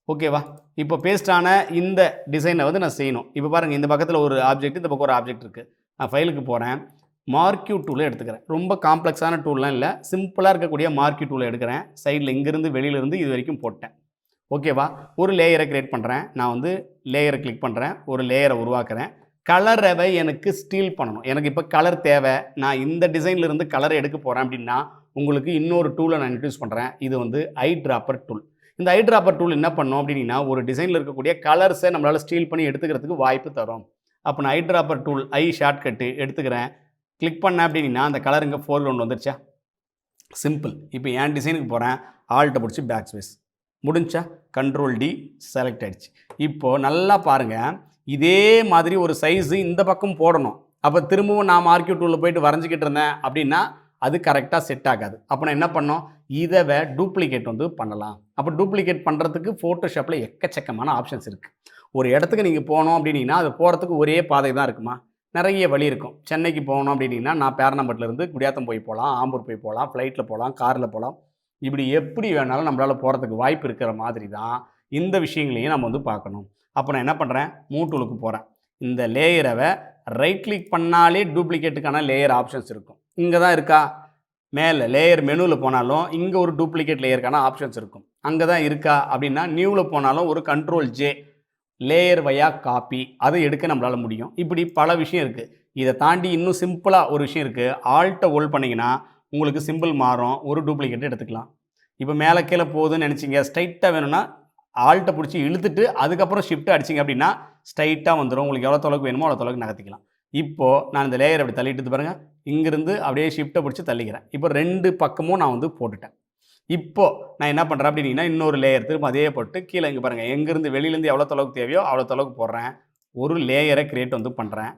ஓகேவா? இப்போ பேஸ்டான இந்த டிசைனை வந்து நான் செய்யணும். இப்போ பாருங்கள், இந்த பக்கத்தில் ஒரு ஆப்ஜெக்ட், இந்த பக்கம் ஒரு ஆப்ஜெக்ட் இருக்குது. நான் ஃபைலுக்கு போகிறேன், மார்க்யூ டூலை எடுத்துக்கிறேன். ரொம்ப காம்ப்ளெக்ஸான டூல்லாம் இல்லை, சிம்பிளாக இருக்கக்கூடிய மார்க்யூ டூலை எடுக்கிறேன். சைடில் இங்கேருந்து வெளியிலேருந்து இது வரைக்கும் போட்டேன். ஓகேவா? ஒரு லேயரை க்ரியேட் பண்ணுறேன். நான் வந்து லேயரை கிளிக் பண்ணுறேன், ஒரு லேயரை உருவாக்குறேன். கலரை எனக்கு ஸ்டீல் பண்ணணும். எனக்கு இப்போ கலர் தேவை, நான் இந்த டிசைன்லேருந்து கலரை எடுக்க போகிறேன் அப்படின்னா உங்களுக்கு இன்னொரு டூலை நான் இன்ட்ரடியூஸ் பண்ணுறேன். இது வந்து ஐ ட்ராப்பர் டூல். இந்த ஐ ட்ராப்பர் டூல் என்ன பண்ணோம் அப்படின்னா ஒரு டிசைனில் இருக்கக்கூடிய கலர்ஸை நம்மளால் ஸ்டீல் பண்ணி எடுத்துக்கிறதுக்கு வாய்ப்பு தரும். அப்போ நான் ஐ ட்ராப்பர் டூல் ஐ ஷார்ட்கட்டு எடுத்துக்கிறேன். கிளிக் பண்ணேன் அப்படின்னா அந்த கலர் இங்கே ஃபோர்க்ரவுண்ட் வந்துருச்சா? சிம்பிள். இப்போ என் டிசைனுக்கு போகிறேன், ஆல்ட்டை பிடிச்சி பேக் ஸ்பேஸ். முடிஞ்சா கண்ட்ரோல் டி செலக்ட் ஆகிடுச்சு. இப்போது நல்லா பாருங்கள், இதே மாதிரி ஒரு சைஸு இந்த பக்கம் போடணும். அப்போ திரும்பவும் நான் மார்க்கெட் டூலில் போயிட்டு வரைஞ்சிக்கிட்டு இருந்தேன் அப்படின்னா அது கரெக்டாக செட் ஆகாது. அப்போ நான் என்ன பண்ணோம், இதை டூப்ளிகேட் வந்து பண்ணலாம். அப்போ டூப்ளிகேட் பண்ணுறதுக்கு ஃபோட்டோஷாப்பில் எக்கச்சக்கமான ஆப்ஷன்ஸ் இருக்குது. ஒரு இடத்துக்கு நீங்கள் போனோம் அப்படின்னீங்கன்னா அது போகிறதுக்கு ஒரே பாதை தான் இருக்குமா? நிறைய வழி இருக்கும். சென்னைக்கு போகணும் அப்படின்னீங்கன்னா நான் பேரணம்பட்டிலேருந்து குடியாத்தம் போய் போகலாம், ஆம்பூர் போய் போகலாம், ஃப்ளைட்டில் போகலாம், காரில் போகலாம். இப்படி எப்படி வேணாலும் நம்மளால் போகிறதுக்கு வாய்ப்பு இருக்கிற மாதிரி தான் இந்த விஷயங்களையும் நம்ம வந்து பார்க்கணும். அப்போ நான் என்ன பண்ணுறேன், மூவ் டூலுக்கு போகிறேன். இந்த லேயரை ரைட் கிளிக் பண்ணாலே டூப்ளிகேட்டுக்கான லேயர் ஆப்ஷன்ஸ் இருக்கும். இங்கே தான் இருக்கா? மேலே லேயர் மெனுவில் போனாலும் இங்கே ஒரு டூப்ளிகேட் லேயருக்கான ஆப்ஷன்ஸ் இருக்கும். அங்கே தான் இருக்கா அப்படின்னா நியூவில் போனாலும் ஒரு கண்ட்ரோல் ஜே லேயர் வயா காப்பி அதை எடுக்க நம்மளால் முடியும். இப்படி பல விஷயம் இருக்குது. இதை தாண்டி இன்னும் சிம்பிளாக ஒரு விஷயம் இருக்குது. ஆல்ட்டை ஹோல்ட் பண்ணிங்கன்னா உங்களுக்கு சிம்பிள் மாறும், ஒரு டூப்ளிகேட் எடுத்துக்கலாம். இப்போ மேலே கீழே போகுதுன்னு நினச்சிங்க, ஸ்ட்ரைட்டாக வேணும்னா ஆல்ட்டை பிடிச்சி இழுத்துட்டு அதுக்கப்புறம் ஷிஃப்ட் அடிச்சிங்க அப்படின்னா ஸ்ட்ரைட்டாக வந்துடும். உங்களுக்கு எவ்வளோ தொலைக்கு வேணுமோ அவ்வளோ தொலைக்கு நகர்த்திக்கலாம். இப்போது நான் இந்த லேயர் அப்படி தள்ளிட்டு பாருங்கள், இங்கேருந்து அப்படியே ஷிஃப்ட்டை பிடிச்சி தள்ளிக்கிறேன். இப்போ 2 பக்கமும் நான் வந்து போட்டுட்டேன். இப்போது நான் என்ன பண்ணுறேன் அப்படின்னா இன்னொரு லேயர் திரும்ப அதே போட்டு கீழே இங்கே பாருங்கள், எங்கேருந்து வெளியிலேருந்து எவ்வளோ தொலைக்கு தேவையோ அவ்வளோ தொலைக்கு போடுறேன். ஒரு லேயரை க்ரியேட் வந்து பண்ணுறேன்.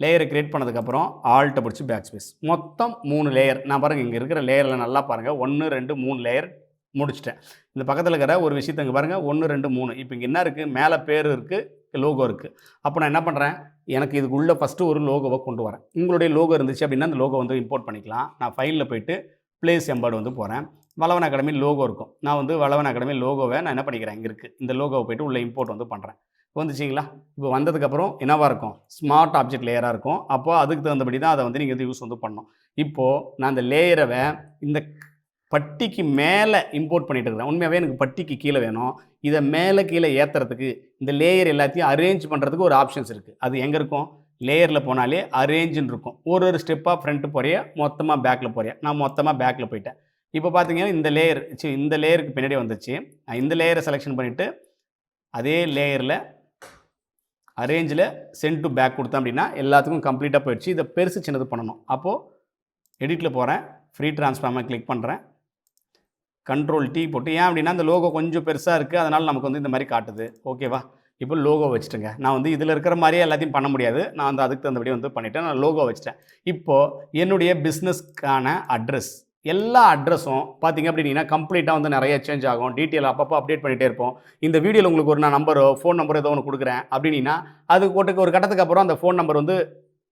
லேயரை க்ரியேட் பண்ணதுக்கப்புறம் ஆல்ட்டை பிடிச்சி பேக் ஸ்பேஸ். மொத்தம் 3 லேயர். நான் பாருங்கள் இங்கே இருக்கிற லேயரில் நல்லா பாருங்கள், 1 2 3 லேயர் முடிச்சிட்டேன். இந்த பக்கத்தில் இருக்கிற ஒரு விஷயத்தை இங்கே பாருங்கள், 1 2 3. இப்போ இங்கே என்ன இருக்குது, மேலே பேர் இருக்குது, லோகோ இருக்குது. அப்போ நான் என்ன பண்ணுறேன், எனக்கு இதுக்குள்ளே ஃபஸ்ட்டு ஒரு லோகோவை கொண்டு வரேன். உங்களுடைய லோகோ இருந்துச்சு அப்படின்னா அந்த லோகோ வந்து இம்போர்ட் பண்ணிக்கலாம். நான் ஃபைலில் போய்ட்டு ப்ளேஸ் எம்பர்டு வந்து போகிறேன். வளவன் அகாடமி லோகோ இருக்கும். நான் வந்து வளவன் அகாடமி லோகோவை நான் என்ன பண்ணிக்கிறேன், இங்கே இருக்குது இந்த லோகோவை போய்ட்டு உள்ளே இம்போர்ட் வந்து பண்ணுறேன். வந்துச்சிங்களா? இப்போ வந்ததுக்கப்புறம் என்னவாக இருக்கும், ஸ்மார்ட் ஆப்ஜெக்ட் லேயராக இருக்கும். அப்போ அதுக்கு தகுந்தபடி தான் அதை வந்து நீங்கள் வந்து யூஸ் வந்து பண்ணணும். இப்போது நான் அந்த லேயரை இந்த பட்டிக்கு மேலே இம்போர்ட் பண்ணிட்டு இருக்கிறேன். உண்மையாகவே எனக்கு பட்டிக்கு கீழே வேணும். இதை மேலே கீழே ஏற்றுறதுக்கு இந்த லேயர் எல்லாத்தையும் அரேஞ்ச் பண்ணுறதுக்கு ஒரு ஆப்ஷன்ஸ் இருக்குது. அது எங்கே இருக்கும், லேயரில் போனாலே அரேஞ்சுன்னு இருக்கும். ஒரு ஸ்டெப்பாக ஃப்ரண்ட்டு போறியா, மொத்தமாக பேக்கில் போறியா? நான் மொத்தமாக பேக்கில் போயிட்டேன். இப்போ பார்த்தீங்கன்னா இந்த லேயருக்கு பின்னாடி வந்துச்சு. இந்த லேயரை செலெக்ஷன் பண்ணிவிட்டு அதே லேயரில் அரேஞ்சில் சென்ட் டு பேக் கொடுத்தேன் அப்படின்னா எல்லாத்துக்கும் கம்ப்ளீட்டாக போயிடுச்சு. இதை பெருசு சின்னது பண்ணணும். அப்போது எடிட்டில் போகிறேன், ஃப்ரீ ட்ரான்ஸ்ஃபார்மை கிளிக் பண்ணுறேன், கண்ட்ரோல் டி போட்டு. ஏன் அப்படின்னா அந்த லோகோ கொஞ்சம் பெருசாக இருக்குது, அதனால் நமக்கு வந்து இந்த மாதிரி காட்டுது. ஓகேவா? இப்போ லோகோ வச்சுட்டுங்க. நான் வந்து இதில் இருக்கிற மாதிரியே எல்லாத்தையும் பண்ண முடியாது. நான் வந்து அதுக்கு தகுந்தபடி வந்து பண்ணிவிட்டேன். நான் லோகோ வச்சுட்டேன். இப்போது என்னுடைய பிஸ்னஸ்க்கான அட்ரஸ், எல்லா அட்ரஸும் பார்த்திங்க அப்படின்னா கம்ப்ளீட்டாக வந்து நிறைய சேஞ்ச் ஆகும். டீட்டெயில் அப்பப்போ அப்டேட் பண்ணிகிட்டே இருப்போம். இந்த வீடியோவில் உங்களுக்கு ஒரு நான் நம்பரோ ஃபோன் நம்பரோ ஏதோ ஒன்று கொடுக்குறேன் அப்படின்னா அது போட்டுக்கு ஒரு கட்டத்துக்கு அப்புறம் அந்த ஃபோன் நம்பர் வந்து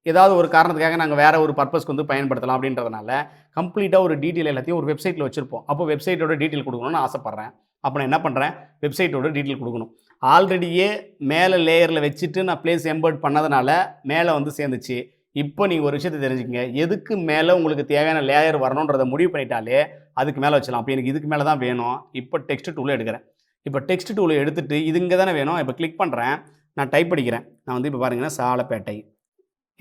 ஏதாவது ஒரு காரணத்துக்காக நாங்கள் வேறு ஒரு பர்பஸ்க்கு வந்து பயன்படுத்தலாம் அப்படின்றதுனால கம்ப்ளீட்டாக ஒரு டீட்டெயில் எல்லாத்தையும் ஒரு வெப்சைட்டில் வச்சுருப்போம். அப்போ வெப்சைட்டோட டீட்டெயில் கொடுக்கணும்னு ஆசைப்பட்றேன். அப்போ நான் என்ன பண்ணுறேன், வெப்சைட்டோட டீட்டெயில் கொடுக்கணும். ஆல்ரெடியே மேலே லேயரில் வச்சுட்டு நான் ப்ளேஸ் எம்பர்ட் பண்ணதுனால மேலே வந்து சேர்ந்துச்சு. இப்போ நீங்கள் ஒரு விஷயத்தை தெரிஞ்சுக்கங்க, எதுக்கு மேலே உங்களுக்கு தேவையான லேயர் வரணுன்றதை முடிவு பண்ணிட்டாலே அதுக்கு மேலே வச்சலாம். அப்போ எனக்கு இதுக்கு மேலே தான் வேணும். இப்போ டெக்ஸ்ட் டூலை எடுக்கிறேன். இப்போ டெக்ஸ்ட் டூலை எடுத்துகிட்டு இது இங்கே தானே வேணும். இப்போ கிளிக் பண்ணுறேன், நான் டைப் படிக்கிறேன். நான் வந்து இப்போ பாருங்கன்னா சாலப்பேட்டை,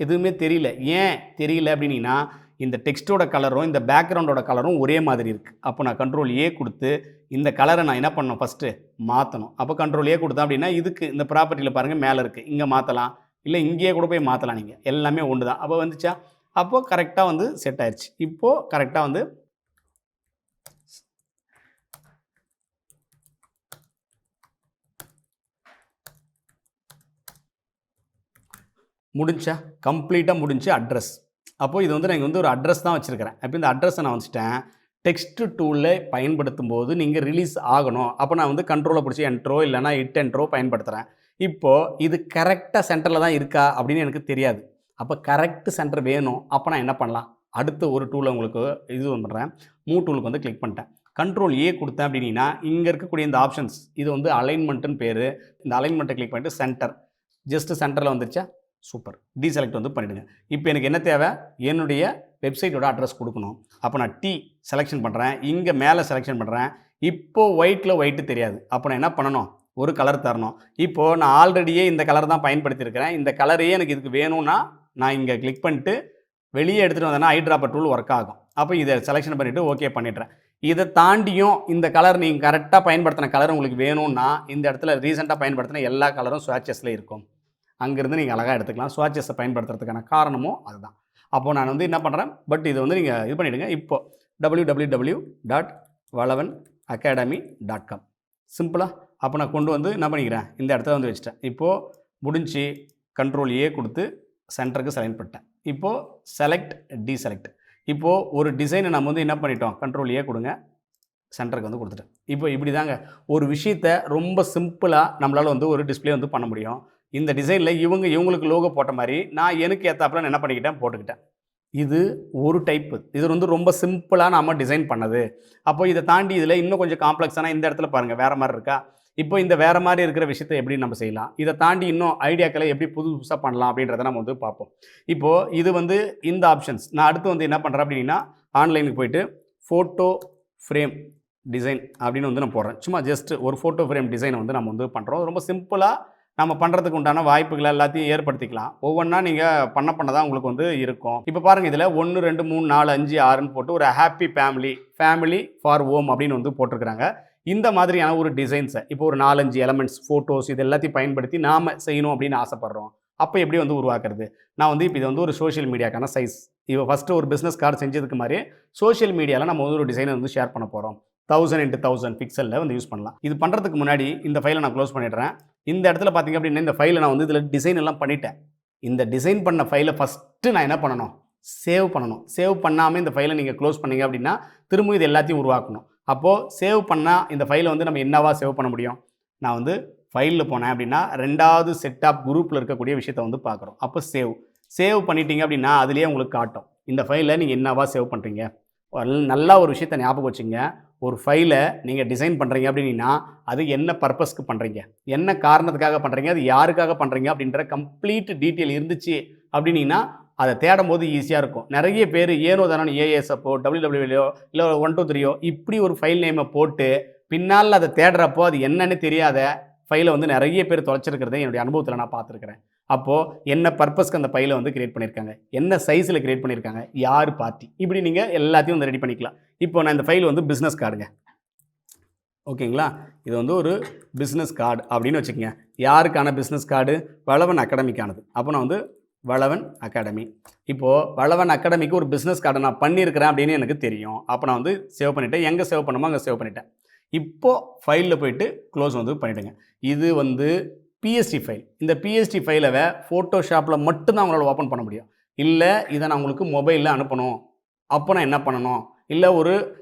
எதுவுமே தெரியல. ஏன் தெரியல அப்படின்னா இந்த டெக்ஸ்ட்டோட கலரும் இந்த பேக்ரவுண்டோட கலரும் ஒரே மாதிரி இருக்குது. அப்போ நான் கண்ட்ரோல் ஏ கொடுத்து இந்த கலரை நான் என்ன பண்ணணும், ஃபஸ்ட்டு மாற்றணும். அப்போ கண்ட்ரோல் ஏ கொடுத்தேன் அப்படின்னா இதுக்கு இந்த ப்ராப்பர்ட்டியில் பாருங்கள் மேலே இருக்குது, இங்கே மாற்றலாம், இல்லை இங்கேயே கூட போய் மாற்றலாம். நீங்கள் எல்லாமே ஒன்று தான். அப்போ வந்துச்சா? அப்போது கரெக்டாக வந்து செட் ஆயிடுச்சு. இப்போது கரெக்டாக வந்து முடிஞ்சா கம்ப்ளீட்டாக முடிஞ்சு அட்ரஸ். அப்போது இது வந்து நான் வந்து ஒரு அட்ரஸ் தான் வச்சுருக்கிறேன். அப்போ இந்த அட்ரஸை நான் வச்சுட்டேன். டெக்ஸ்ட் டூலில் பயன்படுத்தும் போது நீங்கள் ரிலீஸ் ஆகணும். அப்போ நான் வந்து கண்ட்ரோலை பிடிச்சி என்ட்ரோ இல்லைனா என்ட்ரோ பயன்படுத்துகிறேன். இப்போது இது கரெக்டாக சென்டரில் தான் இருக்கா அப்படின்னு எனக்கு தெரியாது. அப்போ கரெக்ட் சென்டர் வேணும். அப்போ நான் என்ன பண்ணலாம், அடுத்த ஒரு டூலை உங்களுக்கு இது பண்ணுறேன். மூவ் டூலுக்கு வந்து கிளிக் பண்ணிட்டேன். கண்ட்ரோல் ஏ கொடுத்தேன் அப்படின்னா இங்கே இருக்கக்கூடிய இந்த ஆப்ஷன்ஸ் இது வந்து அலைன்மெண்ட்டுன்னு பேர். இந்த அலைன்மெண்ட்டை கிளிக் பண்ணிட்டு சென்டர், ஜஸ்ட் சென்டரில் வந்துருச்சா? சூப்பர். டீசெலக்ட் வந்து பண்ணிவிடுங்க. இப்போ எனக்கு என்ன தேவை, என்னுடைய வெப்சைட்டோட அட்ரஸ் கொடுக்கணும். அப்போ நான் டி செலெக்ஷன் பண்ணுறேன், இங்கே மேலே செலெக்ஷன் பண்ணுறேன். இப்போது ஒயிட்டு தெரியாது. அப்போ நான் என்ன பண்ணணும், ஒரு கலர் தரணும். இப்போது நான் ஆல்ரெடியே இந்த கலர் தான் பயன்படுத்தியிருக்கிறேன். இந்த கலரையே எனக்கு இதுக்கு வேணும்னா நான் இங்கே கிளிக் பண்ணிட்டு வெளியே எடுத்துகிட்டு வந்தேன்னா ஐட்ராப்பர் டூல் ஒர்க் ஆகும். அப்போ இதை செலெக்ஷன் பண்ணிவிட்டு ஓகே பண்ணிடுறேன். இதை தாண்டியும் இந்த கலர் நீங்கள் கரெக்டாக பயன்படுத்தின கலர் உங்களுக்கு வேணும்னா இந்த இடத்துல ரீசெண்டாக பயன்படுத்தின எல்லா கலரும் ஸ்வாட்சஸில் இருக்கும். அங்கேருந்து நீங்கள் அழகாக எடுத்துக்கலாம். ஸ்வாட்சஸை பயன்படுத்துறதுக்கான காரணமும் அதுதான். அப்போது நான் வந்து என்ன பண்ணுறேன், பட் இதை வந்து நீங்கள் இது பண்ணிவிடுங்க. இப்போது www.valavanacademy.com சிம்பிளாக. அப்போ நான் கொண்டு வந்து என்ன பண்ணிக்கிறேன், இந்த இடத்துல வந்து வச்சுட்டேன். இப்போது முடிஞ்சு கண்ட்ரோல் ஏ கொடுத்து சென்டருக்கு செலக்ட் பண்ணிட்டேன். இப்போது செலக்ட் டீசெலக்ட். இப்போது ஒரு டிசைனை நம்ம வந்து என்ன பண்ணிட்டோம், கண்ட்ரோல் ஏ கொடுங்க, சென்டருக்கு வந்து கொடுத்துட்டேன். இப்போ இப்படி தாங்க ஒரு விஷயத்தை ரொம்ப சிம்பிளாக நம்மளால் வந்து ஒரு டிஸ்பிளே வந்து பண்ண முடியும். இந்த டிசைனில் இவங்களுக்கு லோகோ போட்ட மாதிரி நான் எனக்கு ஏற்றாப்புல நான் என்ன பண்ணிக்கிட்டேன், போட்டுக்கிட்டேன். இது ஒரு டைப்பு. இது வந்து ரொம்ப சிம்பிளாக நம்ம டிசைன் பண்ணது. அப்போ இதை தாண்டி இதில் இன்னும் கொஞ்சம் காம்ப்ளெக்ஸான இந்த இடத்துல பாருங்கள் வேறு மாதிரி இருக்கா. இப்போ இந்த வேறு மாதிரி இருக்கிற விஷயத்தை எப்படி நம்ம செய்யலாம், இதை தாண்டி இன்னும் ஐடியாக்களை எப்படி புதுசாக பண்ணலாம் அப்படின்றத நம்ம வந்து பார்ப்போம். இப்போது இது வந்து இந்த ஆப்ஷன்ஸ். நான் அடுத்து வந்து என்ன பண்ணுறேன் அப்படின்னா, ஆன்லைனுக்கு போயிட்டு ஃபோட்டோ ஃப்ரேம் டிசைன் அப்படின்னு வந்து நான் போடுறேன். சும்மா ஜஸ்ட் ஒரு ஃபோட்டோ ஃப்ரேம் டிசைனை வந்து நம்ம வந்து பண்ணுறோம். ரொம்ப சிம்பிளாக நம்ம பண்ணுறதுக்கு உண்டான வாய்ப்புகளை எல்லாத்தையும் ஏற்படுத்திக்கலாம். ஒவ்வொன்றா நீங்கள் பண்ண தான் உங்களுக்கு வந்து இருக்கும். இப்போ பாருங்கள், இதில் 1 2 3 4 5 6ன்னு போட்டு ஒரு ஹாப்பி ஃபேமிலி ஃபார் ஹோம் அப்படின்னு வந்து போட்டிருக்கிறாங்க. இந்த மாதிரியான ஒரு டிசைன்ஸை இப்போ ஒரு 4 5 எலமெண்ட்ஸ், ஃபோட்டோஸ் இது எல்லாத்தையும் பயன்படுத்தி நாம் செய்யணும் அப்படின்னு ஆசைப்பட்றோம். அப்போ எப்படி வந்து உருவாக்குறது? நான் வந்து இப்போ இது வந்து ஒரு சோஷியல் மீடியாக்கான சைஸ். இப்போ ஃபஸ்ட்டு ஒரு பிஸ்னஸ் கார்டு செஞ்சதுக்கு மாதிரி சோஷியல் மீடியாவில் நம்ம வந்து ஒரு டிசைனை வந்து ஷேர் பண்ண போகிறோம். 1000 × 1000 பிக்சலில் வந்து யூஸ் பண்ணலாம். இது பண்ணுறதுக்கு முன்னாடி இந்த ஃபைலை நான் க்ளோஸ் பண்ணிடுறேன். இந்த இடத்துல பார்த்திங்க அப்படின்னா இந்த ஃபைலை நான் வந்து இதில் டிசைன் எல்லாம் பண்ணிட்டேன். இந்த டிசைன் பண்ண ஃபைலை ஃபஸ்ட்டு நான் என்ன பண்ணணும், சேவ் பண்ணணும். சேவ் பண்ணாமல் இந்த ஃபைலை நீங்கள் க்ளோஸ் பண்ணிங்க அப்படின்னா திரும்ப இது எல்லாத்தையும் உருவாக்கணும். அப்போது சேவ் பண்ணால் இந்த ஃபைலை வந்து நம்ம என்னவா சேவ் பண்ண முடியும். நான் வந்து ஃபைலில் போனேன் அப்படின்னா 2வது செட் ஆஃப் குரூப்பில் இருக்கக்கூடிய விஷயத்தை வந்து பார்க்குறோம். அப்போ சேவ் பண்ணிட்டீங்க அப்படின்னா அதுலேயே உங்களுக்கு காட்டும் இந்த ஃபைலை நீங்கள் என்னவா சேவ் பண்ணுறீங்க. நல்லா ஒரு விஷயத்தை ஞாபகம் வச்சுங்க. ஒரு ஃபைலை நீங்கள் டிசைன் பண்ணுறீங்க அப்படின்னா அது என்ன பர்பஸ்க்கு பண்ணுறீங்க, என்ன காரணத்துக்காக பண்ணுறீங்க, அது யாருக்காக பண்ணுறீங்க அப்படின்ற கம்ப்ளீட் டீட்டெயில் இருந்துச்சு அப்படின்னா அதை தேடும் போது ஈஸியாக இருக்கும். நிறைய பேர் ஏனோ தானோ ஏஎஸ்எப்போ WWLோ இல்லை 123 இப்படி ஒரு ஃபைல் நேமை போட்டு பின்னால் அதை தேடுறப்போ அது என்னன்னு தெரியாத ஃபைலை வந்து நிறைய பேர் தொலைச்சிருக்கிறத என்னுடைய அனுபவத்தில் நான் பார்த்துருக்கிறேன். அப்போது என்ன பர்பஸ்க்கு அந்த ஃபைலை வந்து கிரியேட் பண்ணியிருக்காங்க, என்ன சைஸில் கிரியேட் பண்ணியிருக்காங்க, யார் பார்ட்டி, இப்படி நீங்கள் எல்லாத்தையும் வந்து ரெடி பண்ணிக்கலாம். இப்போ நான் இந்த ஃபைல் வந்து பிஸ்னஸ் கார்டுங்க, ஓகேங்களா. இது வந்து ஒரு பிஸ்னஸ் கார்டு அப்படின்னு வச்சுக்கோங்க. யாருக்கான பிஸ்னஸ் கார்டு, வளவன் அகாடமிக்கானது. அப்போ நான் வந்து வளவன் அகாடமி. இப்போது வளவன் அகாடமிக்கு ஒரு பிஸ்னஸ் கார்டை நான் பண்ணியிருக்கிறேன் அப்படின்னு எனக்கு தெரியும். அப்போ நான் வந்து சேவ் பண்ணிவிட்டேன். எங்கே சேவ் பண்ணுமோ அங்கே சேவ் பண்ணிட்டேன். இப்போது ஃபைலில் போய்ட்டு க்ளோஸ் வந்து பண்ணிவிடுங்க. இது வந்து பிஎஸ்டி ஃபைல். இந்த பிஎஸ்டி ஃபைலை ஃபோட்டோஷாப்பில் மட்டும்தான் உங்களால் ஓப்பன் பண்ண முடியும். இல்லை இதை நான் உங்களுக்கு மொபைலில் அனுப்பணும், அப்போ நான் என்ன பண்ணணும், இல்லை ஒரு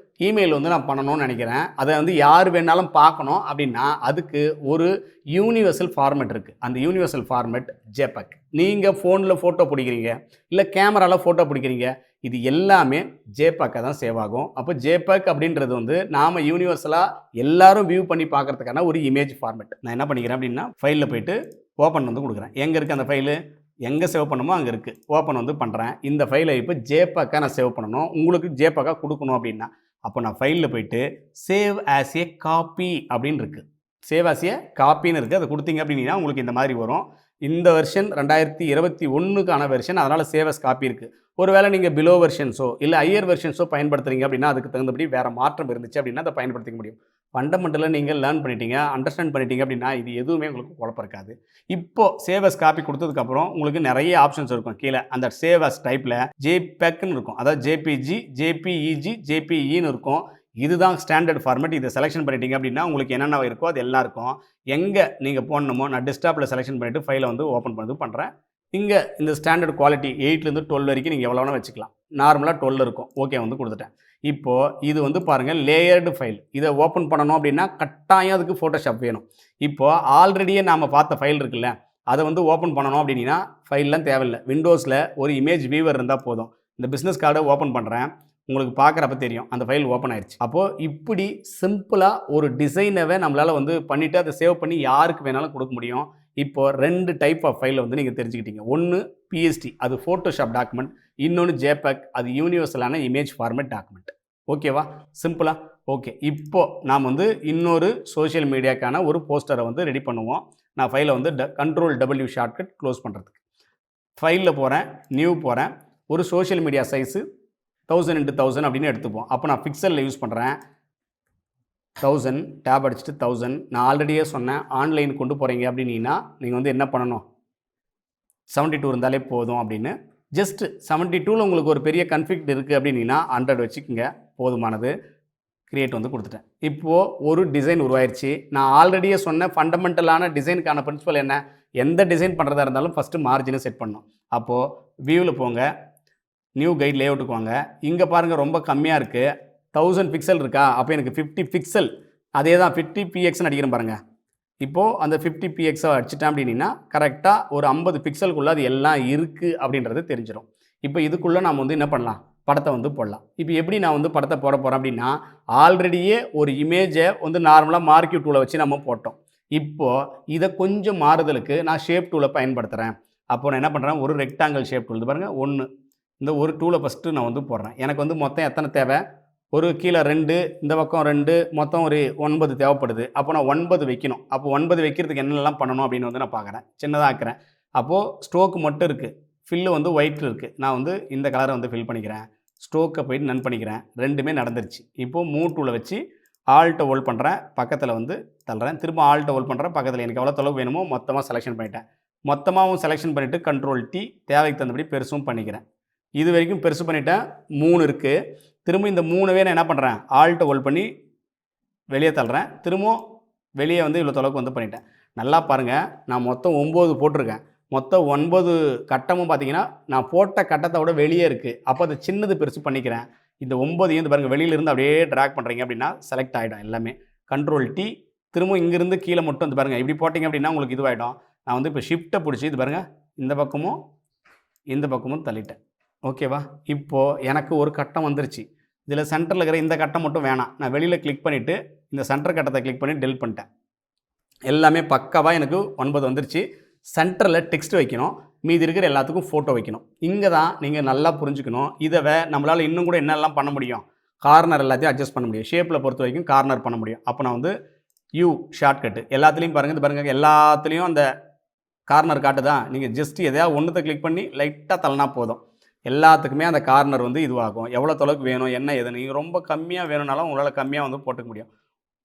இமெயில் வந்து நான் பண்ணணும்னு நினைக்கிறேன், அதை வந்து யார் வேணாலும் பார்க்கணும் அப்படின்னா அதுக்கு ஒரு யூனிவர்சல் ஃபார்மேட் இருக்குது. அந்த யூனிவர்சல் ஃபார்மேட் ஜேபேக். நீங்கள் ஃபோனில் ஃபோட்டோ பிடிக்கிறீங்க, இல்லை கேமராவில் ஃபோட்டோ பிடிக்கிறீங்க, இது எல்லாமே ஜேபேக்காக தான் சேவ் ஆகும். அப்போ ஜேபேக் அப்படின்றது வந்து நாம் யூனிவர்சலாக எல்லாரும் வியூ பண்ணி பார்க்குறதுக்கான ஒரு இமேஜ் ஃபார்மேட். நான் என்ன பண்ணிக்கிறேன் அப்படின்னா ஃபைலில் போய்ட்டு ஓப்பன் வந்து கொடுக்குறேன். எங்கே இருக்குது அந்த ஃபைலு, எங்கே சேவ் பண்ணணுமோ அங்கே இருக்குது. ஓப்பன் வந்து பண்ணுறேன். இந்த ஃபைலை இப்போ ஜேபேக்காக நான் சேவ் பண்ணணும், உங்களுக்கு ஜேபேக்காக கொடுக்கணும் அப்படின்னா அப்போ நான் ஃபைலில் போய்ட்டு சேவ் ஆஸ் ஏ காப்பி அப்படின்னு இருக்குது. சேவ் ஆஸ் ஏ காப்பின்னு இருக்குது. அதை கொடுத்தீங்க அப்படின்னா உங்களுக்கு இந்த மாதிரி வரும். இந்த வெர்ஷன் 2021க்கான வெர்ஷன், அதனால் சேவ் ஆஸ் காப்பி இருக்குது. ஒருவேளை நீங்கள் பிலோ வெர்ஷன்ஸோ இல்லை ஹையர் வெர்ஷன்ஸோ பயன்படுத்துகிறீங்க அப்படின்னா அதுக்கு தகுந்தபடி வேறு மாற்றம் இருந்துச்சு அப்படின்னா அதை பயன்படுத்திக்க முடியும். ஃபண்டமெண்டலாக நீங்கள் லேர்ன் பண்ணிட்டீங்க, அண்டர்ஸ்டாண்ட் பண்ணிட்டீங்க அப்படின்னா இது எதுவுமே உங்களுக்கு குழப்பம் இருக்காது. இப்போது சேவ் ஆஸ் காப்பி கொடுத்ததுக்கப்புறம் உங்களுக்கு நிறைய ஆப்ஷன்ஸ் இருக்கும். கீழே அந்த சேவ் ஆஸ் டைப்பில் ஜேபேக்னு இருக்கும், அதாவது ஜேபிஜி, ஜேபிஇஜி, ஜேபிஇன்னு இருக்கும். இதுதான் ஸ்டாண்டர்ட் ஃபார்மேட். இதை செலெக்ஷன் பண்ணிட்டீங்க அப்படின்னா உங்களுக்கு என்னென்ன இருக்கோ அது எல்லாம் இருக்கும். எங்கே நீங்கள் போடணுமோ நான் டெஸ்க்டாப்பில் செலெக்ஷன் பண்ணிவிட்டு ஃபைலை வந்து ஓப்பன் பண்ணது பண்ணுறேன். இங்கே இந்த ஸ்டாண்டர்ட் குவாலிட்டி 8லேருந்து 12 வரைக்கும் நீங்கள் எவ்வளோ வேணால் வச்சுக்கலாம். நார்மலாக 12 இருக்கும். ஓகே வந்து கொடுத்துட்டேன். இப்போது இது வந்து பாருங்கள் லேயர்டு ஃபைல். இதை ஓப்பன் பண்ணணும் அப்படின்னா கட்டாயம் அதுக்கு ஃபோட்டோஷாப் வேணும். இப்போது ஆல்ரெடியே நாம் பார்த்த ஃபைல் இருக்குல்ல, அதை வந்து ஓப்பன் பண்ணணும் அப்படின்னா ஃபைல்லாம் தேவையில்லை. விண்டோஸில் ஒரு இமேஜ் வியூவர் இருந்தால் போதும். இந்த பிஸ்னஸ் கார்டை ஓப்பன் பண்ணுறேன், உங்களுக்கு பார்க்குறப்ப தெரியும் அந்த ஃபைல் ஓப்பன் ஆயிடுச்சு. அப்போது இப்படி சிம்பிளாக ஒரு டிசைனவே நம்மளால் வந்து பண்ணிவிட்டு அதை சேவ் பண்ணி யாருக்கு வேணாலும் கொடுக்க முடியும். இப்போது 2 டைப் ஆஃப் ஃபைலை வந்து நீங்கள் தெரிஞ்சுக்கிட்டீங்க. ஒன்று பிஎஸ்டி, அது ஃபோட்டோஷாப் டாக்குமெண்ட். இன்னொன்று ஜேபேக், அது யூனிவர்சலான இமேஜ் ஃபார்மேட் டாக்குமெண்ட். ஓகேவா, சிம்பிளா? ஓகே. இப்போது நாம் வந்து இன்னொரு சோஷியல் மீடியாக்கான ஒரு போஸ்டரை வந்து ரெடி பண்ணுவோம். நான் ஃபைலை வந்து Ctrl+W ஷார்ட்கட் க்ளோஸ் பண்ணுறதுக்கு ஃபைலில் போகிறேன், நியூ போகிறேன். ஒரு சோஷியல் மீடியா சைஸு 1000 × 1000 அப்படின்னு எடுத்துப்போம். அப்போ நான் பிக்சலில் யூஸ் பண்ணுறேன். 1000 டேப் அடிச்சுட்டு 1000. நான் ஆல்ரெடியே சொன்னேன், ஆன்லைன் கொண்டு போகிறீங்க அப்படின்னா நீங்கள் வந்து என்ன பண்ணணும், 72 இருந்தாலே போதும் அப்படின்னு. ஜஸ்ட் 72ல் உங்களுக்கு ஒரு பெரிய கன்ஃபிக் இருக்குது அப்படின்னா 100 வச்சுக்கோங்க, போதுமானது. கிரியேட் வந்து கொடுத்துட்டேன். இப்போது ஒரு டிசைன் உருவாயிருச்சு. நான் ஆல்ரெடியே சொன்ன ஃபண்டமெண்டலான டிசைனுக்கான பிரின்சிபல் என்ன? எந்த டிசைன் பண்ணுறதா இருந்தாலும் ஃபஸ்ட்டு மார்ஜினை செட் பண்ணணும். அப்போது வியூவில் போங்க, நியூ கைட் லேஅவுட்டுக்கு வாங்க. இங்கே பாருங்கள் ரொம்ப கம்மியாக இருக்குது, 1000 பிக்சல் இருக்கா? அப்போ எனக்கு 50 பிக்சல், அதே தான் 50 pxன்னு அடிக்கிறேன் பாருங்கள். இப்போது அந்த 50 pxஐ அடிச்சிட்டேன் அப்படின்னா கரெக்டாக ஒரு 50 பிக்சலுக்குள்ளே அது எல்லாம் இருக்குது அப்படின்றது தெரிஞ்சிடும். இப்போ இதுக்குள்ளே நாம் வந்து என்ன பண்ணலாம்? படத்தை வந்து போடலாம். இப்போ எப்படி நான் வந்து படத்தை போட போகிறேன் அப்படின்னா, ஆல்ரெடியே ஒரு இமேஜை வந்து நார்மலாக மார்க்யூ டூலை வச்சு நம்ம போட்டோம். இப்போது இதை கொஞ்சம் மாறுதலுக்கு நான் ஷேப் டூலை பயன்படுத்துகிறேன். அப்போ நான் என்ன பண்ணுறேன்? ஒரு ரெக்டாங்கிள் ஷேப் டூல், இது பாருங்கள் 1, இந்த ஒரு டூலை ஃபஸ்ட்டு நான் வந்து போடுறேன். எனக்கு வந்து மொத்தம் எத்தனை தேவை? ஒரு கீழே 2, இந்த பக்கம் 2, மொத்தம் ஒரு 9 தேவைப்படுது. அப்போ நான் 9 வைக்கணும். அப்போ 9 வைக்கிறதுக்கு என்னெல்லாம் பண்ணணும் அப்படின்னு வந்து நான் பார்க்குறேன். சின்னதாக ஆக்குறேன். அப்போது ஸ்ட்ரோக்கு மட்டும் இருக்குது, ஃபில்லு வந்து ஒயிட்டில் இருக்குது. நான் வந்து இந்த கலரை வந்து ஃபில் பண்ணிக்கிறேன். ஸ்ட்ரோக்கை போயிட்டு நன் பண்ணிக்கிறேன். ரெண்டுமே நடந்துருச்சு. இப்போது மூவ் டூலை வச்சு ஆல்ட்டை ஹோல்ட் பண்ணுறேன், பக்கத்தில் வந்து தள்ளுறேன். திரும்ப ஆல்ட்டை ஹோல்ட் பண்ணுறேன், பக்கத்தில் எனக்கு எவ்வளோ தொலைவு வேணுமோ மொத்தமாக செலெக்ஷன் பண்ணிட்டேன். மொத்தமாகவும் செலெக்ஷன் பண்ணிவிட்டு கண்ட்ரோல் T, தேவைக்கு தகுந்தபடி பெருசும் பண்ணிக்கிறேன். இது வரைக்கும் பெருசு பண்ணிட்டேன். 3 இருக்குது. திரும்ப இந்த 3வே நான் என்ன பண்ணுறேன்? ஆல்ட்டை ஹோல்ட் பண்ணி வெளியே தள்ளுறேன். திரும்பவும் வெளியே வந்து இவ்வளோ தொலைவுக்கு வந்து பண்ணிட்டேன். நல்லா பாருங்கள், நான் மொத்தம் 9 போட்டிருக்கேன். மொத்தம் 9 கட்டமும் பார்த்தீங்கன்னா நான் போட்ட கட்டத்தை விட வெளியே இருக்குது. அப்போ அது சின்னது பெருசு பண்ணிக்கிறேன். இந்த 9 இந்த பாருங்கள் வெளியிலேருந்து அப்படியே ட்ராக் பண்ணுறீங்க அப்படின்னா செலக்ட் ஆகிடும் எல்லாமே. கண்ட்ரோல் T, திரும்ப இங்கேருந்து கீழே மட்டும் வந்து பாருங்கள் இப்படி போட்டிங்க அப்படின்னா உங்களுக்கு இதுவாகிடும். நான் வந்து இப்போ ஷிஃப்ட்டை பிடிச்சி இது பாருங்கள் இந்த பக்கமும் இந்த பக்கமும் தள்ளிட்டேன். ஓகேவா? இப்போது எனக்கு ஒரு கட்டம் வந்துருச்சு. இதில் சென்டரில் இருக்கிற இந்த கட்டம் மட்டும் வேணாம். நான் வெளியில் கிளிக் பண்ணிவிட்டு இந்த சென்டர் கட்டத்தை கிளிக் பண்ணி டெலிட் பண்ணிட்டேன். எல்லாமே பக்காவாக எனக்கு 9 வந்துருச்சு. சென்டரில் டெக்ஸ்ட் வைக்கணும், மீதி இருக்கிற எல்லாத்துக்கும் ஃபோட்டோ வைக்கணும். இங்கே தான் நீங்கள் நல்லா புரிஞ்சுக்கணும். இதை நம்மளால் இன்னும் கூட என்னெல்லாம் பண்ண முடியும்? கார்னர் எல்லாத்தையும் அட்ஜஸ்ட் பண்ண முடியும். ஷேப்பில் பொறுத்த வரைக்கும் கார்னர் பண்ண முடியும். அப்போ நான் வந்து ஷார்ட்கட்டு எல்லாத்துலேயும் பாருங்கள், இது பாருங்கள் எல்லாத்துலேயும் அந்த கார்னர் காட்டுதான். நீங்கள் ஜஸ்ட் எதையாவது ஒன்றுத்தை கிளிக் பண்ணி லைட்டாக தள்ளினா போதும், எல்லாத்துக்குமே அந்த கார்னர் வந்து இதுவாகும். எவ்வளோ தொலைவுக்கு வேணும் என்ன எது, நீங்கள் ரொம்ப கம்மியாக வேணும்னாலும் உங்களால் கம்மியாக வந்து போட்டுக்க முடியும்.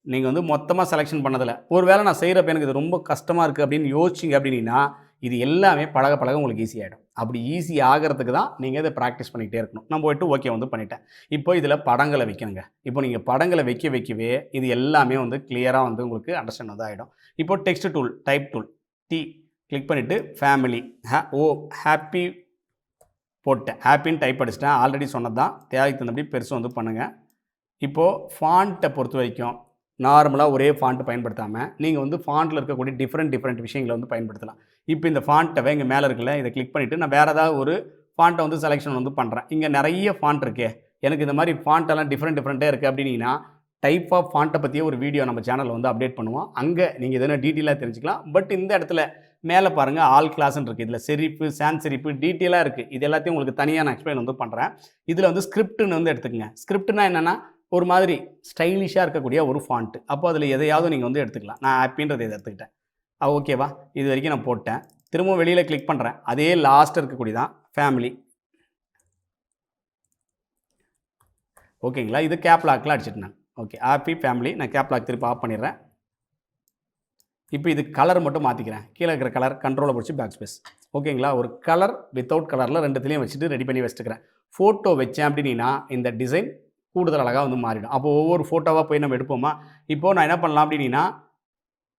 நீங்கள் வந்து மொத்தமாக செலெக்ஷன் பண்ணதில்லை. ஒரு வேளை நான் செய்கிறப்ப எனக்கு இது ரொம்ப கஷ்டமாக இருக்குது அப்படின்னு யோசிச்சிங்க அப்படின்னா இது எல்லாமே பழக பழக உங்களுக்கு ஈஸியாகிடும். அப்படி ஈஸி ஆகிறதுக்கு தான் நீங்கள் இதை ப்ராக்டிஸ் பண்ணிக்கிட்டே இருக்கணும். நான் போய்ட்டு ஓகே வந்து பண்ணிட்டேன். இப்போ இதில் படங்களை வைக்கணுங்க. இப்போ நீங்கள் படங்களை வைக்கவே இது எல்லாமே வந்து கிளியராக வந்து உங்களுக்கு அண்டர்ஸ்டாண்ட் வந்து ஆகிடும். இப்போ text tool, type tool, T click பண்ணிவிட்டு ஃபேமிலி ஹாப்பி போட்டேன். ஹாப்பின்னு டைப் அடிச்சிட்டேன். ஆல்ரெடி சொன்னது தான், தேவைக்கு தகுந்தபடி பெருசு வந்து பண்ணுங்கள். இப்போது ஃபாண்ட்டை பொறுத்த வரைக்கும் நார்மலாக ஒரே ஃபாண்ட்டு பயன்படுத்தாமல் நீங்கள் வந்து ஃபாண்ட்டில் இருக்கக்கூடிய டிஃப்ரெண்ட் விஷயங்களை வந்து பயன்படுத்தலாம். இப்போ இந்த ஃபாண்ட்டை இங்கே மேலே இருக்குல்ல, இதை கிளிக் பண்ணிவிட்டு நான் வேறு ஏதாவது ஒரு ஃபாண்ட்டை வந்து செலெக்ஷன் வந்து பண்ணுறேன். இங்கே நிறைய ஃபாண்ட் இருக்கே, எனக்கு இந்த மாதிரி ஃபாண்ட்டெல்லாம் டிஃப்ரெண்ட்டாக இருக்குது அப்படின்னா டைப் ஆஃப் ஃபாண்ட்டை பற்றியே ஒரு வீடியோ நம்ம சேனலில் வந்து அப்டேட் பண்ணுவோம். அங்கே நீங்கள் எதனா டீட்டெயிலாக தெரிஞ்சுக்கலாம். பட் இந்த இடத்துல மேலே பாருங்கள் ஆல் கிளாஸ்ன்னு இருக்குது. இதில் செரிப்பு, சான்ஸ் செரிப்பு டீட்டெயிலாக இருக்குது. இது எல்லாத்தையும் உங்களுக்கு தனியாக நான் எக்ஸ்பிளைன் வந்து பண்ணுறேன். இதில் வந்து ஸ்கிரிப்ட்னு வந்து எடுத்துக்கங்க. ஸ்கிரிப்ட்னா என்னென்னா ஒரு மாதிரி ஸ்டைலிஷாக இருக்கக்கூடிய ஒரு ஃபாண்ட்டு. அப்போ அதில் எதையாவது நீங்கள் வந்து எடுத்துக்கலாம். நான் ஹாப்பின்றதை இதை எடுத்துக்கிட்டேன். ஓகேவா? இது வரைக்கும் நான் போட்டேன். திரும்ப வெளியில் கிளிக் பண்ணுறேன். அதே லாஸ்ட் இருக்கக்கூடிய தான் ஃபேமிலி. ஓகேங்களா? இது கேப் லாக்கில் அடிச்சிட்டு நான் ஓகே ஹாப்பி ஃபேமிலி நான் கேப் லாக் திருப்பி ஆஃப் பண்ணிடுறேன். இப்போ இது கலர் மட்டும் மாற்றிக்கிறேன். கீழே இருக்கிற கலர் கண்ட்ரோலை பிடிச்சி பேக் ஸ்பேஸ். ஓகேங்களா? ஒரு கலர் வித்தவுட் கலரில் ரெண்டுத்துலேயும் வச்சுட்டு ரெடி பண்ணி வச்சுக்கிறேன். ஃபோட்டோ வச்சேன் அப்படின்னா இந்த டிசைன் கூடுதல் அழகாக வந்து மாறிடும். அப்போ ஒவ்வொரு ஃபோட்டோவாக போய் நம்ம எடுப்போமா? இப்போது நான் என்ன பண்ணலாம் அப்படின்னா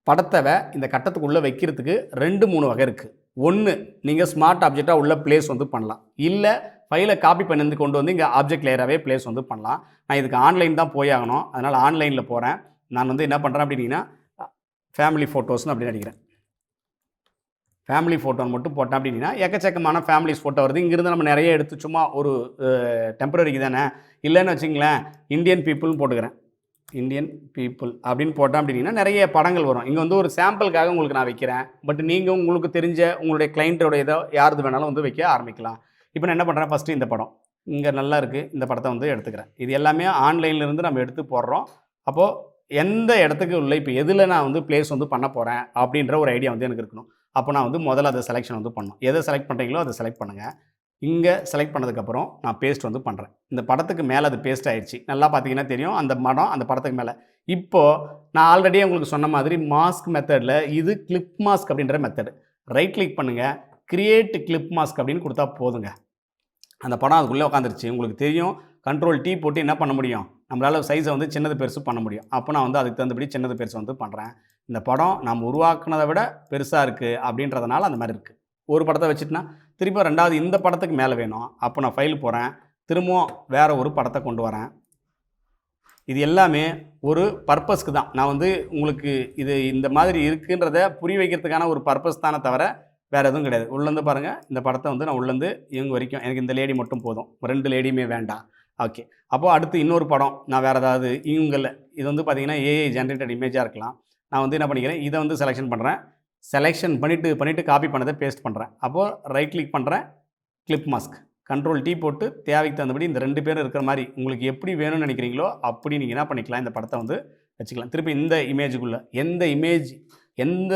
படத்தை இந்த கட்டத்துக்குள்ளே வைக்கிறதுக்கு 2-3 வகை இருக்குது. ஒன்று, நீங்கள் ஸ்மார்ட் ஆப்ஜெக்டாக உள்ள பிளேஸ் வந்து பண்ணலாம். இல்லை ஃபைலை காப்பி பண்ணி கொண்டு வந்து இங்கே ஆப்ஜெக்ட் லேயராகவே பிளேஸ் வந்து பண்ணலாம். நான் இதுக்கு ஆன்லைன் தான் போய் ஆகணும். அதனால் ஆன்லைனில் போகிறேன். நான் வந்து என்ன பண்ணுறேன் அப்படின்னா ஃபேமிலி ஃபோட்டோஸ்னு அப்படின்னு அடிக்கிறேன். ஃபேமிலி ஃபோட்டோன்னு மட்டும் போட்டேன் அப்படின்னா எக்கச்சக்கமான ஃபேமிலிஸ் ஃபோட்டோ வருது. இங்கேருந்து நம்ம நிறைய எடுத்து சும்மா ஒரு டெம்பரரிக்கு தானே, இல்லைன்னு வச்சிங்களேன் இந்தியன் பீப்புள்னு போட்டுக்கிறேன். இந்தியன் பீப்புள் அப்படின்னு போட்டேன் அப்படின்னா நிறைய படங்கள் வரும். இங்கே வந்து ஒரு சாம்பிளுக்காக உங்களுக்கு நான் வைக்கிறேன். பட் நீங்கள் உங்களுக்கு தெரிஞ்ச உங்களுடைய கிளைண்ட்டோட ஏதோ யாருது வேணாலும் வந்து வைக்க ஆரம்பிக்கலாம். இப்போ நான் என்ன பண்ணுறேன், ஃபஸ்ட்டு இந்த படம் இங்கே நல்லா இருக்குது, இந்த படத்தை வந்து எடுத்துக்கிறேன். இது எல்லாமே ஆன்லைன்லேருந்து நம்ம எடுத்து போடுறோம். அப்போது எந்த இடத்துக்கு உள்ள இப்போ எதில் நான் வந்து ப்ளேஸ் வந்து பண்ண போகிறேன் அப்படின்ற ஒரு ஐடியா வந்து எனக்கு இருக்கணும். அப்போ நான் வந்து முதல்ல அதை செலெக்ஷன் வந்து பண்ணணும். எதை செலக்ட் பண்ணுறீங்களோ அதை செலக்ட் பண்ணுங்கள். இங்கே செலக்ட் பண்ணதுக்கப்புறம் நான் பேஸ்ட் வந்து பண்ணுறேன். இந்த படத்துக்கு மேலே அது பேஸ்ட் ஆகிடுச்சு. நல்லா பார்த்தீங்கன்னா தெரியும் அந்த படம் அந்த படத்துக்கு மேலே. இப்போது நான் ஆல்ரெடியே உங்களுக்கு சொன்ன மாதிரி மாஸ்க் மெத்தடில் இது கிளிப் மாஸ்க் அப்படின்ற மெத்தடு. ரைட் கிளிக் பண்ணுங்கள், கிரியேட் கிளிப் மாஸ்க் அப்படின்னு கொடுத்தா போதுங்க. அந்த படம் அதுக்குள்ளே உட்காந்துருச்சு. உங்களுக்கு தெரியும், கண்ட்ரோல் T போட்டு என்ன பண்ண முடியும், நம்மளால் சைஸை வந்து சின்னது பெருசு பண்ண முடியும். அப்போ நான் வந்து அதுக்கு தகுந்தபடி சின்னது பெருசு வந்து பண்ணுறேன். இந்த படம் நம்ம உருவாக்குனதை விட பெருசாக இருக்குது அப்படின்றதுனால அந்த மாதிரி இருக்குது. ஒரு படத்தை வச்சுட்டுனா திரும்ப 2வது இந்த படத்துக்கு மேலே வேணும். அப்போ நான் ஃபைல் போகிறேன், திரும்பவும் வேறு ஒரு படத்தை கொண்டு வரேன். இது எல்லாமே ஒரு பர்பஸ்க்கு தான். நான் வந்து உங்களுக்கு இது இந்த மாதிரி இருக்குன்றத புரிய வைக்கிறதுக்கான ஒரு பர்பஸ் தானே தவிர வேறு எதுவும் கிடையாது. உள்ளேருந்து பாருங்கள், இந்த படத்தை வந்து நான் உள்ளேருந்து இவங்க வரைக்கும் எனக்கு இந்த லேடி மட்டும் போதும், 2 லேடியுமே வேண்டாம். ஓகே, அப்போது அடுத்து இன்னொரு படம் நான் வேறு ஏதாவது இவங்கள இது வந்து பார்த்திங்கன்னா ஏஐ ஜென்ரேட்டட் இமேஜாக இருக்கலாம். நான் வந்து என்ன பண்ணிக்கிறேன், இதை வந்து செலெக்ஷன் பண்ணுறேன். செலெக்ஷன் பண்ணிவிட்டு காப்பி பண்ணதை பேஸ்ட் பண்ணுறேன். அப்போது ரைட் கிளிக் பண்ணுறேன், கிளிப் மாஸ்க், Ctrl+T போட்டு தேவைக்கு தகுந்தபடி இந்த 2 பேரும் இருக்கிற மாதிரி உங்களுக்கு எப்படி வேணும்னு நினைக்கிறீங்களோ அப்படி நீங்கள் என்ன பண்ணிக்கலாம், இந்த படத்தை வந்து வச்சுக்கலாம். திருப்பி இந்த இமேஜுக்குள்ளே எந்த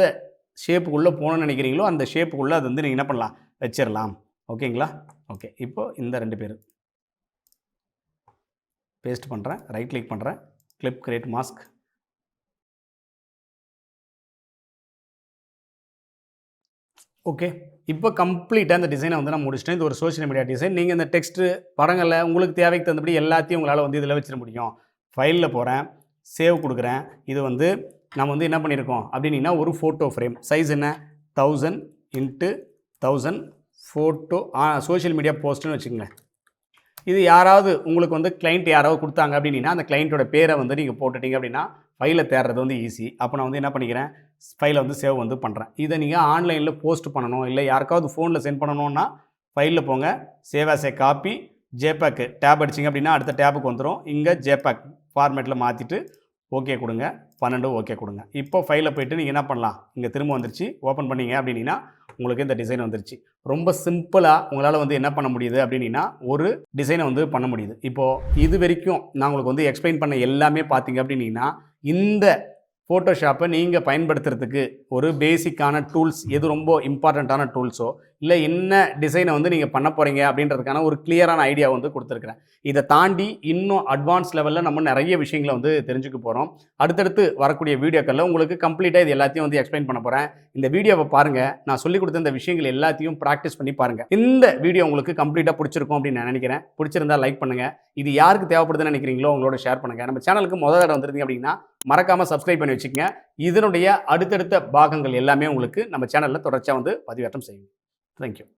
ஷேப்புக்குள்ளே போகணும்னு நினைக்கிறீங்களோ அந்த ஷேப்புக்குள்ளே அது வந்து நீங்கள் என்ன பண்ணலாம், வச்சிடலாம். ஓகேங்களா? ஓகே, இப்போது இந்த 2 பேர் பேஸ்ட் பண்ணுறேன், ரைட் கிளிக் பண்ணுறேன், கிளிப் கிரியேட் மாஸ்க். ஓகே, இப்போ கம்ப்ளீட்டாக இந்த டிசைனை வந்து நான் முடிச்சிட்டேன். இது ஒரு சோஷியல் மீடியா டிசைன். நீங்கள் இந்த டெக்ஸ்ட்டு படங்களில் உங்களுக்கு தேவைக்கு தகுந்தபடி எல்லாத்தையும் உங்களால் வந்து இதில் வச்சிட முடியும். ஃபைலில் போகிறேன், சேவ் கொடுக்குறேன். இது வந்து நம்ம வந்து என்ன பண்ணியிருக்கோம் அப்படின்னா ஒரு ஃபோட்டோ ஃப்ரேம் சைஸ் என்ன 1000 × 1000 ஃபோட்டோ சோஷியல் மீடியா போஸ்ட்டுன்னு வச்சுக்கோங்க. இது யாராவது உங்களுக்கு வந்து கிளைண்ட் யாராவது கொடுத்தாங்க அப்படின்னா அந்த கிளைண்ட்டோட பேரை வந்து நீங்கள் போட்டுட்டீங்க அப்படின்னா ஃபைலை தேடுறது வந்து ஈஸி. அப்போ நான் வந்து என்ன பண்ணிக்கிறேன், ஃபைலை வந்து சேவ் வந்து பண்ணுறேன். இதை நீங்கள் ஆன்லைனில் போஸ்ட் பண்ணணும், இல்லை யாருக்காவது ஃபோனில் சென்ட் பண்ணணுன்னா ஃபைலில் போங்க, save as a copy, JPEG tab அடிச்சிங்க அப்படின்னா அடுத்த டேப்புக்கு வந்துடும். இங்கே ஜேபேக் ஃபார்மேட்டில் மாற்றிட்டு ஓகே கொடுங்க, 12 ஓகே கொடுங்க. இப்போ ஃபைலில் போய்ட்டு நீங்கள் என்ன பண்ணலாம், இங்கே திரும்ப வந்துருச்சு. ஓப்பன் பண்ணிங்க அப்படின்னா உங்களுக்கு இந்த டிசைன் வந்துருச்சு. ரொம்ப சிம்பிளாக உங்களால் வந்து என்ன பண்ண முடியுது அப்படின்னா ஒரு டிசைனை வந்து பண்ண முடியுது. இப்போது இது வரைக்கும் நான் உங்களுக்கு வந்து எக்ஸ்பிளைன் பண்ண எல்லாமே பார்த்தீங்க அப்படின்னா இந்த ஃபோட்டோஷாப்பை நீங்கள் பயன்படுத்துறதுக்கு ஒரு பேசிக்கான டூல்ஸ், எது ரொம்ப இம்பார்ட்டண்ட்டான டூல்ஸோ இல்லை என்ன டிசைனை வந்து நீங்கள் பண்ண போகிறீங்க அப்படின்றதுக்கான ஒரு கிளியரான ஐடியா வந்து கொடுத்துருக்குறேன். இதை தாண்டி இன்னும் அட்வான்ஸ் லெவலில் நம்ம நிறைய விஷயங்களை வந்து தெரிஞ்சுக்க போகிறோம். அடுத்தடுத்து வரக்கூடிய வீடியோக்களில் உங்களுக்கு கம்ப்ளீட்டாக இது எல்லாத்தையும் வந்து எக்ஸ்பிளைன் பண்ண போகிறேன். இந்த வீடியோவை பாருங்கள், நான் சொல்லிக் கொடுத்த இந்த விஷயங்கள் எல்லாத்தையும் ப்ராக்டிஸ் பண்ணி பாருங்கள். இந்த வீடியோ உங்களுக்கு கம்ப்ளீட்டாக பிடிச்சிருக்கும் அப்படின்னு நான் நினைக்கிறேன். பிடிச்சிருந்தால் லைக் பண்ணுங்கள். இது யாருக்கு தேவைப்படுதுன்னு நினைக்கிறீங்களோ உங்களோட ஷேர் பண்ணுங்கள். நம்ம சேனலுக்கு முதல் தடவை வந்துருந்தீங்க அப்படின்னா மறக்காமல் சப்ஸ்கிரைப் பண்ணி வச்சுக்கங்க. இதனுடைய அடுத்தடுத்த பாகங்கள் எல்லாமே உங்களுக்கு நம்ம சேனலில் தொடர்ச்சியாக வந்து பதிவேற்றம் செய்யும். தேங்க்யூ.